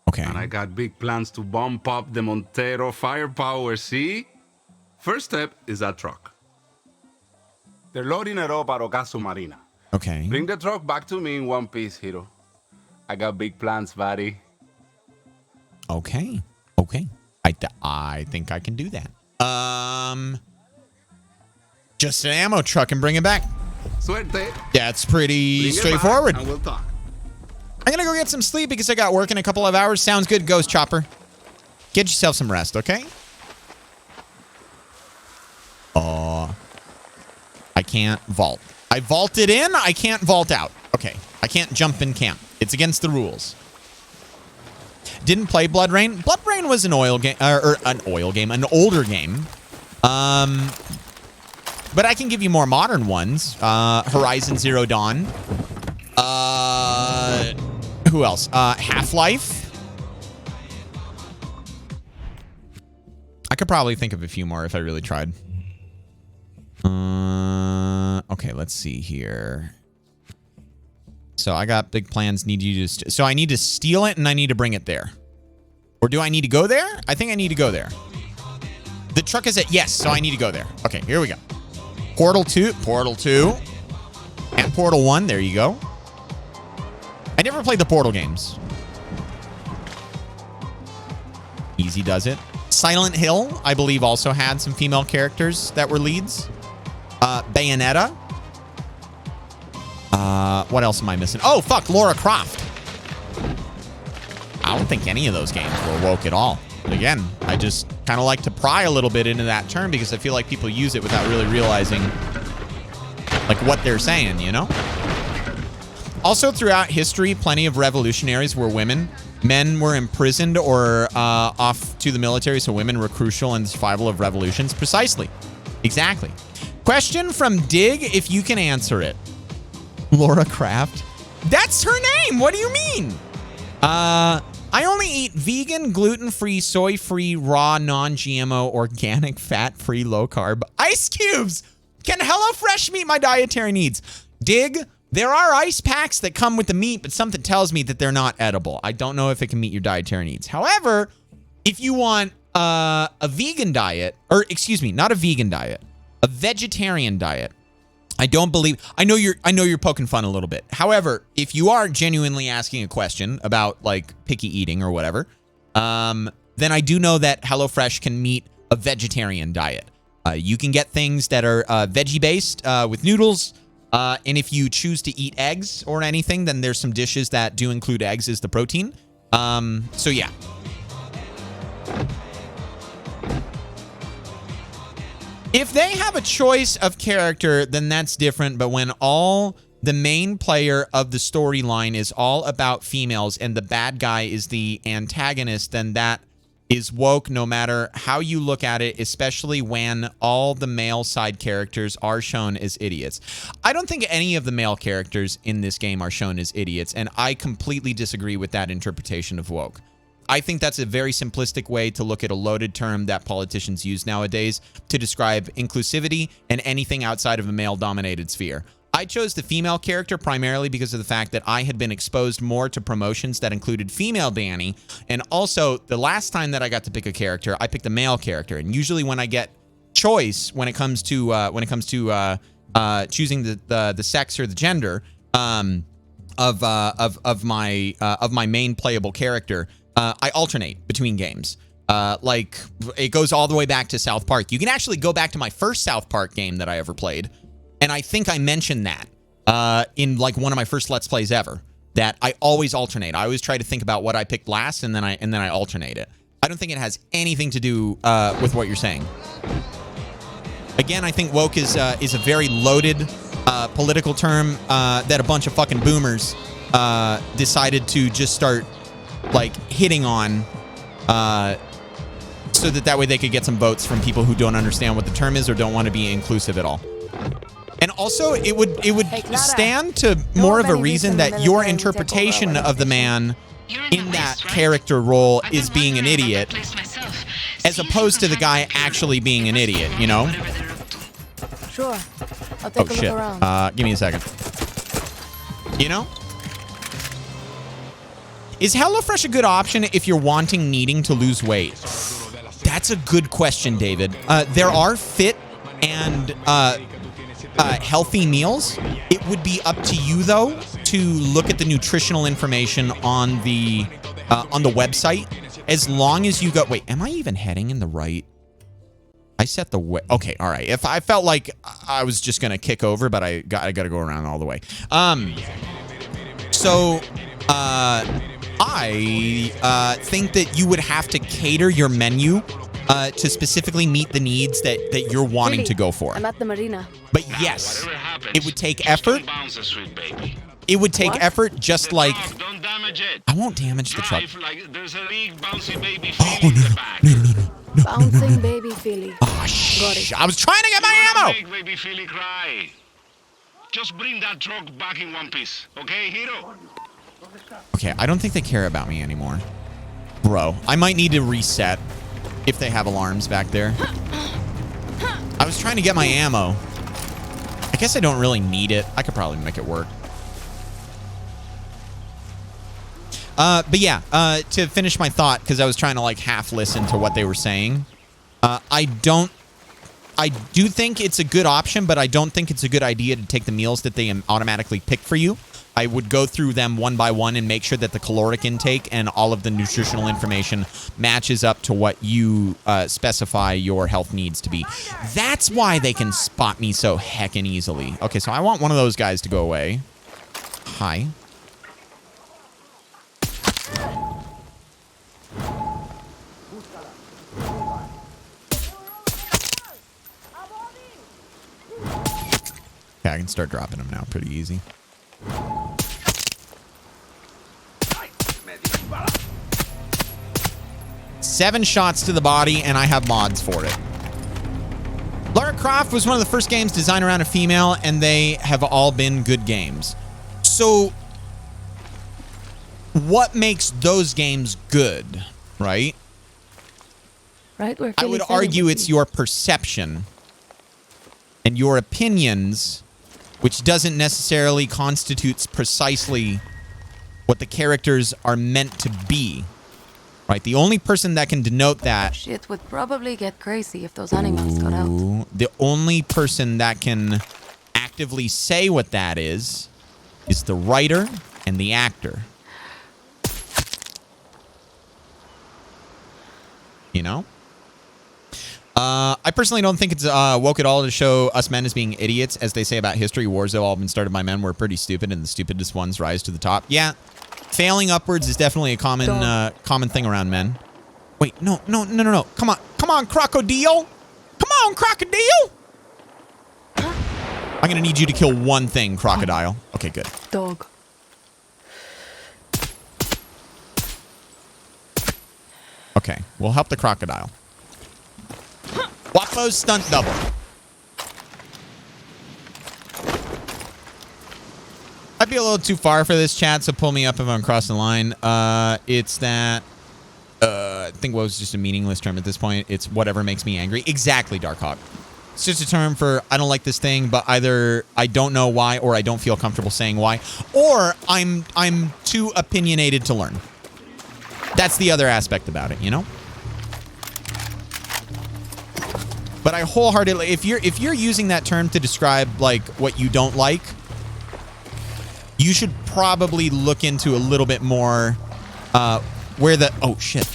Okay. And I got big plans to bump up the Montero firepower, see? First step is that truck. They're loading it up at Ocaso Marina. Okay. Bring the truck back to me in one piece, Hiro. I got big plans, buddy. Okay. Okay. I think I can do that. Just an ammo truck and bring it back. Suerte. That's pretty straightforward. And we'll talk. I'm gonna go get some sleep because I got work in a couple of hours. Sounds good, Ghost Chopper. Get yourself some rest, okay? I can't vault. I vaulted in, I can't vault out. Okay, I can't jump in camp. It's against the rules. Didn't play Blood Rain. Blood Rain was an older game. But I can give you more modern ones. Horizon Zero Dawn. Who else? Half-Life. I could probably think of a few more if I really tried. Okay, let's see here. So I got big plans. Need you to... So I need to steal it and I need to bring it there. Or do I need to go there? I think I need to go there. The truck is at... Yes, so I need to go there. Okay, here we go. Portal 2. Portal 2. And Portal 1. There you go. I never played the Portal games. Easy does it. Silent Hill, I believe, also had some female characters that were leads. Bayonetta. What else am I missing? Oh, fuck, Lara Croft. I don't think any of those games were woke at all. But again, I just kind of like to pry a little bit into that term because I feel like people use it without really realizing like what they're saying, you know? Also, throughout history, plenty of revolutionaries were women. Men were imprisoned or off to the military, so women were crucial in the survival of revolutions. Precisely. Exactly. Question from Dig, if you can answer it. Lara Croft. That's her name. What do you mean? I only eat vegan, gluten-free, soy-free, raw, non-GMO, organic, fat-free, low-carb ice cubes. Can HelloFresh meet my dietary needs? Dig, there are ice packs that come with the meat, but something tells me that they're not edible. I don't know if it can meet your dietary needs. However, if you want a vegan diet, or excuse me, not a vegan diet, a vegetarian diet. I don't believe. I know you're poking fun a little bit. However, if you are genuinely asking a question about like picky eating or whatever, then I do know that HelloFresh can meet a vegetarian diet. You can get things that are veggie based with noodles, and if you choose to eat eggs or anything, then there's some dishes that do include eggs as the protein. So yeah. If they have a choice of character, then that's different. But when all the main player of the storyline is all about females and the bad guy is the antagonist, then that is woke no matter how you look at it, especially when all the male side characters are shown as idiots. I don't think any of the male characters in this game are shown as idiots, and I completely disagree with that interpretation of woke. I think that's a very simplistic way to look at a loaded term that politicians use nowadays to describe inclusivity and anything outside of a male-dominated sphere. I chose the female character primarily because of the fact that I had been exposed more to promotions that included female Danny, and also the last time that I got to pick a character, I picked a male character. And usually when I get choice when it comes to choosing the sex or the gender of my main playable character, I alternate between games. Like it goes all the way back to South Park. You can actually go back to my first South Park game that I ever played. And I think I mentioned that in like one of my first Let's Plays ever, that I always alternate. I always try to think about what I picked last, and then I alternate it. I don't think it has anything to do with what you're saying. Again, I think woke is a very loaded political term that a bunch of fucking boomers decided to just start like hitting on so that way they could get some votes from people who don't understand what the term is or don't want to be inclusive at all. And also, it would stand to more of a reason that your interpretation of the man in that character role is being an idiot, as opposed to the guy actually being an idiot, you know? Sure. I'll take a look around. Give me a second. You know? Is HelloFresh a good option if you're needing to lose weight? That's a good question, David. There are fit and healthy meals. It would be up to you though to look at the nutritional information on the website. As long as you go, wait, am I even heading in the right? I set the way. Okay, all right. If I felt like I was just gonna kick over, but I got to go around all the way. I think that you would have to cater your menu to specifically meet the needs that you're wanting to go for. I'm at the marina. But yes, it would take effort. It would take effort, just like... Don't damage it. I won't damage the truck. Like there's a big bouncy baby No. Bouncing baby Philly. Oh, shh. I was trying to get my ammo. Make baby Philly cry. Just bring that truck back in one piece, okay, Hiro? Okay, I don't think they care about me anymore. Bro, I might need to reset if they have alarms back there. I was trying to get my ammo. I guess I don't really need it. I could probably make it work. But yeah, to finish my thought, because I was trying to like half listen to what they were saying. I do think it's a good option, but I don't think it's a good idea to take the meals that they automatically pick for you. I would go through them one by one and make sure that the caloric intake and all of the nutritional information matches up to what you specify your health needs to be. That's why they can spot me so heckin' easily. Okay, so I want one of those guys to go away. Hi. Okay, I can start dropping them now pretty easy. 7 shots to the body, and I have mods for it. Lara Croft was one of the first games designed around a female, and they have all been good games. So, what makes those games good, right? Right where I would argue it's your perception and your opinions, which doesn't necessarily constitute precisely what the characters are meant to be. Right? The only person that can denote that... Shit would probably get crazy if those animals got out. The only person that can actively say what that is the writer and the actor. You know? I personally don't think it's woke at all to show us men as being idiots. As they say about history, wars have all been started by men. We're pretty stupid, and the stupidest ones rise to the top. Yeah, failing upwards is definitely a common thing around men. Wait, no. Come on, crocodile. Come on, crocodile. I'm gonna need you to kill one thing, crocodile. Okay, good. Dog. Okay, we'll help the crocodile. Wapo stunt double. I'd be a little too far for this, chat, so pull me up if I'm crossing the line. It's that... I think what was just a meaningless term at this point. It's whatever makes me angry. Exactly, Darkhawk. It's just a term for I don't like this thing, but either I don't know why or I don't feel comfortable saying why, or I'm too opinionated to learn. That's the other aspect about it, you know? But I wholeheartedly, if you're using that term to describe like what you don't like, you should probably look into a little bit more where the oh shit.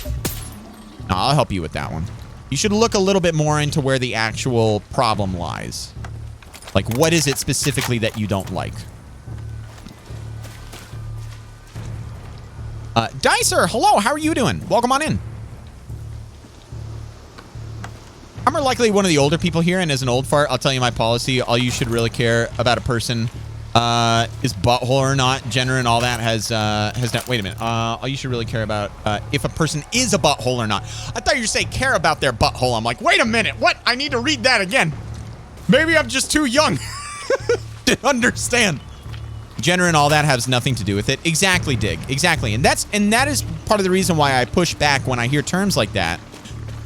No, I'll help you with that one. You should look a little bit more into where the actual problem lies. Like, what is it specifically that you don't like? Dicer, hello, how are you doing? Welcome on in. I'm more likely one of the older people here, and as an old fart, I'll tell you my policy. All you should really care about a person is butthole or not, gender and all that has not. Wait a minute. All you should really care about if a person is a butthole or not. I thought you say care about their butthole. I'm like, wait a minute. What? I need to read that again. Maybe I'm just too young to understand. Gender and all that has nothing to do with it. Exactly, Dig. Exactly. And that is part of the reason why I push back when I hear terms like that.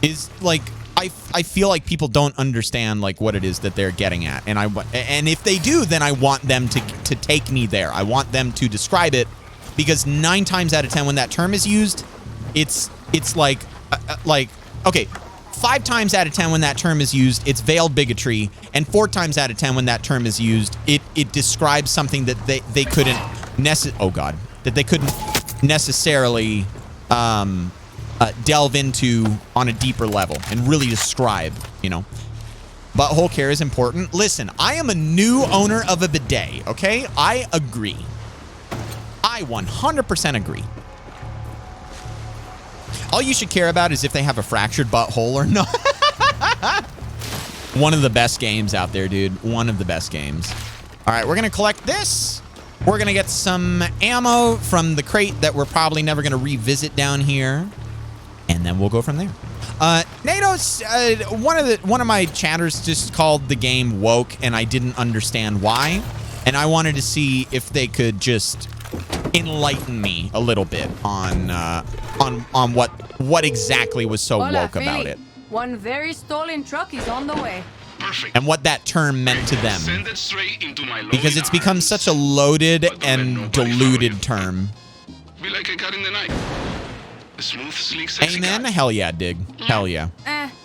Is like I feel like people don't understand like what it is that they're getting at, and if they do, then I want them to take me there. I want them to describe it, because 9 times out of 10 when that term is used, it's like okay, 5 times out of 10 when that term is used, it's veiled bigotry, and 4 times out of 10 when that term is used, it describes something that they couldn't necessarily delve into on a deeper level and really describe, you know. Butthole care is important. Listen, I am a new owner of a bidet, okay? I agree. I 100% agree. All you should care about is if they have a fractured butthole or not. One of the best games out there, dude. One of the best games. All right, we're going to collect this. We're going to get some ammo from the crate that we're probably never going to revisit down here. And then we'll go from there. NATO's one of my chatters just called the game woke, and I didn't understand why. And I wanted to see if they could just enlighten me a little bit on what exactly was so woke about it. One very stolen truck is on the way. Perfect. And what that term meant to them. Send it straight into my because it's become such a loaded and diluted term. Be like a cat in the night. A smooth, sleek, sexy Amen. guy. Hell yeah, Dig. Hell yeah.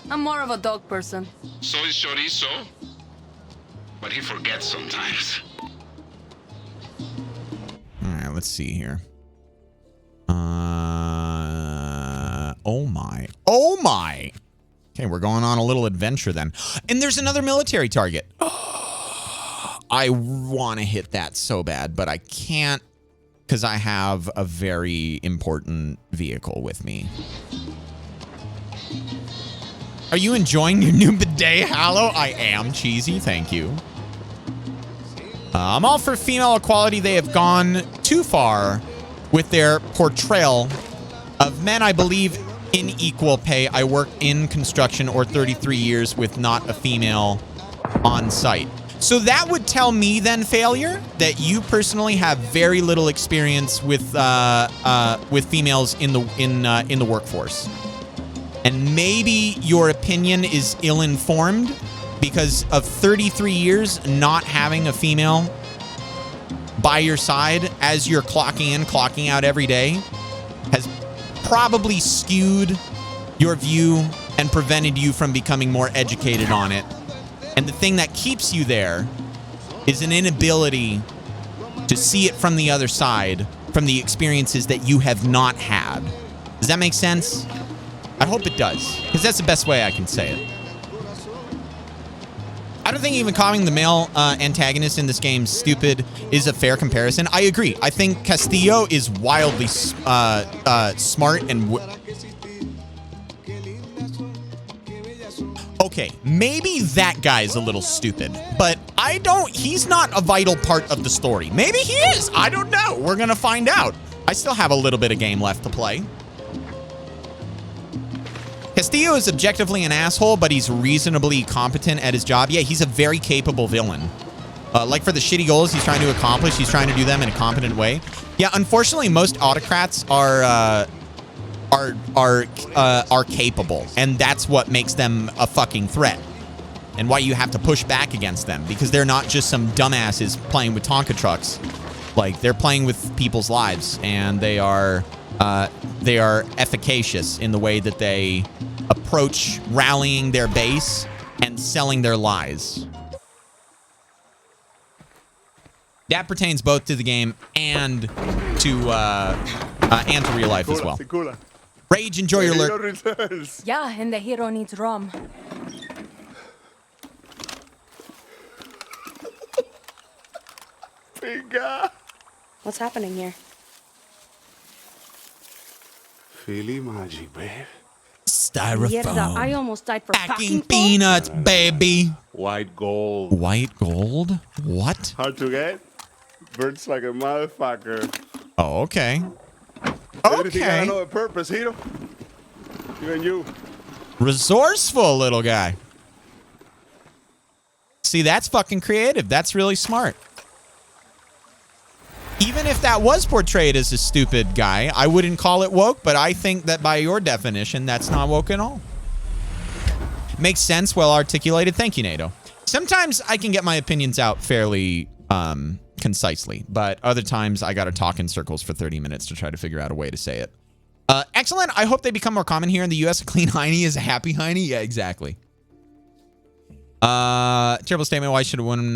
I'm more of a dog person. So is Chorizo, but he forgets sometimes. All right, let's see here. Oh my. Oh my. Okay, we're going on a little adventure then. And there's another military target. I want to hit that so bad, but I can't because I have a very important vehicle with me. Are you enjoying your new bidet, HaLLoW? I am, Cheesy. Thank you. I'm all for female equality. They have gone too far with their portrayal of men, I believe, in equal pay. I work in construction or 33 years with not a female on site. So that would tell me then, Failure, that you personally have very little experience with females in the workforce. And maybe your opinion is ill-informed because of 33 years not having a female by your side as you're clocking in, clocking out every day probably skewed your view and prevented you from becoming more educated on it. And the thing that keeps you there is an inability to see it from the other side, from the experiences that you have not had. Does that make sense? I hope it does, because that's the best way I can say it. I don't think even calling the male antagonist in this game stupid is a fair comparison. I agree. I think Castillo is wildly smart and... Okay, maybe that guy's a little stupid, but he's not a vital part of the story. Maybe he is. I don't know. We're going to find out. I still have a little bit of game left to play. Castillo is objectively an asshole, but he's reasonably competent at his job. Yeah, he's a very capable villain. Like for the shitty goals he's trying to accomplish, he's trying to do them in a competent way. Yeah, unfortunately, most autocrats are capable, and that's what makes them a fucking threat, and why you have to push back against them, because they're not just some dumbasses playing with Tonka trucks. Like, they're playing with people's lives, and they are efficacious in the way that they approach rallying their base and selling their lies. That pertains both to the game and to real life as well. Rage, enjoy your lurk. Yeah, and the hero needs rum. What's happening here? Philly magic, babe. Styrofoam. Mierda, I almost died for Packing peanuts, baby. White gold. White gold? What? Hard to get? Burns like a motherfucker. Oh, okay. Everything Okay. I know a purpose, hero. Even you. Resourceful little guy. See, that's fucking creative. That's really smart. Even if that was portrayed as a stupid guy, I wouldn't call it woke, but I think that by your definition, that's not woke at all. Makes sense, well articulated. Thank you, NATO. Sometimes I can get my opinions out fairly concisely, but other times I got to talk in circles for 30 minutes to try to figure out a way to say it. Excellent. I hope they become more common here in the U.S. A clean hiney is a happy hiney. Yeah, exactly. Terrible statement. Why should a woman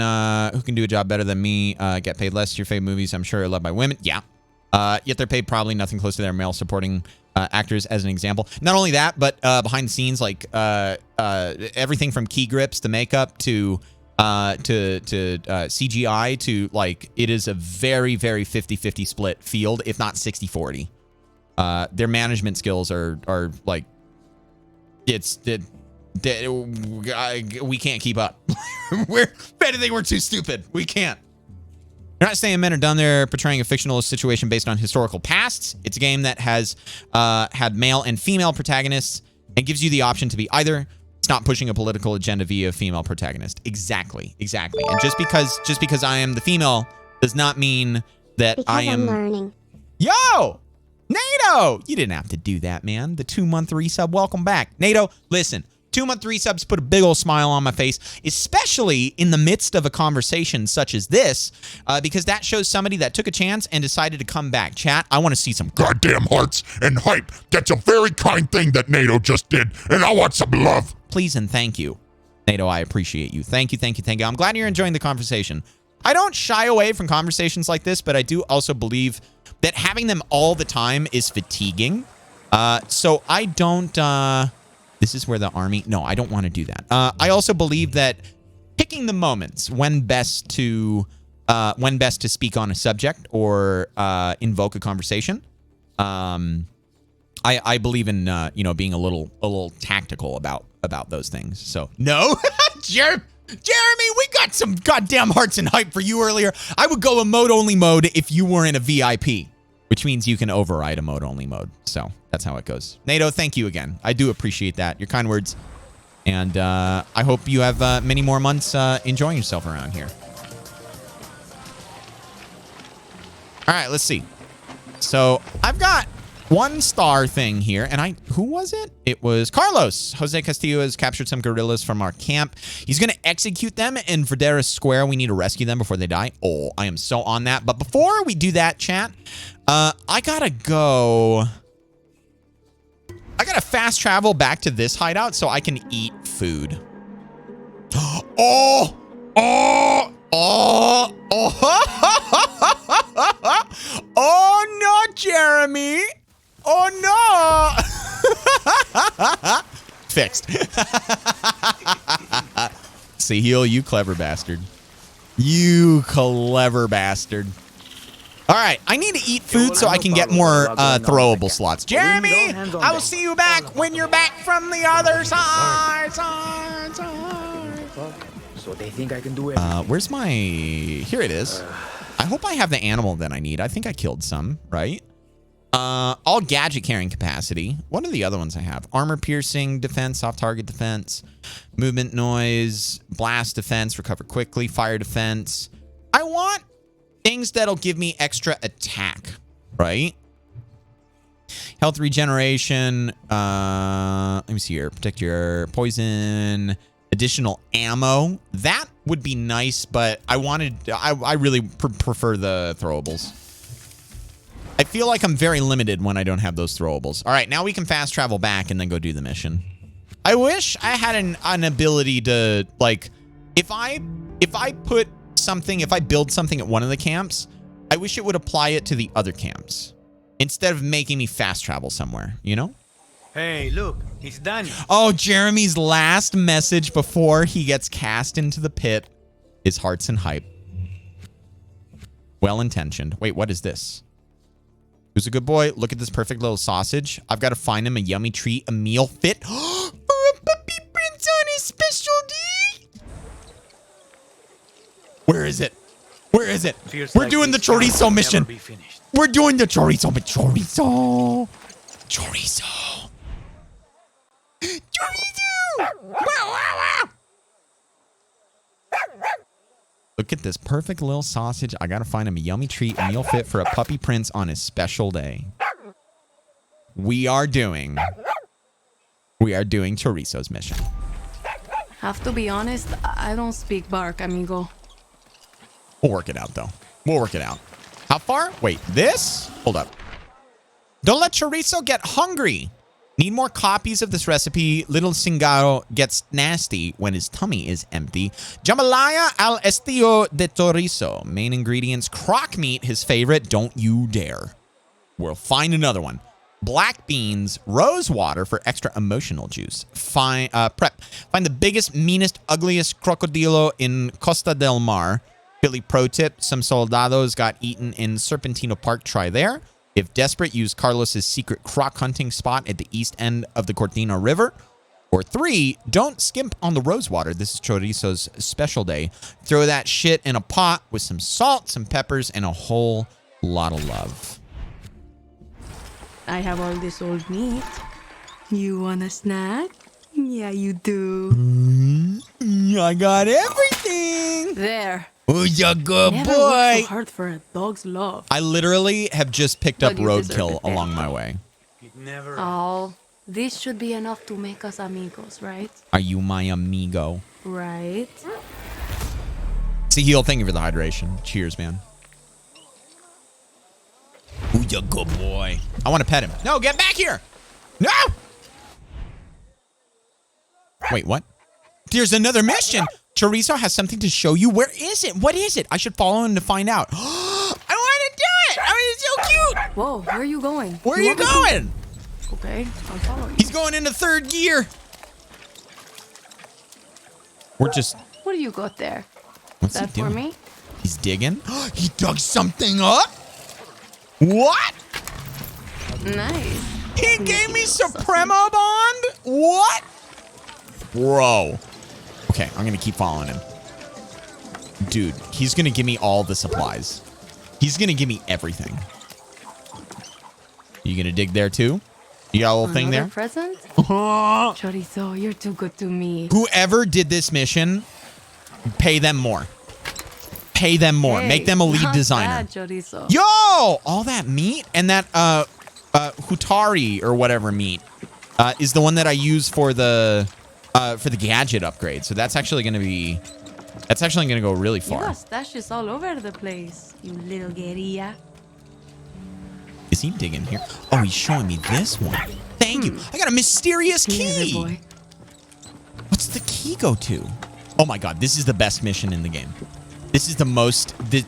who can do a job better than me get paid less? Your favorite movies, I'm sure, are loved by women. Yeah. Yet they're paid probably nothing close to their male supporting actors, as an example. Not only that, but behind the scenes, like everything from key grips to makeup to CGI to, like, it is a very, very 50-50 split field, if not 60-40. Their management skills are like, we can't keep up. I think we're too stupid. We can't. You're not saying men are done there portraying a fictional situation based on historical pasts. It's a game that has had male and female protagonists and gives you the option to be either. It's not pushing a political agenda via a female protagonist. Exactly. And just because I am the female does not mean that because I am I'm learning. Yo! NATO! You didn't have to do that, man. The 2-month resub. Welcome back. NATO, listen. 2-month resubs put a big old smile on my face, especially in the midst of a conversation such as this, because that shows somebody that took a chance and decided to come back. Chat, I want to see some goddamn hearts and hype. That's a very kind thing that NATO just did, and I want some love. Please and thank you. NATO, I appreciate you. Thank you. I'm glad you're enjoying the conversation. I don't shy away from conversations like this, but I do also believe that having them all the time is fatiguing. So I don't... this is where the army... No, I don't want to do that. I also believe that picking the moments when best to speak on a subject or invoke a conversation. I believe in being a little tactical about those things. So no, Jeremy, we got some goddamn hearts and hype for you earlier. I would go a mode only mode if you were in a VIP, which means you can override a mode only mode. So that's how it goes. NATO, thank you again. I do appreciate that. Your kind words. And I hope you have many more months enjoying yourself around here. All right, let's see. So I've got 1-star thing here. And who was it? It was Carlos. Jose Castillo has captured some guerrillas from our camp. He's going to execute them in Verderas Square. We need to rescue them before they die. Oh, I am so on that. But before we do that, chat, I got to go... I gotta fast travel back to this hideout so I can eat food. Oh! Oh! Oh! Oh! Oh no, Jeremy! Oh no! Fixed. See, heal, you clever bastard. You clever bastard. All right, I need to eat food so I can get more throwable slots. Jeremy, I will see you back when you're back from the other side. So they think I can do it. Where's my... Here it is. I hope I have the animal that I need. I think I killed some, right? All gadget carrying capacity. What are the other ones I have? Armor piercing, defense, soft target defense, movement noise, blast defense, recover quickly, fire defense. I want things that'll give me extra attack, right? Health regeneration. Let me see here. Protect your poison. Additional ammo. That would be nice, but I really prefer the throwables. I feel like I'm very limited when I don't have those throwables. All right, now we can fast travel back and then go do the mission. I wish I had an ability to, like, if I put something, if I build something at one of the camps, I wish it would apply it to the other camps instead of making me fast travel somewhere, you know? Hey, look, he's done. Oh, Jeremy's last message before he gets cast into the pit is hearts and hype. Well-intentioned. Wait, what is this? Who's a good boy? Look at this perfect little sausage. I've got to find him a yummy treat, a meal fit for a puppy prince on his special day. Where is it? Where is it? We're doing the chorizo mission. We're doing the chorizo, but chorizo. Chorizo. Look at this perfect little sausage. I gotta find him a yummy treat, a meal fit for a puppy prince on his special day. We are doing Chorizo's mission. Have to be honest, I don't speak bark, amigo. We'll work it out, though. We'll work it out. How far? Wait, this? Hold up. Don't let Chorizo get hungry. Need more copies of this recipe. Little Cingaro gets nasty when his tummy is empty. Jambalaya al estilo de chorizo. Main ingredients, croc meat, his favorite. Don't you dare. We'll find another one. Black beans, rose water for extra emotional juice. Prep. Find the biggest, meanest, ugliest crocodilo in Costa del Mar. Philly pro tip. Some soldados got eaten in Serpentino Park. Try there. If desperate, use Carlos's secret croc hunting spot at the east end of the Cortina River. Or 3, don't skimp on the rose water. This is Chorizo's special day. Throw that shit in a pot with some salt, some peppers, and a whole lot of love. I have all this old meat. You want a snack? Yeah, you do. I got everything. There. Who's a good Never boy? worked so hard for a dog's love. I literally have just picked up But you deserve roadkill it then. along my way. Oh, this should be enough to make us amigos, right? Are you my amigo? Right. See, Heal, thank you for the hydration. Cheers, man. Who's a good boy? I want to pet him. No, get back here. No! Wait, what? There's another mission. Chorizo has something to show you. Where is it? What is it? I should follow him to find out. I want to do it. I mean, it's so cute. Whoa, where are you going? Where are you going? Okay, I'll follow you. He's going into 3rd gear. We're just... What do you got there? What's Is that he doing? for me? He's digging. He dug something up. What? Nice. He gave me Supremo Bond? What? Bro. Okay, I'm going to keep following him. Dude, he's going to give me all the supplies. He's going to give me everything. You going to dig there too? You got a little thing there? Another present? Chorizo, you're too good to me. Whoever did this mission, pay them more. Pay them more. Hey, Make them a lead not designer. bad, Chorizo. Yo! All that meat and that Hutari or whatever meat is the one that I use for the gadget upgrade. So that's actually going to go really You far. got stashes all over the place, you little guerrilla. Is he digging here? Oh, he's showing me this one. Thank you. I got a mysterious key. Boy. What's the key go to? Oh my god, this is the best mission in the game. This is the most this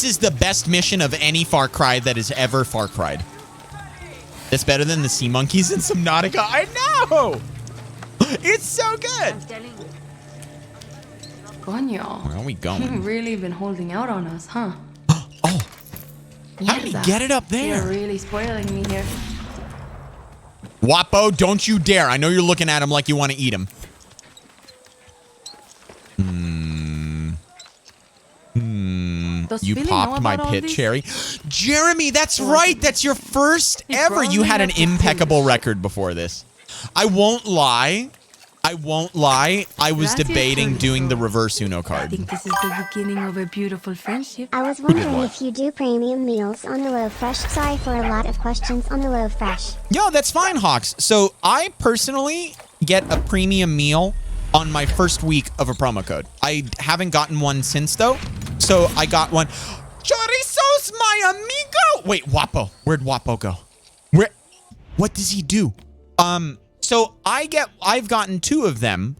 is the best mission of any Far Cry that has ever Far Cried. That's better than the sea monkeys in Subnautica. I know. It's so good. Coño. Where are we going? You've really been holding out on us, huh? Oh. How did he get it up there? You're really spoiling me here. Wapo, don't you dare. I know you're looking at him like you want to eat him. You popped my pit cherry. Jeremy, that's right. That's your first ever. You had an impeccable record before this. I won't lie. I was debating doing the reverse Uno I card. think this is the beginning of a beautiful friendship. I was wondering if you do premium meals on the HaLLoW. Sorry for a lot of questions on the HaLLoW. Yo, that's fine, Hawks. So I personally get a premium meal on my first week of a promo code. I haven't gotten one since, though. So I got one. Chorizo's my amigo. Wait, Wapo. Where'd Wapo go? What does he do? So I've gotten 2 of them.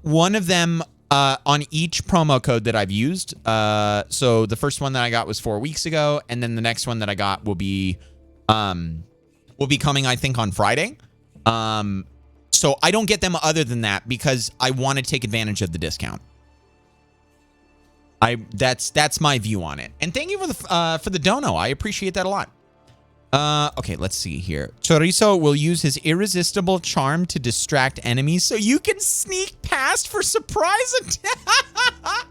One of them on each promo code that I've used. So the first one that I got was 4 weeks ago, and then the next one that I got will be coming, I think, on Friday. So I don't get them other than that because I want to take advantage of the discount. That's my view on it. And thank you for the dono. I appreciate that a lot. Okay, let's see here. Chorizo will use his irresistible charm to distract enemies so you can sneak past for surprise attack.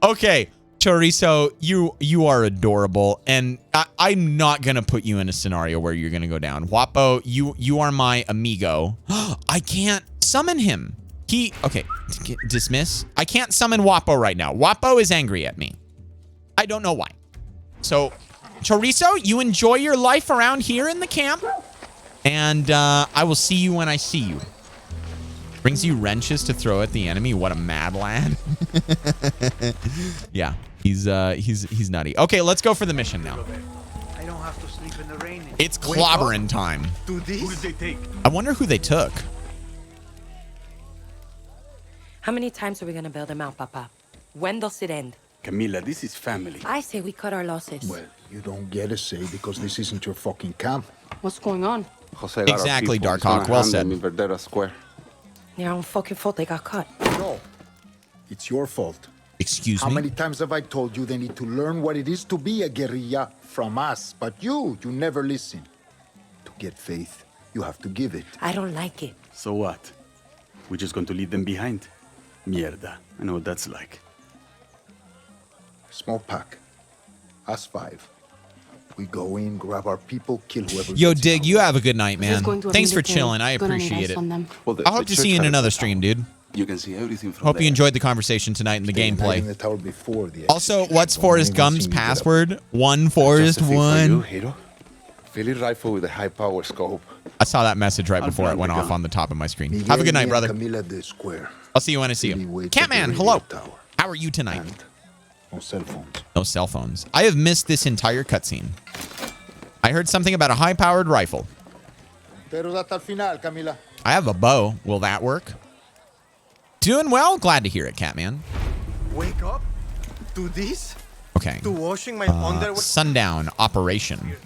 Okay, Chorizo, you are adorable, and I'm not gonna put you in a scenario where you're gonna go down. Wapo, you are my amigo. I can't summon him. Okay, dismiss. I can't summon Wapo right now. Wapo is angry at me. I don't know why. So, Chorizo, you enjoy your life around here in the camp, and I will see you when I see you. Brings you wrenches to throw at the enemy. What a mad lad. Yeah, he's nutty. Okay, let's go for the mission now. I don't have to sleep in the rain. It's clobbering time. Do this? Who did they take? I wonder who they took. How many times are we gonna bail them out, Papa? When does it end? Camila, this is family. I say we cut our losses. Well, you don't get a say because this isn't your fucking camp. What's going on? Jose got Exactly, our people. Darkhawk. Well said. In Verdera Square. Their own fucking fault they got caught. No, it's your fault. Excuse How me? many times have I told you they need to learn what it is to be a guerrilla from us? But you never listen. To get faith, you have to give it. I don't like it. So what? We're just going to leave them behind? Mierda. I know what that's like. Small pack. Us 5. We go in, grab our people, kill whoever. Yo, gets Dig, out. you have a good night, man. going to Thanks for America. chilling. I Gonna need appreciate us it. on them. Well, I hope to see you in another stream, dude. You can see everything from Hope there. you enjoyed the conversation tonight and the Stay night in gameplay. the tower before the Also, execution. what's Don't Forrest even Gump's see me get up. password? One Forrest Just a thing for you, one. hero. Philly rifle with a high power scope. I saw that message right I'll before it find went the off gun. on the top of my screen. Miguel, Have a good me night, and brother. Camila at the square. I'll see you when I see Philly you. waits at Catman, the hello. radio tower. How are you tonight? And no cell phones. No cell phones. I have missed this entire cutscene. I heard something about a high-powered rifle. Pero hasta el final, Camila. I have a bow. Will that work? Doing well? Glad to hear it, Catman. Wake up? Do this? Okay. To washing my underwear? Sundown operation.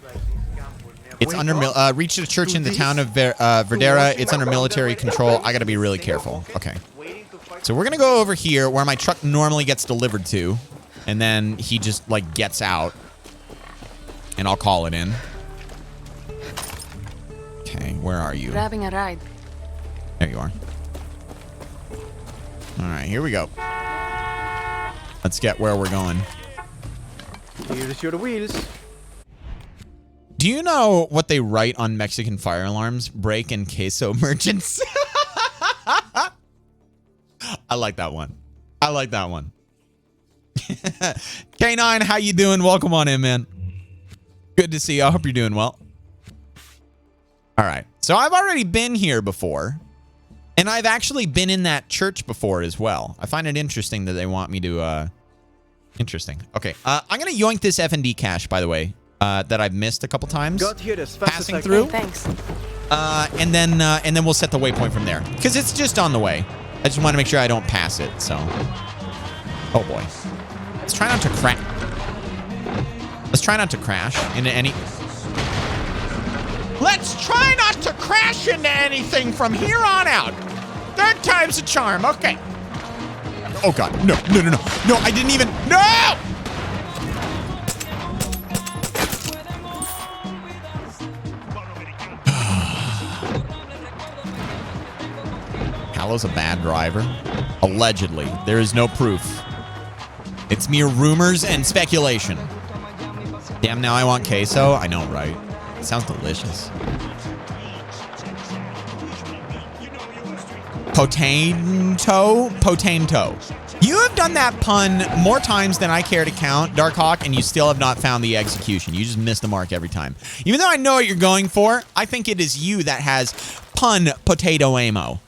It's Wake under up. reached a church Do in the this? town of Verdera. It's under military control. I got to be really careful. Okay. So we're going to go over here where my truck normally gets delivered to. And then he just, like, gets out. And I'll call it in. Okay, where are you? Grabbing a ride. There you are. All right, here we go. Let's get where we're going. Here's your wheels. Do you know what they write on Mexican fire alarms? Break and queso merchants. I like that one. I like that one. K9, how you doing? Welcome on in, man. Good to see you. I hope you're doing well. All right. So I've already been here before. And I've actually been in that church before as well. I find it interesting that they want me to Interesting. Okay. I'm going to yoink this F&D cache, by the way, that I've missed a couple times. Got here as fast passing as I through. can. Thanks. And then we'll set the waypoint from there. Because it's just on the way. I just want to make sure I don't pass it, so. Oh, boy. Let's try not to crash. Let's try not to crash into any... Let's try not to crash into anything from here on out. Third time's a charm. Okay. Oh, God. No, no, no, no. No, I didn't even... No! HaLLoW's a bad driver. Allegedly. There is no proof. It's mere rumors and speculation. Damn, now I want queso. I know, right? It sounds delicious. Potato. You have done that pun more times than I care to count, Darkhawk, and you still have not found the execution. You just miss the mark every time. Even though I know what you're going for, I think it is you that has pun potato amo.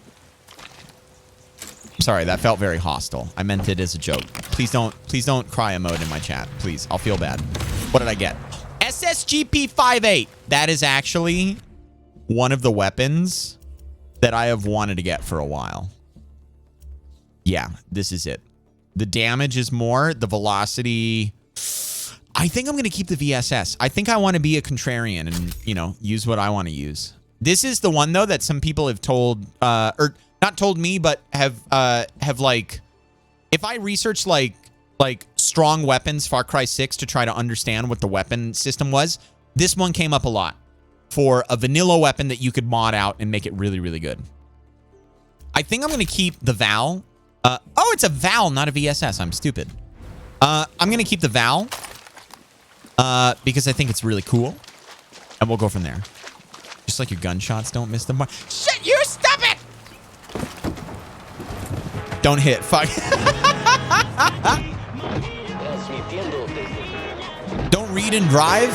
Sorry, that felt very hostile. I meant it as a joke. Please don't cry emote in my chat. Please, I'll feel bad. What did I get? SSGP-58. That is actually one of the weapons that I have wanted to get for a while. Yeah, this is it. The damage is more. The velocity... I think I'm going to keep the VSS. I think I want to be a contrarian and, you know, use what I want to use. This is the one, though, that some people have told... or not told me, but have like... If I research, like strong weapons, Far Cry 6, to try to understand what the weapon system was, this one came up a lot for a vanilla weapon that you could mod out and make it really, really good. I think I'm going to keep the Val. Oh, it's a Val, not a VSS. I'm stupid. I'm going to keep the Val because I think it's really cool. And we'll go from there. Just like your gunshots don't miss the mark. Shit, you stop it! Don't hit. Fuck. Don't read and drive?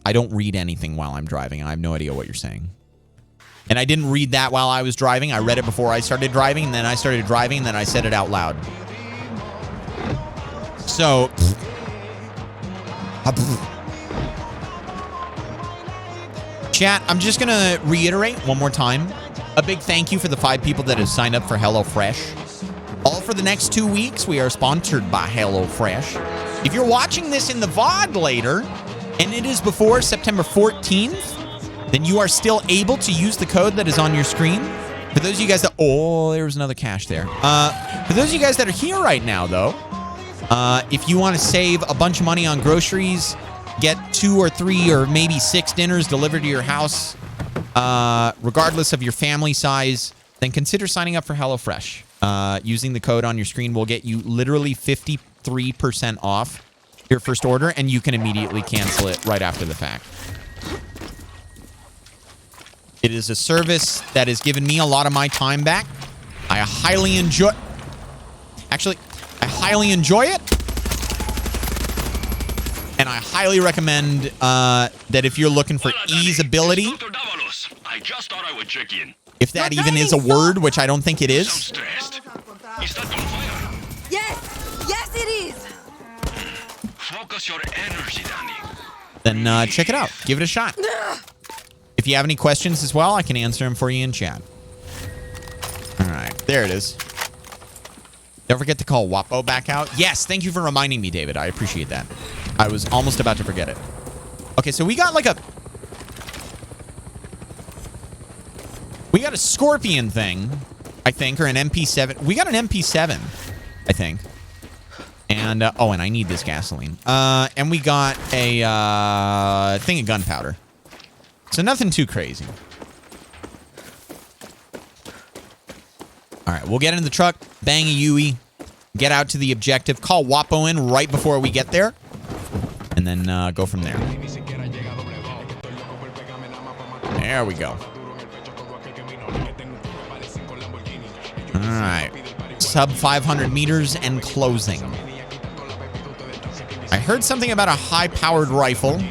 I don't read anything while I'm driving. I have no idea what you're saying. And I didn't read that while I was driving. I read it before I started driving, and then I started driving, and then I said it out loud. So... Chat, I'm just going to reiterate one more time. A big thank you for the 5 people that have signed up for HelloFresh. All for the next 2 weeks, we are sponsored by HelloFresh. If you're watching this in the VOD later, and it is before September 14th, then you are still able to use the code that is on your screen. For those of you guys that... Oh, there was another cache there. For those of you guys that are here right now, though, if you want to save a bunch of money on groceries, get 2 or 3 or maybe 6 dinners delivered to your house, regardless of your family size, then consider signing up for HelloFresh. Using the code on your screen will get you literally 53% off your first order, and you can immediately cancel it right after the fact. It is a service that has given me a lot of my time back. I highly enjoy... Actually, I highly enjoy it. And I highly recommend that if you're looking for easeability... I just thought I would check in. If that even is a word, which I don't think it is. Stressed. Is that on fire? Yes! Yes, it is! Focus your energy, Danny. Then check it out. Give it a shot. If you have any questions as well, I can answer them for you in chat. All right. There it is. Don't forget to call Wapo back out. Yes, thank you for reminding me, David. I appreciate that. I was almost about to forget it. Okay, so we got like a... We got a Scorpion thing, I think, or an MP7. We got an MP7, I think. And, oh, and I need this gasoline. And we got a thing of gunpowder. So nothing too crazy. All right, we'll get in the truck, bang a Yui, get out to the objective, call Wapo in right before we get there, and then go from there. There we go. All right. Sub 500 meters and closing. I heard something about a high-powered rifle,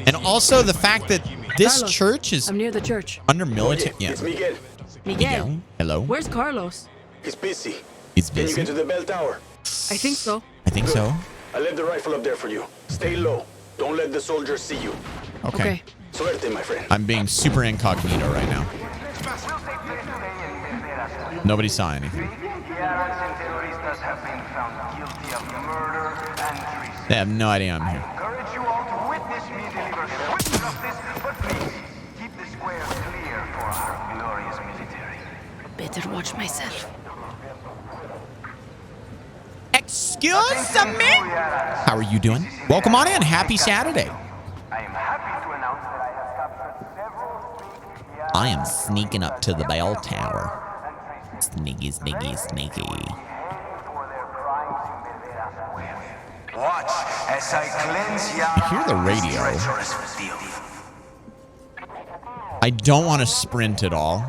and also the fact that this Carlos, church is... I'm near the church. Under military... Yeah. It's Miguel. Miguel. Hello. Where's Carlos? He's busy. He's Can you busy. get to the bell tower? I think so. I think so. I left the rifle up there for you. Stay low. Don't let the soldiers see you. Okay. Suerte, my friend. I'm being super incognito right now. Nobody saw anything. They have no idea I'm here. Better watch myself. Excuse me? How are you doing? Welcome on in. Happy Saturday. I am sneaking up to the bell tower. Sneaky, sneaky, sneaky. Watch as I cleanse ya. I hear the radio. I don't want to sprint at all.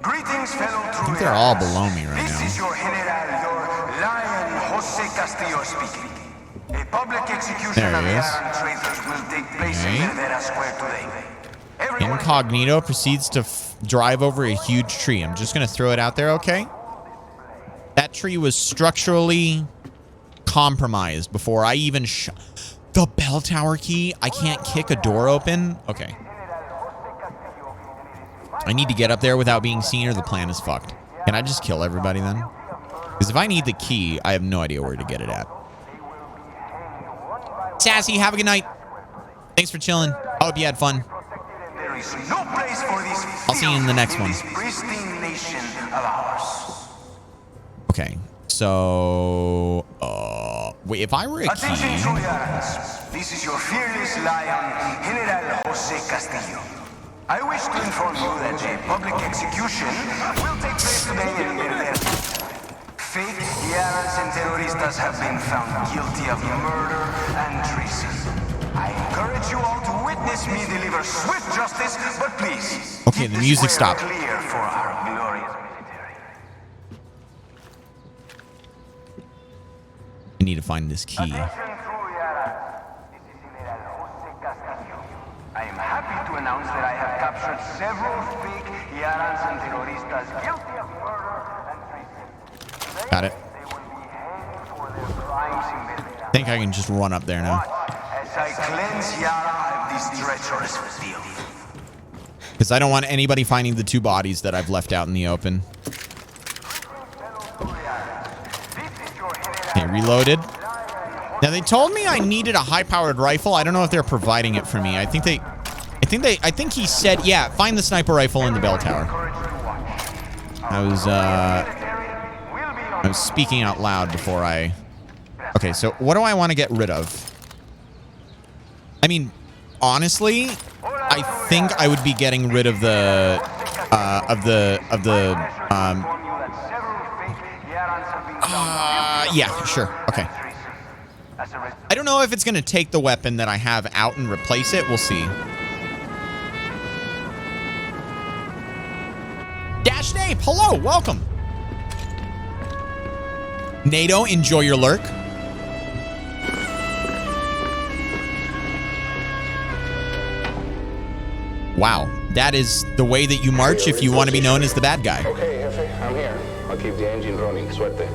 Greetings, fellow I think they're all below me right This is now. your general, your lion, Jose Castillo speaking. A public execution There of he the is. Aran traitors will take place in Verdera Square today. Incognito proceeds to drive over a huge tree. I'm just going to throw it out there, okay? That tree was structurally compromised before I even the bell tower key. I can't kick a door open. Okay. I need to get up there without being seen or the plan is fucked. Can I just kill everybody then? Because if I need the key, I have no idea where to get it at. Sassy, have a good night. Thanks for chilling. I hope you had fun. There is no place for this. I'll see you in the next one. This pristine nation of ours. Okay. So, wait, if I were a Attention, key... Julians. This is your fearless lion, General Jose Castillo. I wish to inform you that a public execution will take place today in Verdera. Fake guiaras and terroristas have been found guilty of murder and treason. I encourage you all to witness me deliver swift justice, but please, Okay, the music stopped. clear for our glorious military. I need to find this key. I am happy to announce that I have captured several fake guiaras and terroristas guilty of murder and treason. Got it. They will be hanged for their crimes in Verdera. I think I can just run up there now. As I cleanse Yara of this treacherous filth. Because I don't want anybody finding the two bodies that I've left out in the open. Okay, reloaded. Now they told me I needed a high-powered rifle. I don't know if they're providing it for me. I think he said, yeah, find the sniper rifle in the bell tower. I was speaking out loud before I... Okay, so what do I want to get rid of? I mean, honestly, I think I would be getting rid of the yeah, sure. Okay. I don't know if it's going to take the weapon that I have out and replace it. We'll see. Dash Nape, hello, welcome. NATO, enjoy your lurk. Wow, that is the way that you march if you want to be known as the bad guy. Okay, Jefe, I'm here. I'll keep the engine running. Suerte.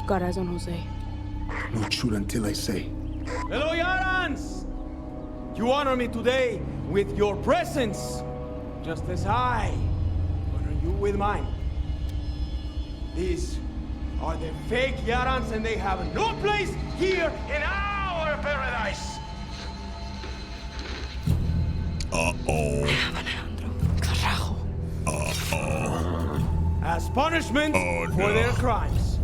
Got eyes on Jose. Not shoot until I say. Hello, Yarans! You honor me today with your presence, just as I honor you with mine. These are the fake Yarans, and they have no place here in our paradise. Uh-oh. Uh-oh. As punishment for their crimes,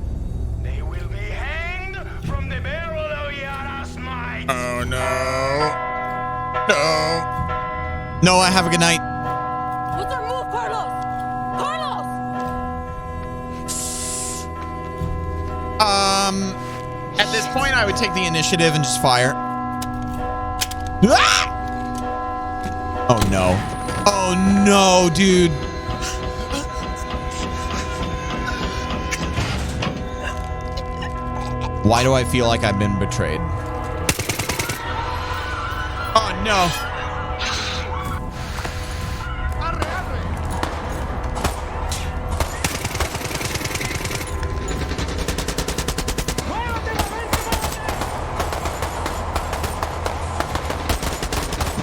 they will be hanged from the barrel of Yara's might. Oh, no. No. Noah, have a good night. What's our move, Carlos? Carlos! At this point, I would take the initiative and just fire. Ah! Oh, no. Oh, no, dude. Why do I feel like I've been betrayed? Oh, no.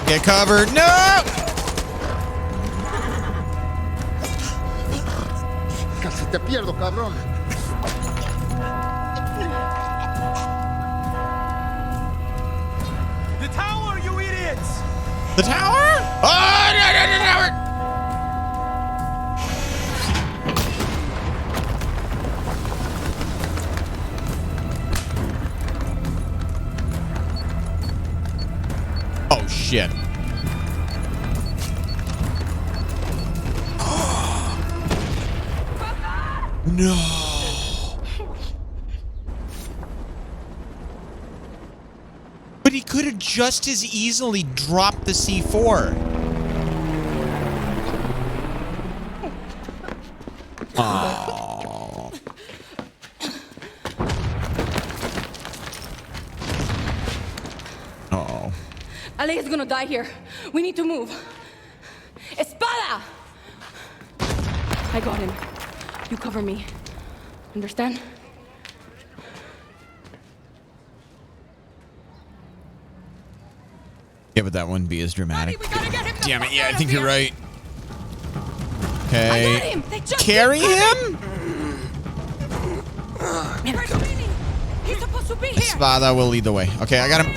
Get covered. No! Casi te pierdo, cabrón. The tower, you idiots! The tower? Oh, no, the tower! Oh, shit. No. But he could have just as easily dropped the C4. Oh. Uh-oh. Ale is gonna die here. We need to move. Espada! I got him. You cover me. Understand? Yeah, but that wouldn't be as dramatic. Damn it, yeah, I think you're right. Okay. Carry him? He's supposed to be here. Espada will lead the way. Okay, I got him.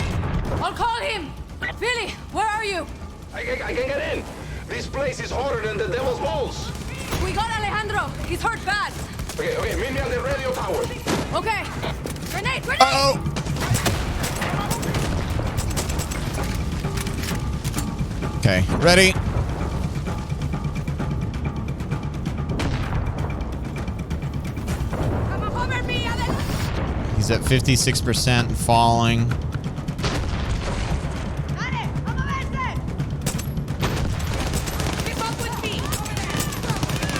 I'll call him. Billy, where are you? I can get in. This place is hotter than the devil's balls. We got Alejandro. He's hurt bad. Okay, meet me at the radio tower. Okay. Grenade, grenade! Uh-oh. Okay, ready? He's at 56% and falling.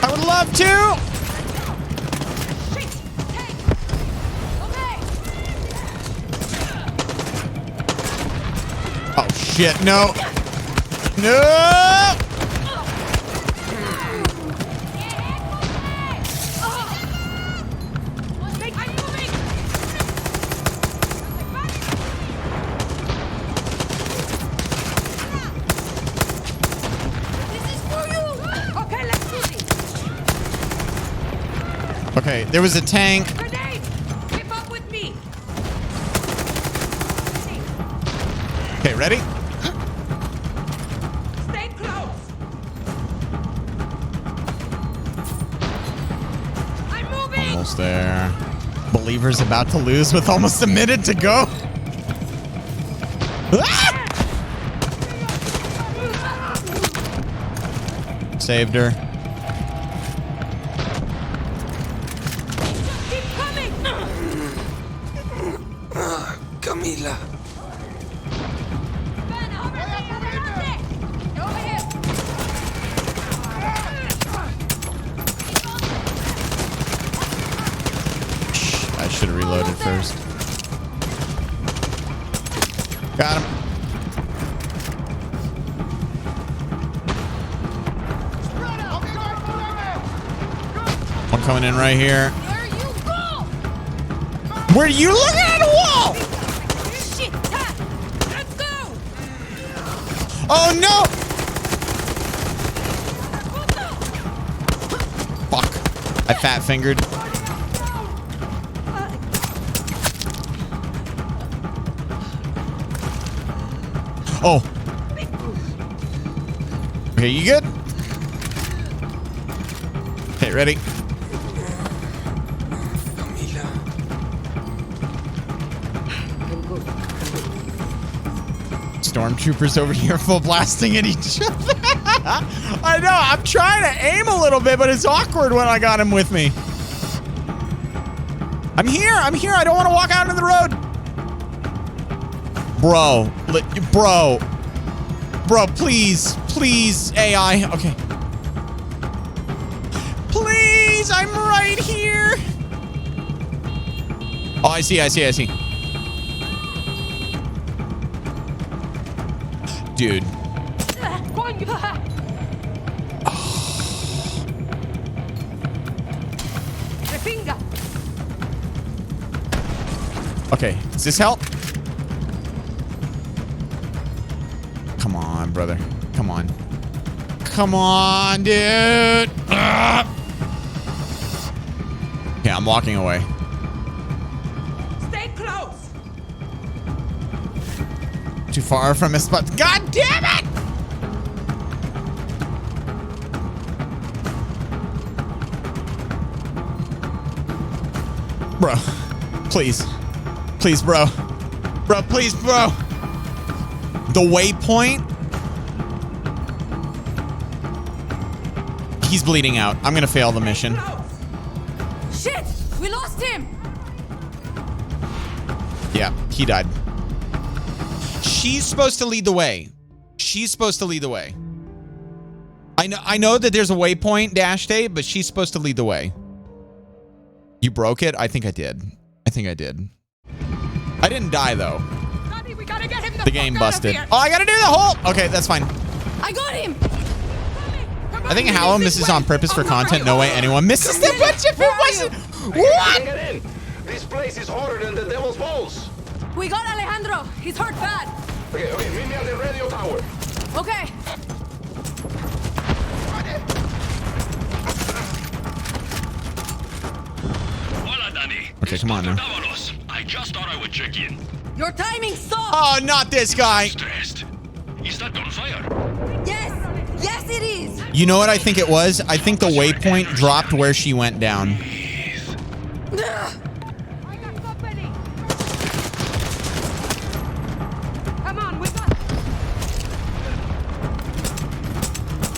I would love to! Oh shit, no. No! Okay, there was a tank. Keep up with me. Okay, ready? Stay close. I'm moving. Almost there. Believer's about to lose with almost a minute to go. Ah! Saved her. Camila. I should have reloaded first. Got him. One coming in right here. Where are you looking at a wall? Shit, let's go. Oh no! Fuck. I fat fingered. Oh. Okay, you good? Okay, ready? Stormtroopers over here full blasting at each other. I know, I'm trying to aim a little bit, but it's awkward when I got him with me. I'm here, I don't want to walk out into the road. Bro, please, AI, okay. Please, I'm right here. Oh, I see. Dude. Okay, does this help? Come on, on, brother. Come on. Come on, dude. Yeah, I'm walking away. Stay close. Too far from his spot. God damn it! Bro, please. Please, bro. Bro, please, bro. The waypoint. He's bleeding out. I'm gonna fail the mission. Shit! We lost him! Yeah, he died. She's supposed to lead the way. She's supposed to lead the way. I know that there's a waypoint dash date, but she's supposed to lead the way. You broke it? I think I did. I think I did. I didn't die though. Daddy, we gotta get him The game busted. Oh, I gotta do the whole. Okay, that's fine. I got him! I think HaLLoW misses on purpose for content. No way anyone misses the budget for wasn't. What? Get in. This place is hotter than the devil's balls. We got Alejandro. He's hurt bad. Okay, meet me at the radio tower. Okay. Hola, Danny. Okay, come on now. I just thought I would check in. Your timing sucks. Oh, not this guy. Stressed. Is that on fire? Yes. Yes, it is. You know what I think it was? I think the waypoint dropped where she went down. Come on, we got.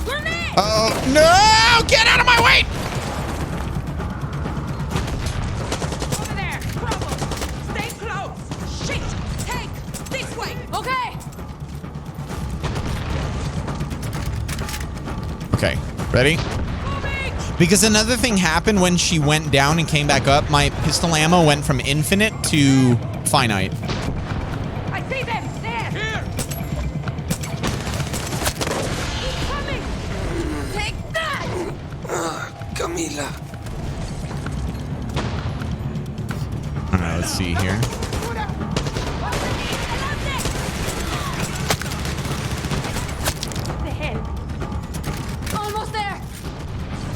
Grenade! Oh, no! Get out of my way! Over there. Bravo. Stay close. Shit. Take this way. Okay. Okay, ready? Because another thing happened when she went down and came back up. My pistol ammo went from infinite to finite. I see them. There. Here. He's coming. Take that. Camila. All right, let's see here. The hell. Almost there.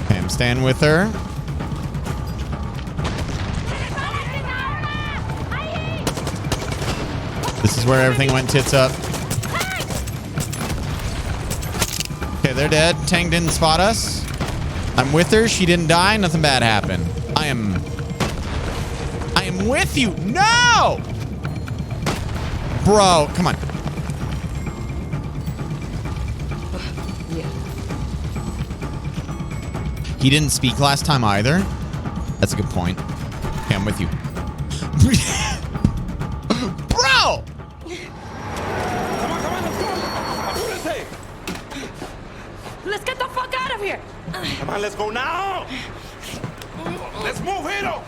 Okay, I'm staying with her. This is where everything went tits up. Okay, they're dead. Tang didn't spot us. I'm with her. She didn't die. Nothing bad happened. I am with you. No! Bro, come on. He didn't speak last time either. That's a good point. Okay, I'm with you. Bro! Let's get the fuck out of here. Come on, let's go now. Let's move, Hero.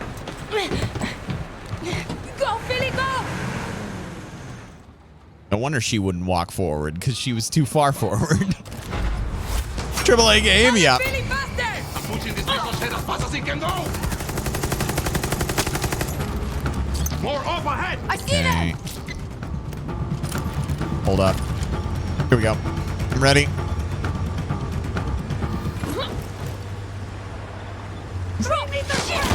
Go, Philly, go. No wonder she wouldn't walk forward, because she was too far forward. AAA game, yeah. Philly, faster. I'm pushing this vehicle head as fast as it can go. More up ahead. I see Okay. them. Hold up. Here we go. I'm ready. Drop me the shit.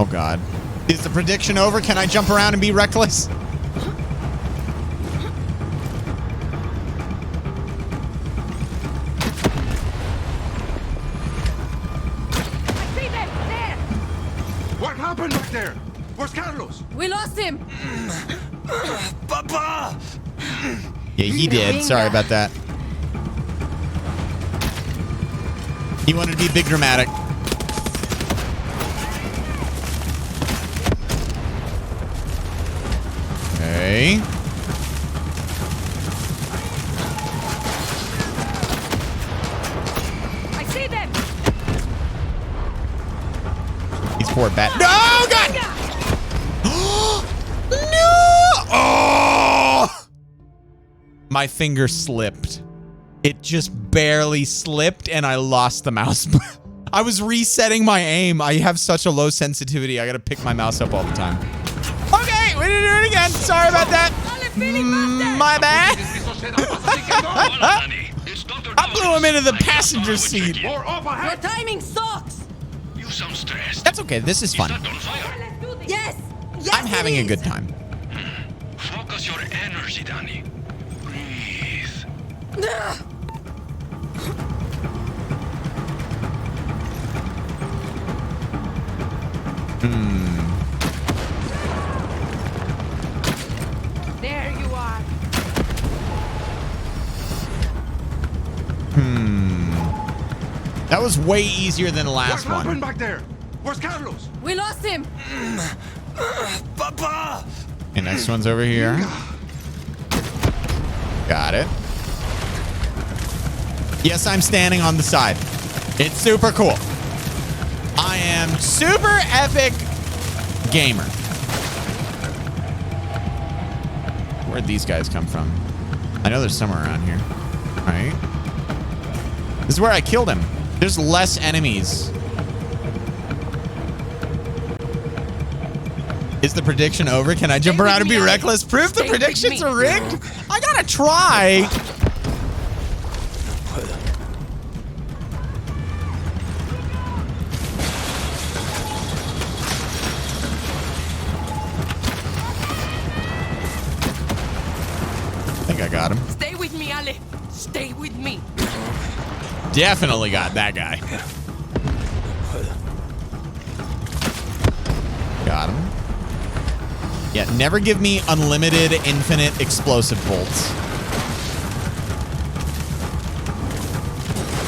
Oh, God. Is the prediction over? Can I jump around and be reckless? What happened back there? Where's Carlos? We lost him. Papa! Yeah, he did. Sorry about that. He wanted to be big dramatic. Okay. I see them. He's poor bat. No, God! No! Oh! My finger slipped. It just barely slipped and I lost the mouse. I was resetting my aim. I have such a low sensitivity. I gotta pick my mouse up all the time. Okay, we to do it again. Sorry about that. My bad. I blew him into the passenger seat. Your timing sucks. You sound stressed. That's okay. This is fun. Yes. I'm having a good time. Focus your energy, Danny. Breathe. There you are. That was way easier than the last What happened one. back there? Where's Carlos? We lost him. Papa! Okay, next one's over here. Got it. Yes, I'm standing on the side. It's super cool. I am super epic gamer. Where'd these guys come from? I know there's somewhere around here. All right. This is where I killed him. There's less enemies. Is the prediction over? Can I jump around and be reckless? Proof the predictions are rigged? I gotta try. I think I got him. Stay with me, Ale. Stay with me. Definitely got that guy. Got him. Yeah, never give me unlimited, infinite explosive bolts.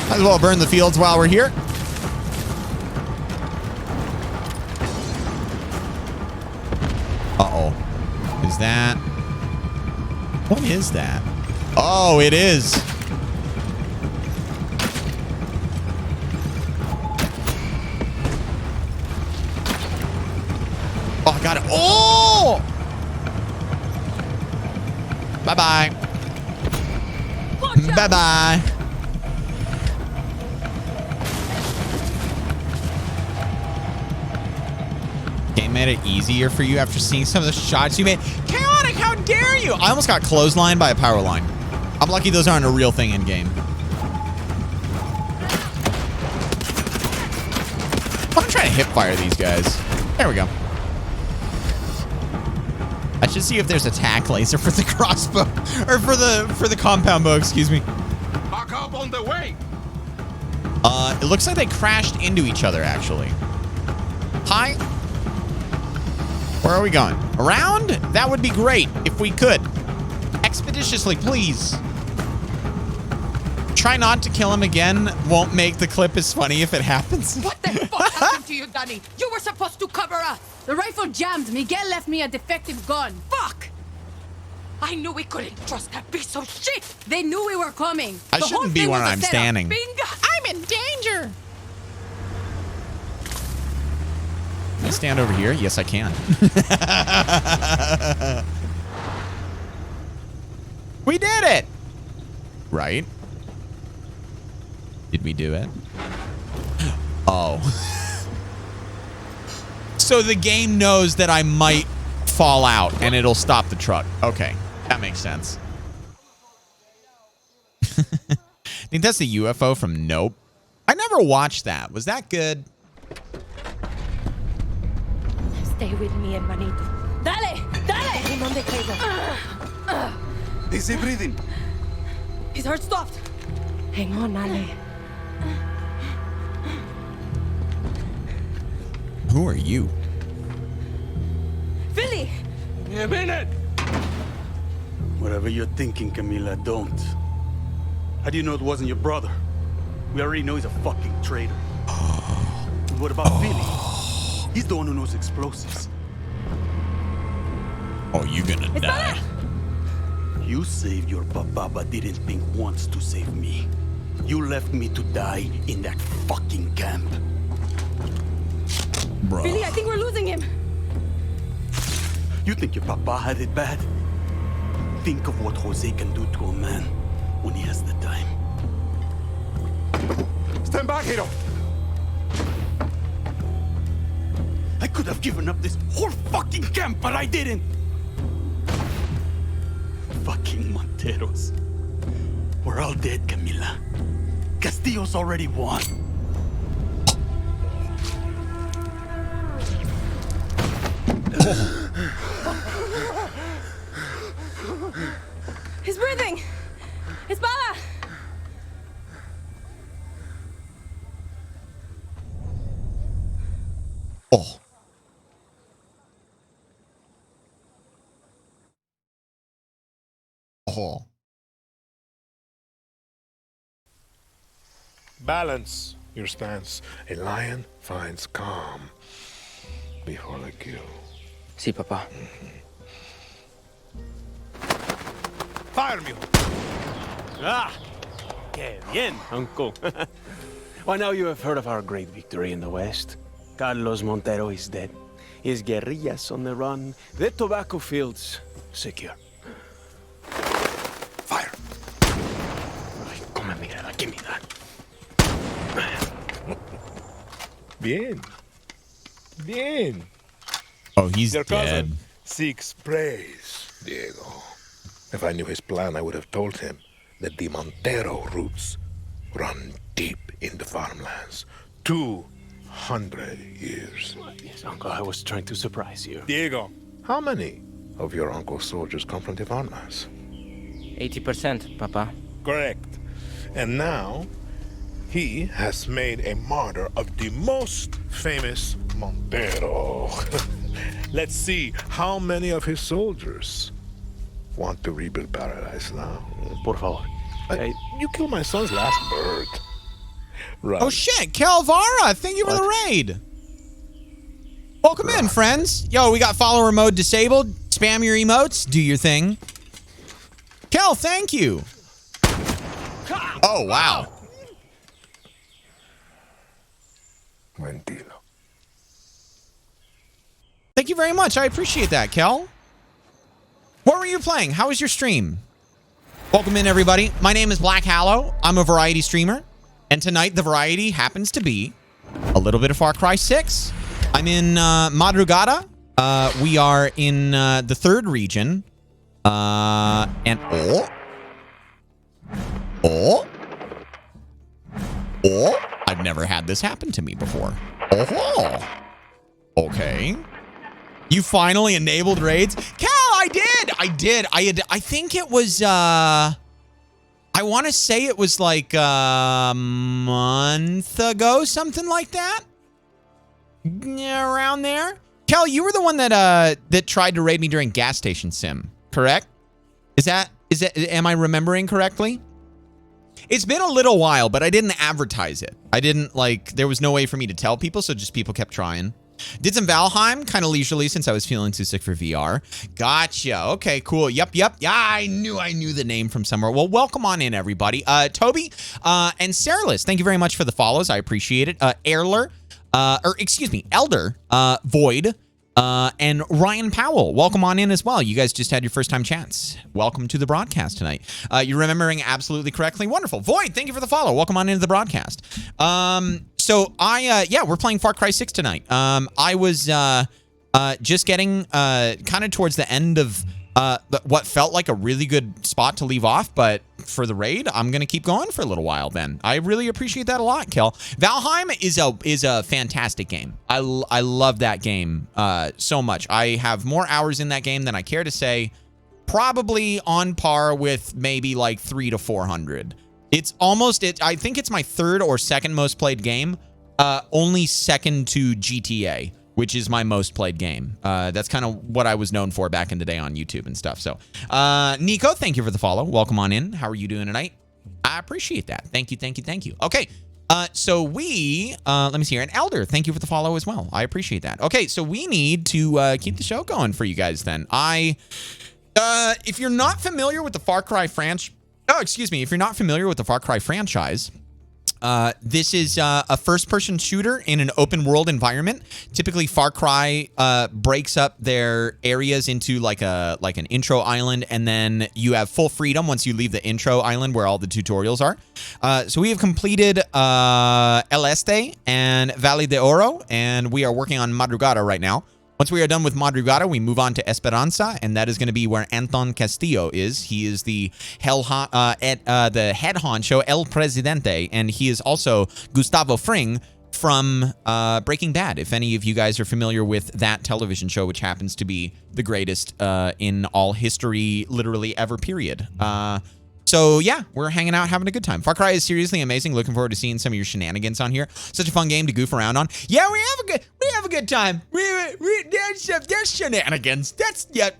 Might as well burn the fields while we're here. Uh-oh. Is that... What is that? Oh, it is. Oh, I got it. Oh! Bye-bye. Bye-bye. Game made it easier for you after seeing some of the shots you made. Chaotic, how dare you? I almost got clotheslined by a power line. I'm lucky those aren't a real thing in game. I'm trying to hip fire these guys. There we go. I should see if there's a tack laser for the crossbow or for the compound bow, excuse me. Back up on the way. It looks like they crashed into each other actually. Hi. Where are we going? Around? That would be great if we could. Expeditiously, please. Try not to kill him again. Won't make the clip as funny if it happens. What the fuck happened to you, Danny? You were supposed to cover us. The rifle jammed. Miguel left me a defective gun. Fuck! I knew we couldn't trust that piece of shit. They knew we were coming. I shouldn't be where I'm standing. I'm in danger. Can I stand over here? Yes, I can. We did it! Right? Did we do it? Oh. So the game knows that I might fall out and it'll stop the truck. Okay, that makes sense. I think that's the UFO from Nope. I never watched that. Was that good? Stay with me, hermanito. Dale! Dale! Put him on the table. Is he breathing? His heart stopped. Hang on, Ale. Who are you? Philly! A minute! Whatever you're thinking, Camila, don't. How do you know it wasn't your brother? We already know he's a fucking traitor. And what about Philly? He's the one who knows explosives. Oh, you gonna die. You saved your papa, but didn't think once to save me. You left me to die in that fucking camp. Bro. Philly, I think we're losing him. You think your papa had it bad? Think of what Jose can do to a man when he has the time. Stand back, Hiro! I could have given up this whole fucking camp, but I didn't. Monteros. We're all dead, Camila. Castillo's already won. He's breathing! Espada! Oh. Oh. Balance your stance. A lion finds calm before the kill. Sí, papá. Fire me. Ah! Que bien, uncle. Well, now you have heard of our great victory in the West. Carlos Montero is dead. His guerrillas on the run. The tobacco fields secure. Fire! Ay, come mira, give me that. Bien. Bien. Oh, he's Your dead. cousin seeks praise, Diego. If I knew his plan, I would have told him that the Montero roots run deep in the farmlands. 200 years. Yes, uncle, I was trying to surprise you. Diego, how many of your uncle's soldiers come from the farmlands? 80%, Papa. Correct. And now, he has made a martyr of the most famous Montero. Let's see how many of his soldiers want to rebuild paradise now. Por favor. You killed my son's last bird. Right. Oh shit, Calvara, thank you for the raid. Welcome in, friends. Yo, we got follower mode disabled. Spam your emotes, do your thing. Kel, thank you. Oh, wow. Mentira. Thank you very much. I appreciate that, Kel. What were you playing? How was your stream? Welcome in, everybody. My name is Black HaLLoW. I'm a variety streamer. And tonight, the variety happens to be a little bit of Far Cry 6. I'm in Madrugada. We are in the third region. And I've never had this happen to me before. Oh, okay. You finally enabled raids? Cal, I did. I think it was, I want to say it was like a month ago, something like that. Yeah, around there. Cal, you were the one that tried to raid me during gas station sim, correct? Am I remembering correctly? It's been a little while, but I didn't advertise it. I didn't there was no way for me to tell people, so just people kept trying. Did some Valheim, kind of leisurely since I was feeling too sick for VR. Gotcha. Okay, cool. Yep. Yeah, I knew the name from somewhere. Well, welcome on in, everybody. Toby and Sarahlis, thank you very much for the follows. I appreciate it. Elder, Void, and Ryan Powell, welcome on in as well. You guys just had your first time chats. Welcome to the broadcast tonight. You're remembering absolutely correctly. Wonderful. Void, thank you for the follow. Welcome on into the broadcast. So we're playing Far Cry 6 tonight. I was just getting kind of towards the end of what felt like a really good spot to leave off, but for the raid, I'm gonna keep going for a little while. Then I really appreciate that a lot, Kel. Valheim is a fantastic game. I love that game so much. I have more hours in that game than I care to say. Probably on par with maybe like 300 to 400. It's almost it. I think it's my third or second most played game. Only second to GTA, which is my most played game. That's kind of what I was known for back in the day on YouTube and stuff. So, Nico, thank you for the follow. Welcome on in. How are you doing tonight? I appreciate that. Thank you. Okay. So we, let me see here. And Elder, thank you for the follow as well. I appreciate that. Okay. So we need to keep the show going for you guys then. If you're not familiar with the Far Cry franchise, if you're not familiar with the Far Cry franchise, this is a first-person shooter in an open-world environment. Typically, Far Cry breaks up their areas into like an intro island, and then you have full freedom once you leave the intro island where all the tutorials are. So we have completed El Este and Valle de Oro, and we are working on Madrugada right now. Once we are done with Madrugada, we move on to Esperanza, and that is going to be where Anton Castillo is. He is the head honcho, El Presidente, and he is also Gustavo Fring from Breaking Bad, if any of you guys are familiar with that television show, which happens to be the greatest in all history, literally ever, period. So yeah, we're hanging out, having a good time. Far Cry is seriously amazing. Looking forward to seeing some of your shenanigans on here. Such a fun game to goof around on. Yeah, we have a good time. There's shenanigans.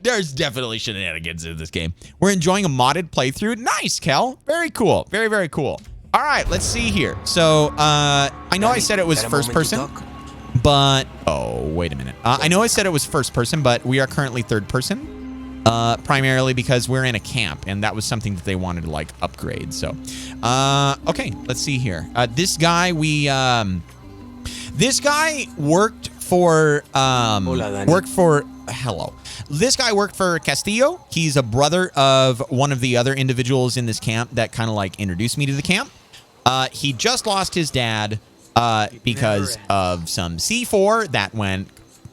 There's definitely shenanigans in this game. We're enjoying a modded playthrough. Nice, Kel. Very cool. Very, very cool. All right, let's see here. So I know I said it was first person, but wait a minute. I know I said it was first person, but we are currently third person. Primarily because we're in a camp, and that was something that they wanted to like upgrade. So, okay, let's see here. This guy worked for HaLLoW. This guy worked for Castillo. He's a brother of one of the other individuals in this camp that kind of like introduced me to the camp. He just lost his dad because of some C4 that went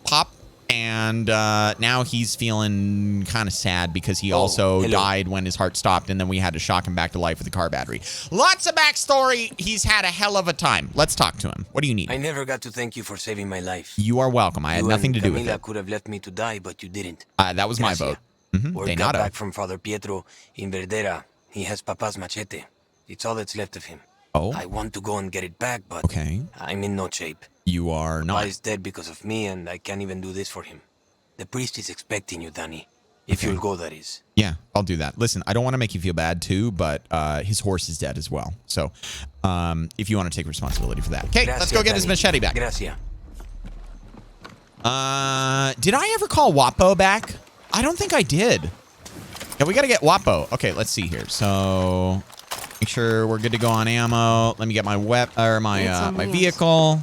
pop. And now he's feeling kind of sad because he also died when his heart stopped, and then we had to shock him back to life with a car battery. Lots of backstory. He's had a hell of a time. Let's talk to him. What do you need? I never got to thank you for saving my life. You are welcome. I had nothing to do with it. Camila could have left me to die, but you didn't. That was my vote. Word got back from Father Pietro in Verdera. He has Papa's machete. It's all that's left of him. I want to go and get it back, but I'm in no shape. You are not. Papa is dead because of me, and I can't even do this for him. The priest is expecting you, Danny. If you'll go, that is. Yeah, I'll do that. Listen, I don't want to make you feel bad, too, but his horse is dead as well. So, if you want to take responsibility for that. Okay, let's go get his machete back. Gracias. Did I ever call Wapo back? I don't think I did. Yeah, we got to get Wapo. Okay, let's see here. So, make sure we're good to go on ammo. Let me get my my vehicle.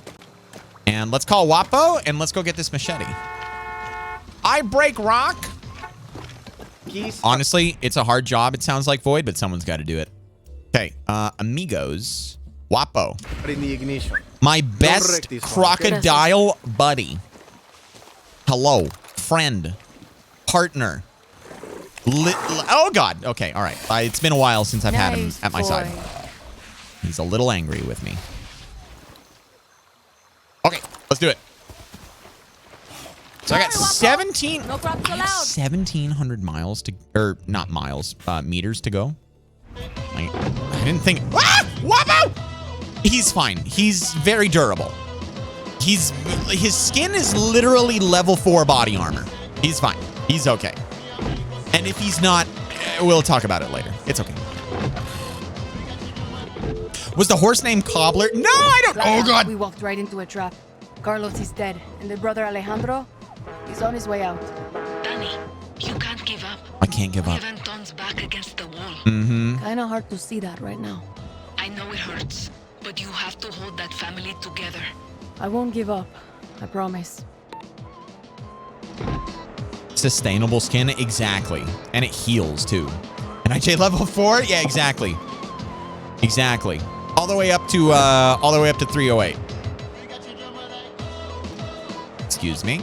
And let's call Wapo, and let's go get this machete. I break rock. Honestly, it's a hard job, it sounds like, Void, but someone's got to do it. Okay, amigos. Wapo. My best crocodile buddy. Hello. Friend. Partner. Oh, God. Okay, all right. It's been a while since I've had him at my side. He's a little angry with me. Okay, let's do it. So I got 1,700 miles to, or not miles, meters to go. I didn't think. Ah! Wapo! He's fine. He's very durable. His skin is literally level 4 body armor. He's fine. He's okay. And if he's not, we'll talk about it later. It's okay. Was the horse named Cobbler? No, I don't. Oh, God. We walked right into a trap. Carlos is dead, and the brother Alejandro, he's on his way out. Danny, you can't give up. I can't give up. Anton's back against the wall. Kinda hard to see that right now. I know it hurts, but you have to hold that family together. I won't give up. I promise. Sustainable skin, exactly. And it heals, too. And IJ level 4? Yeah, exactly. Exactly. All the way up to 308. Excuse me.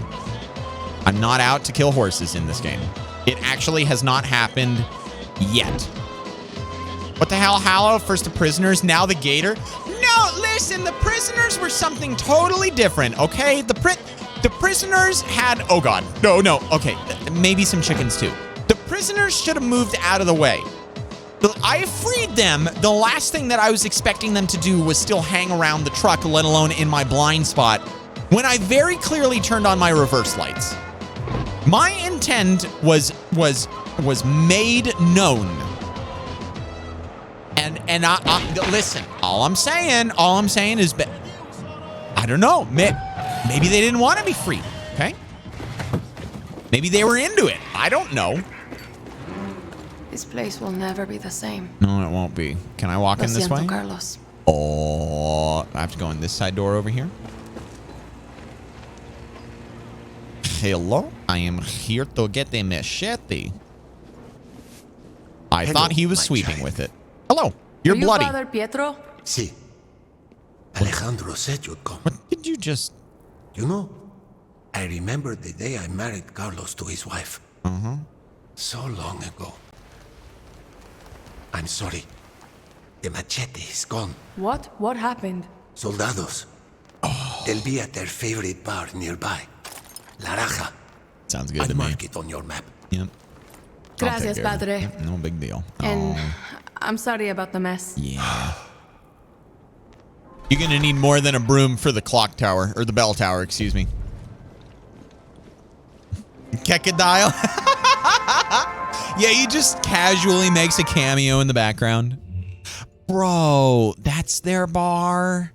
I'm not out to kill horses in this game. It actually has not happened yet. What the hell, HaLLoW? First the prisoners, now the gator? No, listen, the prisoners were something totally different, okay? The prisoners had... Oh, God. No. Okay, maybe some chickens, too. The prisoners should have moved out of the way. I freed them. The last thing that I was expecting them to do was still hang around the truck, let alone in my blind spot, when I very clearly turned on my reverse lights. My intent was made known. And I listen, all I'm saying is, I don't know, maybe they didn't want to be free, okay? Maybe they were into it. I don't know. This place will never be the same. No, it won't be. Can I walk in this way? Carlos. Oh, I have to go in this side door over here. Hello, I am here to get a machete. I thought he was sweeping with it. Hello, you're bloody. Father Pietro? Sí. Alejandro said you'd come. What did you just... You know, I remember the day I married Carlos to his wife. So long ago. I'm sorry. The machete is gone. What? What happened? Soldados. They'll be at their favorite bar nearby. La Raja. Sounds good I'll to me. mark it on your map. Yep. Gracias, Padre. Yep, no big deal. And I'm sorry about the mess. Yeah. You're gonna need more than a broom for the clock tower, or the bell tower, excuse me. Kekadile. Yeah, he just casually makes a cameo in the background. Bro, that's their bar.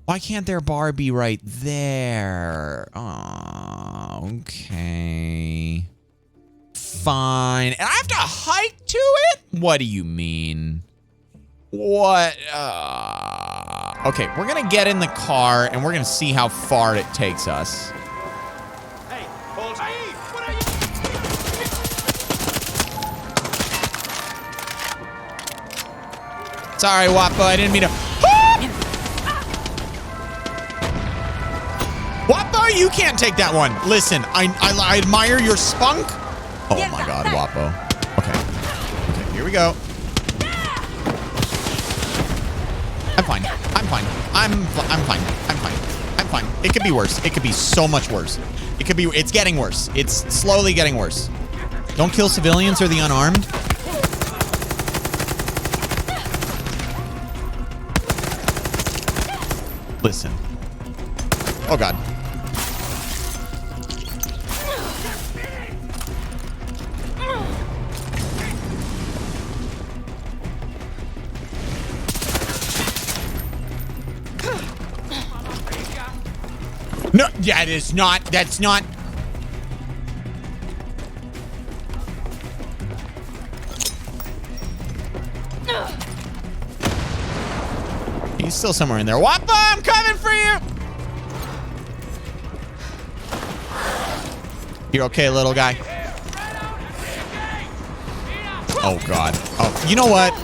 Why can't their bar be right there? Oh, okay. Fine. And I have to hike to it? What do you mean? What? Okay, we're gonna get in the car and we're gonna see how far it takes us. Hey, hold on. What are you? Sorry, Wapo, I didn't mean to. Wapo, you can't take that one. Listen, I admire your spunk. Oh my God, Wapo. Okay, here we go. I'm fine. I'm fine. I'm fine. I'm fine. It could be worse. It could be so much worse. It could be. It's getting worse. It's slowly getting worse. Don't kill civilians or the unarmed. Listen. Oh God. No, that is not. That's not. He's still somewhere in there. Wappa, I'm coming for you. You're okay, little guy. Oh God. Oh, you know what?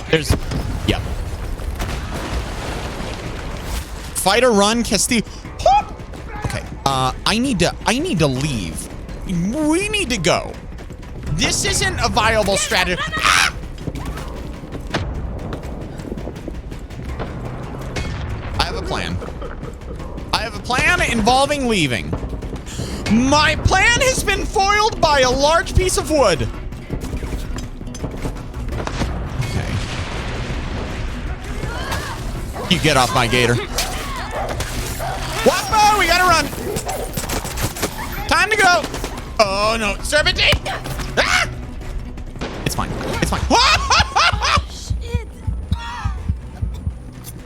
There's. Yep. Fight or run, Castillo. Okay. I need to leave. We need to go. This isn't a viable strategy. Ah! I have a plan. I have a plan involving leaving. My plan has been foiled by a large piece of wood. Okay. You get off my gator. Wappo, we gotta run. Time to go. Oh no, serpentine. Ah! It's fine. It's fine.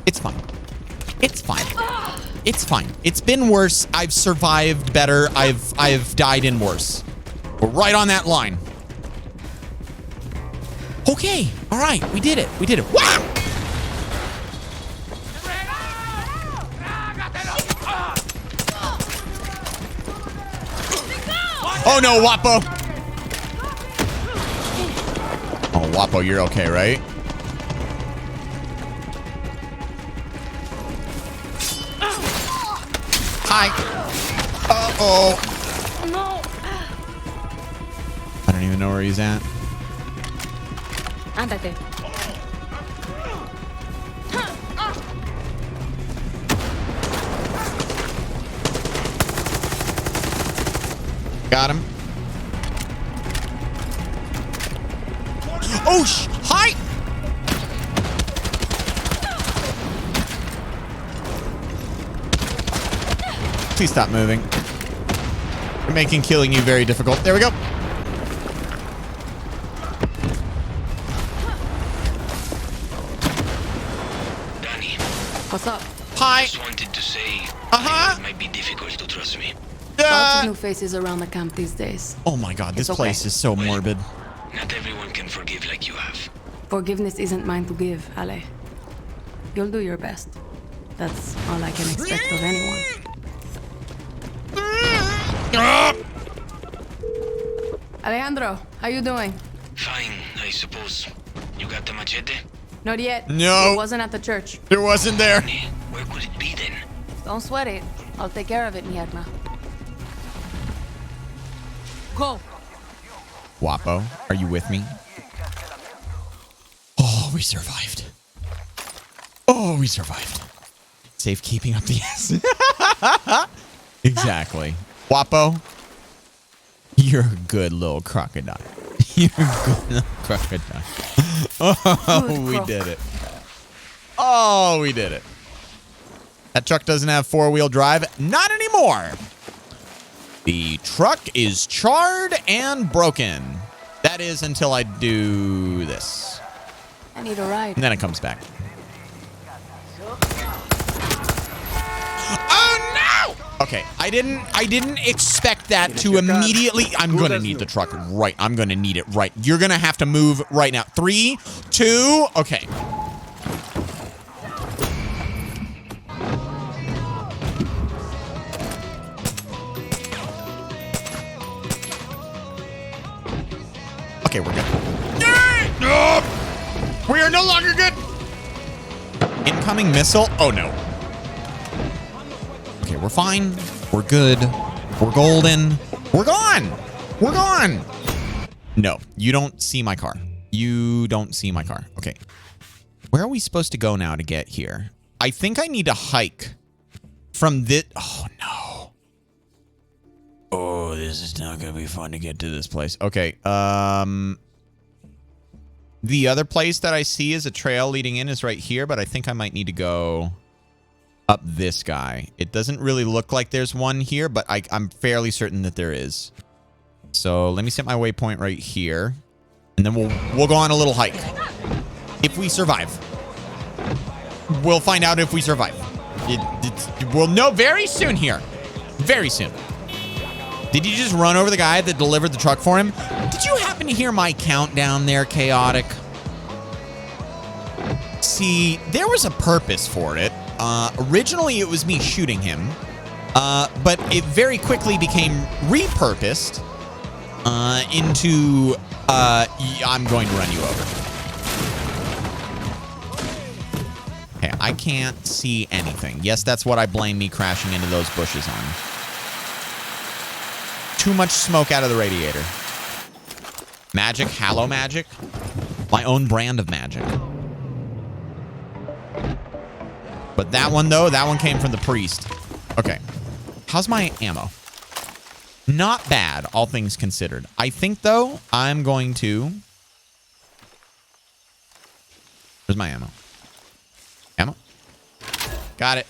It's fine. It's fine. It's fine. It's been worse. I've survived better. I've died in worse. We're right on that line. Okay. All right. We did it. We did it. Wow! Oh no, Wapo. Oh, Wapo, you're okay, right? Hi. Uh-oh. No. I don't even know where he's at. Ándate. Got him. Oh, hi. Please stop moving. You're making killing you very difficult. There we go. Danny. What's up? Hi. Just wanted to say it might be difficult to trust me. Lots of new faces around the camp these days. Oh my God, this It's place okay. is so morbid. Not everyone can forgive like you have. Forgiveness isn't mine to give, Ale. You'll do your best. That's all I can expect of anyone. Alejandro, how you doing? Fine, I suppose. You got the machete? Not yet. No. It wasn't at the church. It wasn't there. Where could it be then? Don't sweat it. I'll take care of it, Mierna. Go. Guapo, are you with me? Oh, we survived. Oh, we survived. Safe keeping up the S. Exactly. Guapo, you're a good little crocodile. You're a good little crocodile. Oh, we did it. Oh, we did it. That truck doesn't have four-wheel drive. Not anymore. The truck is charred and broken. That is until I do this. I need a ride. And then it comes back. Oh no! Okay, I didn't expect that to immediately. I'm gonna need the truck right. I'm gonna need it right. You're gonna have to move right now. 3, 2. Okay. Okay, we're good. We are no longer good. Incoming missile. Oh, no. Okay, we're fine. We're good. We're golden. We're gone. We're gone. No, you don't see my car. You don't see my car. Okay. Where are we supposed to go now to get here? I think I need to hike from this. Oh, no. Oh, this is not going to be fun to get to this place. Okay. The other place that I see is a trail leading in is right here, but I think I might need to go up this guy. It doesn't really look like there's one here, but I'm fairly certain that there is. So let me set my waypoint right here, and then we'll go on a little hike. If we survive. We'll find out if we survive. We'll know very soon here. Very soon. Did you just run over the guy that delivered the truck for him? Did you happen to hear my countdown there, Chaotic? See, there was a purpose for it. Originally, it was me shooting him. But it very quickly became repurposed into I'm going to run you over. Okay, I can't see anything. Yes, that's what I blame me crashing into those bushes on. Too much smoke out of the radiator. Magic, HaLLoW magic. My own brand of magic. But that one, though, that one came from the priest. Okay. How's my ammo? Not bad, all things considered. I think, though, I'm going to... Where's my ammo? Ammo? Got it.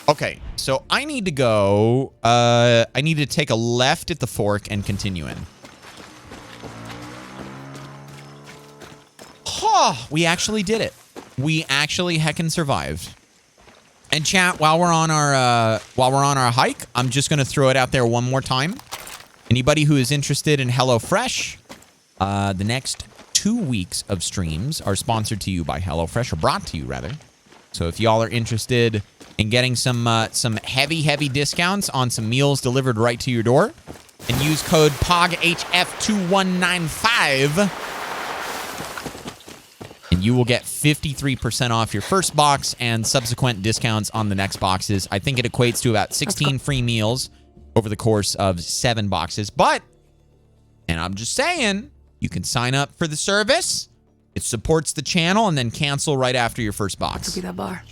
Okay, so I need to go... I need to take a left at the fork and continue in. Oh, we actually did it. We actually heckin' survived. And chat, while we're on our hike, I'm just gonna throw it out there one more time. Anybody who is interested in HelloFresh, the next 2 weeks of streams are sponsored to you by HelloFresh, or brought to you rather. So if y'all are interested in getting some heavy discounts on some meals delivered right to your door, and use code POGHF2195, and you will get 53% off your first box and subsequent discounts on the next boxes. I think it equates to about 16 free meals over the course of 7 boxes. But, and I'm just saying, you can sign up for the service. It supports the channel, and then cancel right after your first box. Could be that bar.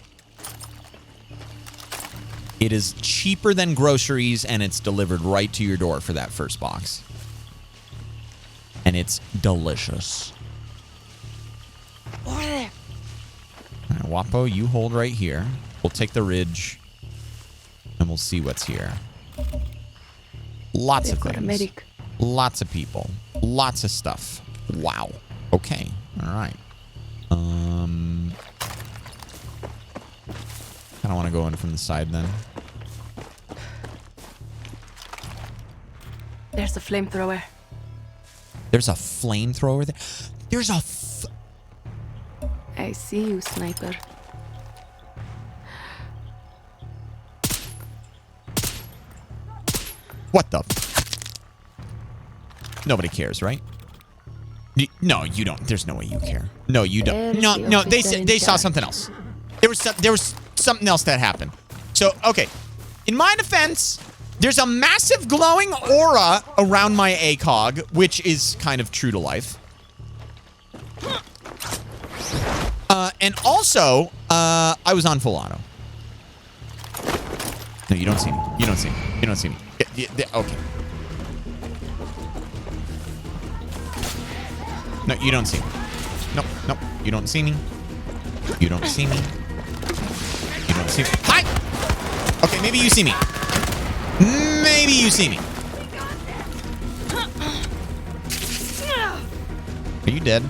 It is cheaper than groceries, and it's delivered right to your door for that first box. And it's delicious. All right, Wapo, you hold right here. We'll take the ridge, and we'll see what's here. Lots of things. Lots of people. Lots of stuff. Wow. Okay. All right. I don't want to go in from the side then. There's a flamethrower. There's a flamethrower there? There's a... I see you, sniper. What the... Nobody cares, right? No, you don't. There's no way you care. No, you don't. No, they saw something else. There was something else that happened. So, okay. In my defense, there's a massive glowing aura around my ACOG, which is kind of true to life. And also, I was on full auto. No, you don't see me. You don't see me. You don't see me. Okay. No, you don't see me. Nope, nope. You don't see me. You don't see me. You don't see me. Hi! Okay, maybe you see me. Maybe you see me. Are you dead?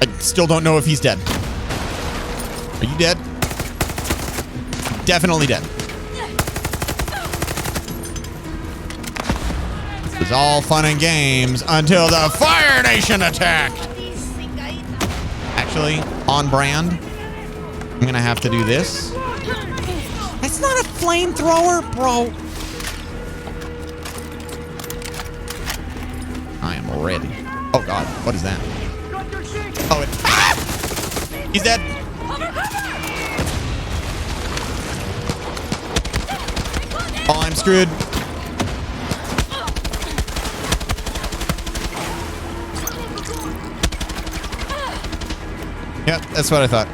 I still don't know if he's dead. Are you dead? Definitely dead. It was all fun and games until the Fire Nation attacked. Actually, on brand, I'm gonna have to do this. That's not a flamethrower, bro. I am ready. Oh God, what is that? Oh, it. Ah! He's dead. Oh, I'm screwed. Yep, that's what I thought.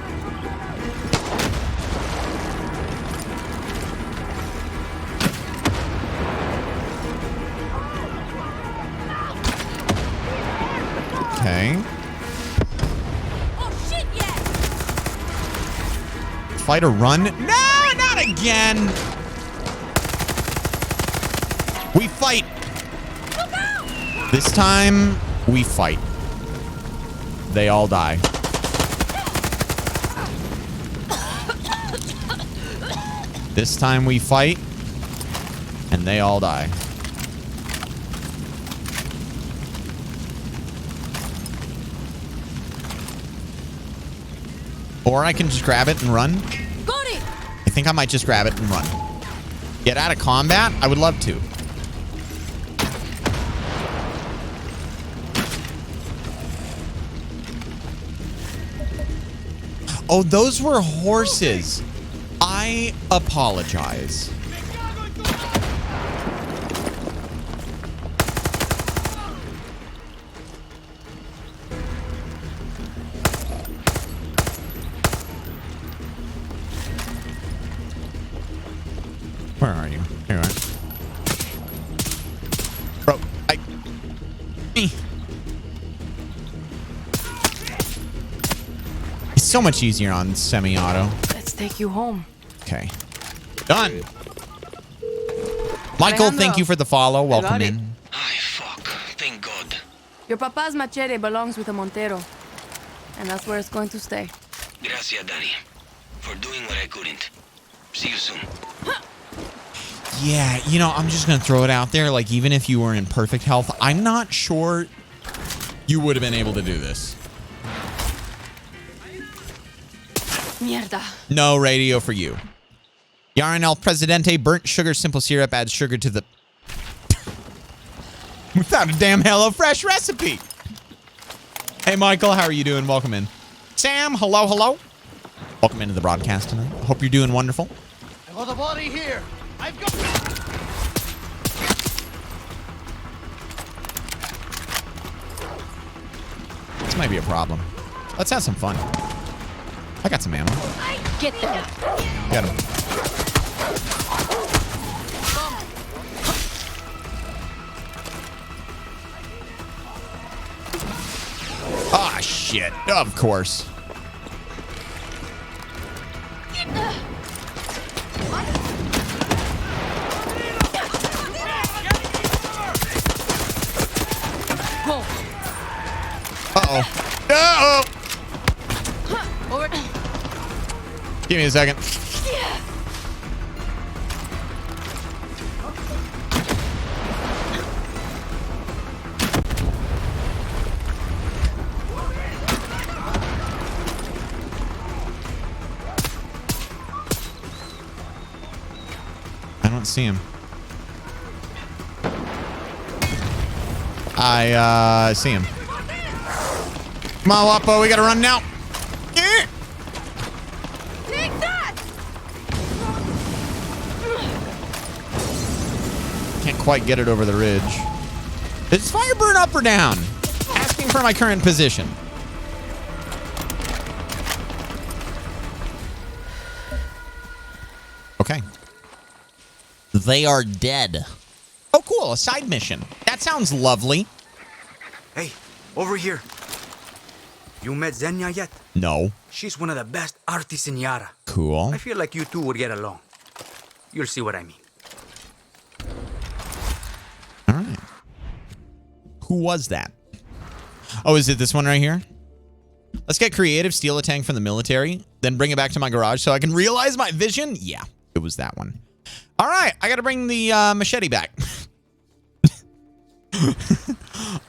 Okay. Oh shit, yeah. Fight or run? No, not again. We fight. This time, we fight. They all die. This time we fight, and they all die. Or I can just grab it and run. Got it. I think I might just grab it and run. Get out of combat? I would love to. Oh, those were horses. I apologize. Where are you? Here you are. Bro, It's so much easier on semi-auto. Let's take you home. Okay. Done. Michael, thank you for the follow. Welcome in. Thank God. Your papa's machete belongs with a Montero. And that's where it's going to stay. Gracias, Danny, for doing what I couldn't. See you soon. Yeah, you know, I'm just going to throw it out there. Like, even if you were in perfect health, I'm not sure you would have been able to do this. Mierda. No radio for you. Yarn El Presidente, burnt sugar, simple syrup, adds sugar to the... Without a damn HelloFresh recipe. Hey, Michael, how are you doing? Welcome in. Sam, hello, hello. Welcome into the broadcast tonight. Hope you're doing wonderful. I got a body here. I've got... This might be a problem. Let's have some fun. I got some ammo. Get there. Got him. Ah, shit. Of course. Uh-oh. Uh-oh. Give me a second. I don't see him. I see him. Come on, Wapo, we gotta run now. Can't quite get it over the ridge. Is fire burn up or down? Asking for my current position. Okay. They are dead. Oh, cool. A side mission. That sounds lovely. Hey, over here. You met Xenia yet? No. She's one of the best artists in Yara. Cool. I feel like you two would get along. You'll see what I mean. All right. Who was that? Oh, is it this one right here? Let's get creative, steal a tank from the military, then bring it back to my garage so I can realize my vision. Yeah, it was that one. All right, I got to bring the machete back.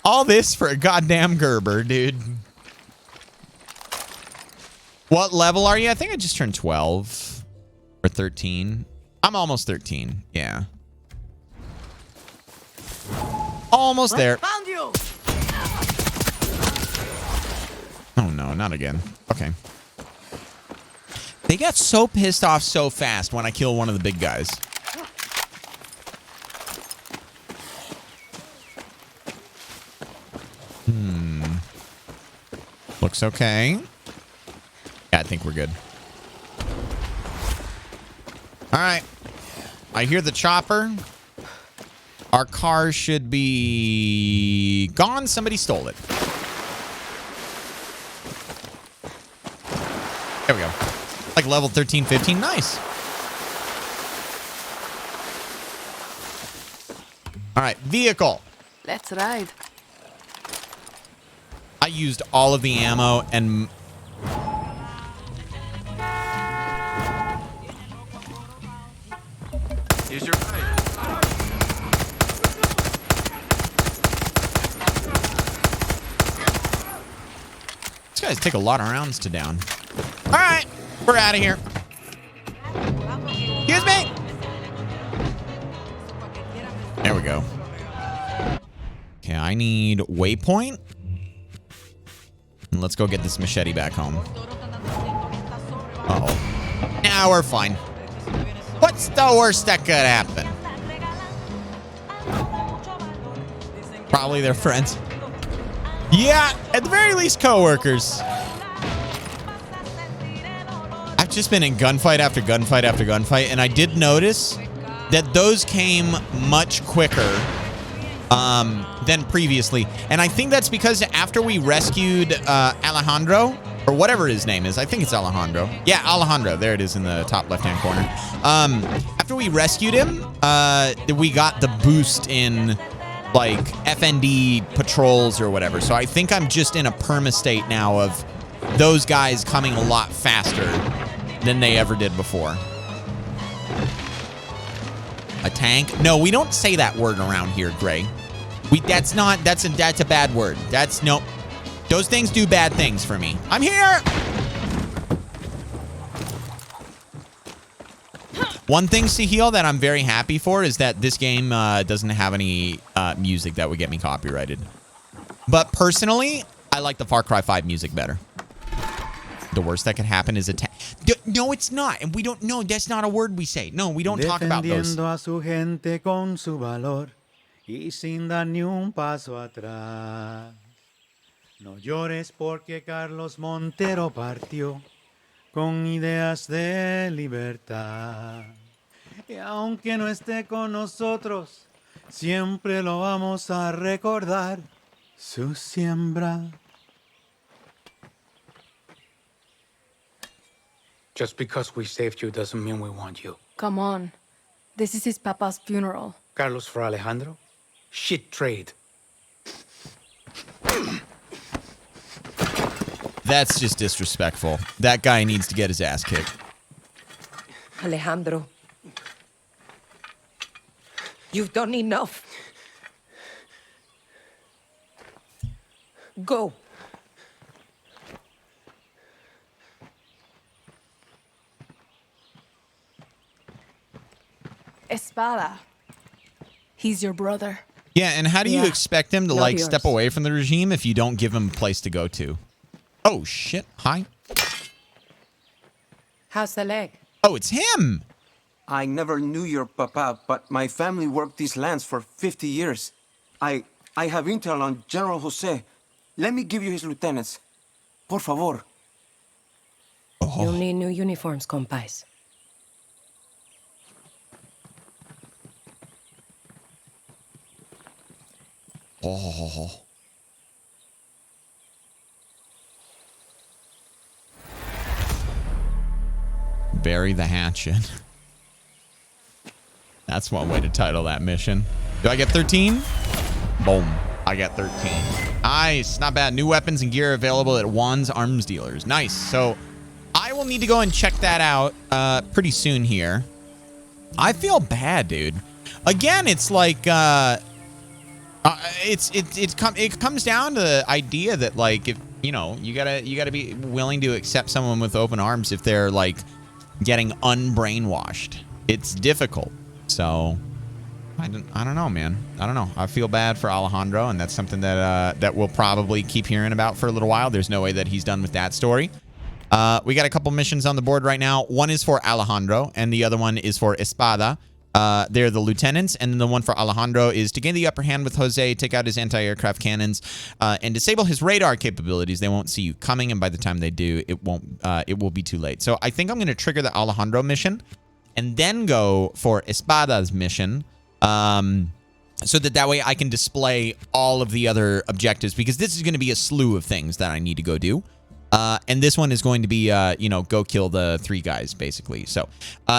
All this for a goddamn Gerber, dude. What level are you? I think I just turned 12 or 13. I'm almost 13. Yeah. Almost there. Found you. Oh, no, not again. Okay. They got so pissed off so fast when I kill one of the big guys. Looks okay. Yeah, I think we're good. All right. I hear the chopper. Our car should be gone. Somebody stole it. There we go. Like level 13, 15. Nice. All right. Vehicle. Let's ride. I used all of the ammo and... Here's your ride. These guys take a lot of rounds to down. All right. We're out of here. Excuse me. There we go. Okay, I need waypoint. And let's go get this machete back home. Uh-oh. Now we're fine. What's the worst that could happen? Probably their friends. Yeah, at the very least, coworkers. I've just been in gunfight after gunfight after gunfight, and I did notice that those came much quicker than previously. And I think that's because after we rescued Alejandro, or whatever his name is, I think it's Alejandro. Yeah, Alejandro. There it is in the top left-hand corner. After we rescued him, we got the boost in like FND patrols or whatever. So I think I'm just in a perma state now of those guys coming a lot faster than they ever did before. A tank? No, we don't say that word around here, Gray. That's a bad word. Nope. Those things do bad things for me. I'm here. One thing, Sahil, that I'm very happy for is that this game doesn't have any music that would get me copyrighted. But personally, I like the Far Cry 5 music better. The worst that could happen is a tank. No, it's not. And we don't know. That's not a word we say. No, we don't talk about those. Defendiendo a su gente con su valor y sin dar ni un paso atrás. No llores porque Carlos Montero partió con ideas de libertad. Y aunque no esté con nosotros, siempre lo vamos a recordar. Su siembra. Just because we saved you doesn't mean we want you. Come on. This is his papa's funeral. Carlos for Alejandro? Shit trade. That's just disrespectful. That guy needs to get his ass kicked. Alejandro, you've done enough. Go. Espada. He's your brother. Yeah, and how do you expect him to, Not like, yours. step away from the regime if you don't give him a place to go to? Oh, shit. Hi. How's the leg? Oh, it's him. I never knew your papa, but my family worked these lands for 50 years. I have intel on General Jose. Let me give you his lieutenants. Por favor. You'll need new uniforms, compais. Oh. Bury the hatchet. That's one way to title that mission. Do I get 13? Boom. I got 13. Nice. Not bad. New weapons and gear available at Juan's Arms Dealers. Nice. So I will need to go and check that out pretty soon here. I feel bad, dude. Again, it's like it comes down to the idea that, like, if you know, you gotta be willing to accept someone with open arms if they're like getting unbrainwashed. It's difficult. So I don't know, man. I don't know. I feel bad for Alejandro, and that's something that we'll probably keep hearing about for a little while. There's no way that he's done with that story. We got a couple missions on the board right now. One is for Alejandro, and the other one is for Espada. They're the lieutenants, and the one for Alejandro is to gain the upper hand with Jose, take out his anti-aircraft cannons, and disable his radar capabilities. They won't see you coming, and by the time they do, it will be too late. So I think I'm going to trigger the Alejandro mission, and then go for Espada's mission, so that way I can display all of the other objectives, because this is going to be a slew of things that I need to go do. And this one is going to be, you know, go kill the 3 guys, basically. So,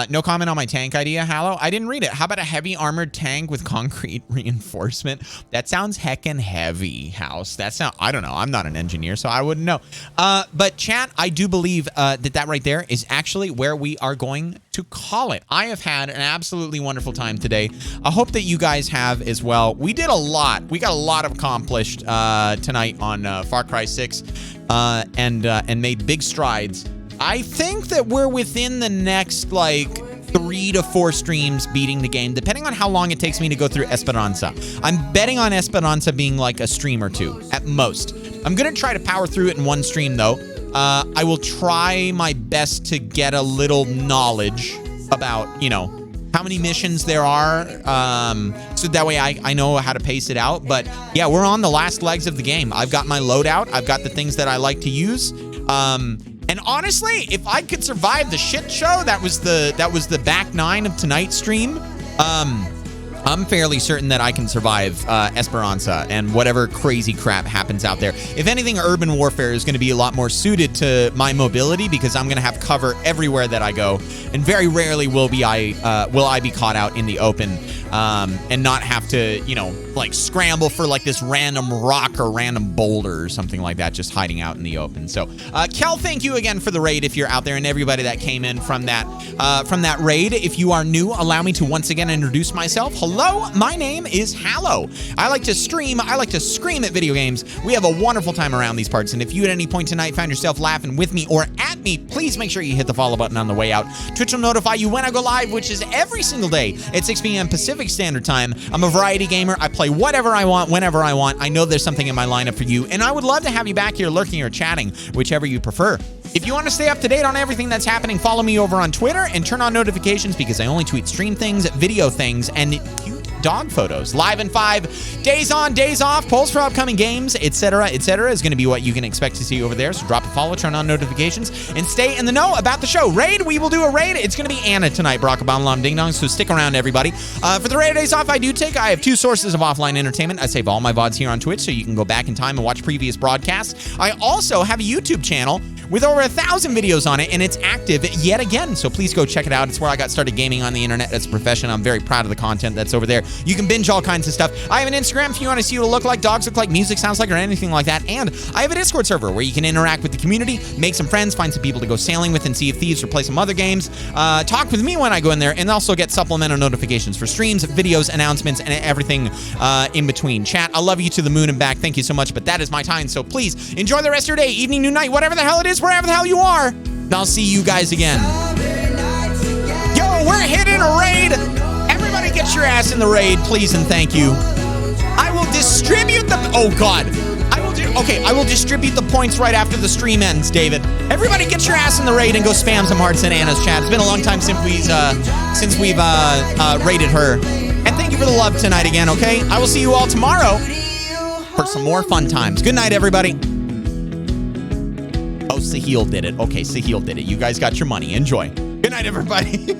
no comment on my tank idea, HaLLoW. I didn't read it. How about a heavy armored tank with concrete reinforcement? That sounds heckin' heavy, House. That sound, I don't know. I'm not an engineer, so I wouldn't know. But chat, I do believe that right there is actually where we are going to call it. I have had an absolutely wonderful time today. I hope that you guys have as well. We did a lot. We got a lot accomplished tonight on Far Cry 6. And made big strides. I think that we're within the next, like, 3 to 4 streams beating the game, depending on how long it takes me to go through Esperanza. I'm betting on Esperanza being like a stream or 2 at most. I'm going to try to power through it in 1 stream, though. I will try my best to get a little knowledge about, you know, how many missions there are, so that way I know how to pace it out. But yeah, we're on the last legs of the game. I've got my loadout. I've got the things that I like to use. And honestly, if I could survive the shit show, that was the back 9 of tonight's stream. I'm fairly certain that I can survive Esperanza and whatever crazy crap happens out there. If anything, urban warfare is going to be a lot more suited to my mobility, because I'm going to have cover everywhere that I go, and very rarely will I be caught out in the open and not have to, you know, like scramble for like this random rock or random boulder or something like that, just hiding out in the open. So, Kel, thank you again for the raid if you're out there, and everybody that came in from that raid. If you are new, allow me to once again introduce myself. Hello, my name is HaLLoW. I like to stream. I like to scream at video games. We have a wonderful time around these parts, and if you at any point tonight found yourself laughing with me or at me, please make sure you hit the follow button on the way out. Twitch will notify you when I go live, which is every single day at 6 p.m. Pacific Standard Time. I'm a variety gamer. I play whatever I want, whenever I want. I know there's something in my lineup for you, and I would love to have you back here lurking or chatting, whichever you prefer. If you want to stay up to date on everything that's happening, follow me over on Twitter and turn on notifications, because I only tweet stream things, video things, and cute dog photos. Live in 5 days on, days off, polls for upcoming games, etc., etc. is going to be what you can expect to see over there. So drop a follow, turn on notifications, and stay in the know about the show. Raid, we will do a raid. It's going to be Anna tonight, Barack Obama Ding Dong, so stick around, everybody. For the raid days off I have 2 sources of offline entertainment. I save all my VODs here on Twitch, so you can go back in time and watch previous broadcasts. I also have a YouTube channel with over 1,000 videos on it, and it's active yet again, so please go check it out. It's where I got started gaming on the internet as a profession. I'm very proud of the content that's over there. You can binge all kinds of stuff. I have an Instagram if you want to see what it look like, dogs look like, music sounds like, or anything like that. And I have a Discord server where you can interact with the community, make some friends, find some people to go sailing with and Sea of Thieves, or play some other games, talk with me when I go in there, and also get supplemental notifications for streams, videos, announcements, and everything in between. Chat, I love you to the moon and back. Thank you so much, but that is my time. So please enjoy the rest of your day, evening, noon, night, whatever the hell it is, wherever the hell you are. And I'll see you guys again. Yo, we're hitting a raid. Everybody get your ass in the raid, please and thank you. I will distribute the... Oh, God. I will I will distribute the points right after the stream ends, David. Everybody get your ass in the raid and go spam some hearts in Anna's chat. It's been a long time since we've raided her. And thank you for the love tonight again, okay? I will see you all tomorrow for some more fun times. Good night, everybody. Oh, Sahil did it. Okay, Sahil did it. You guys got your money. Enjoy. Good night, everybody.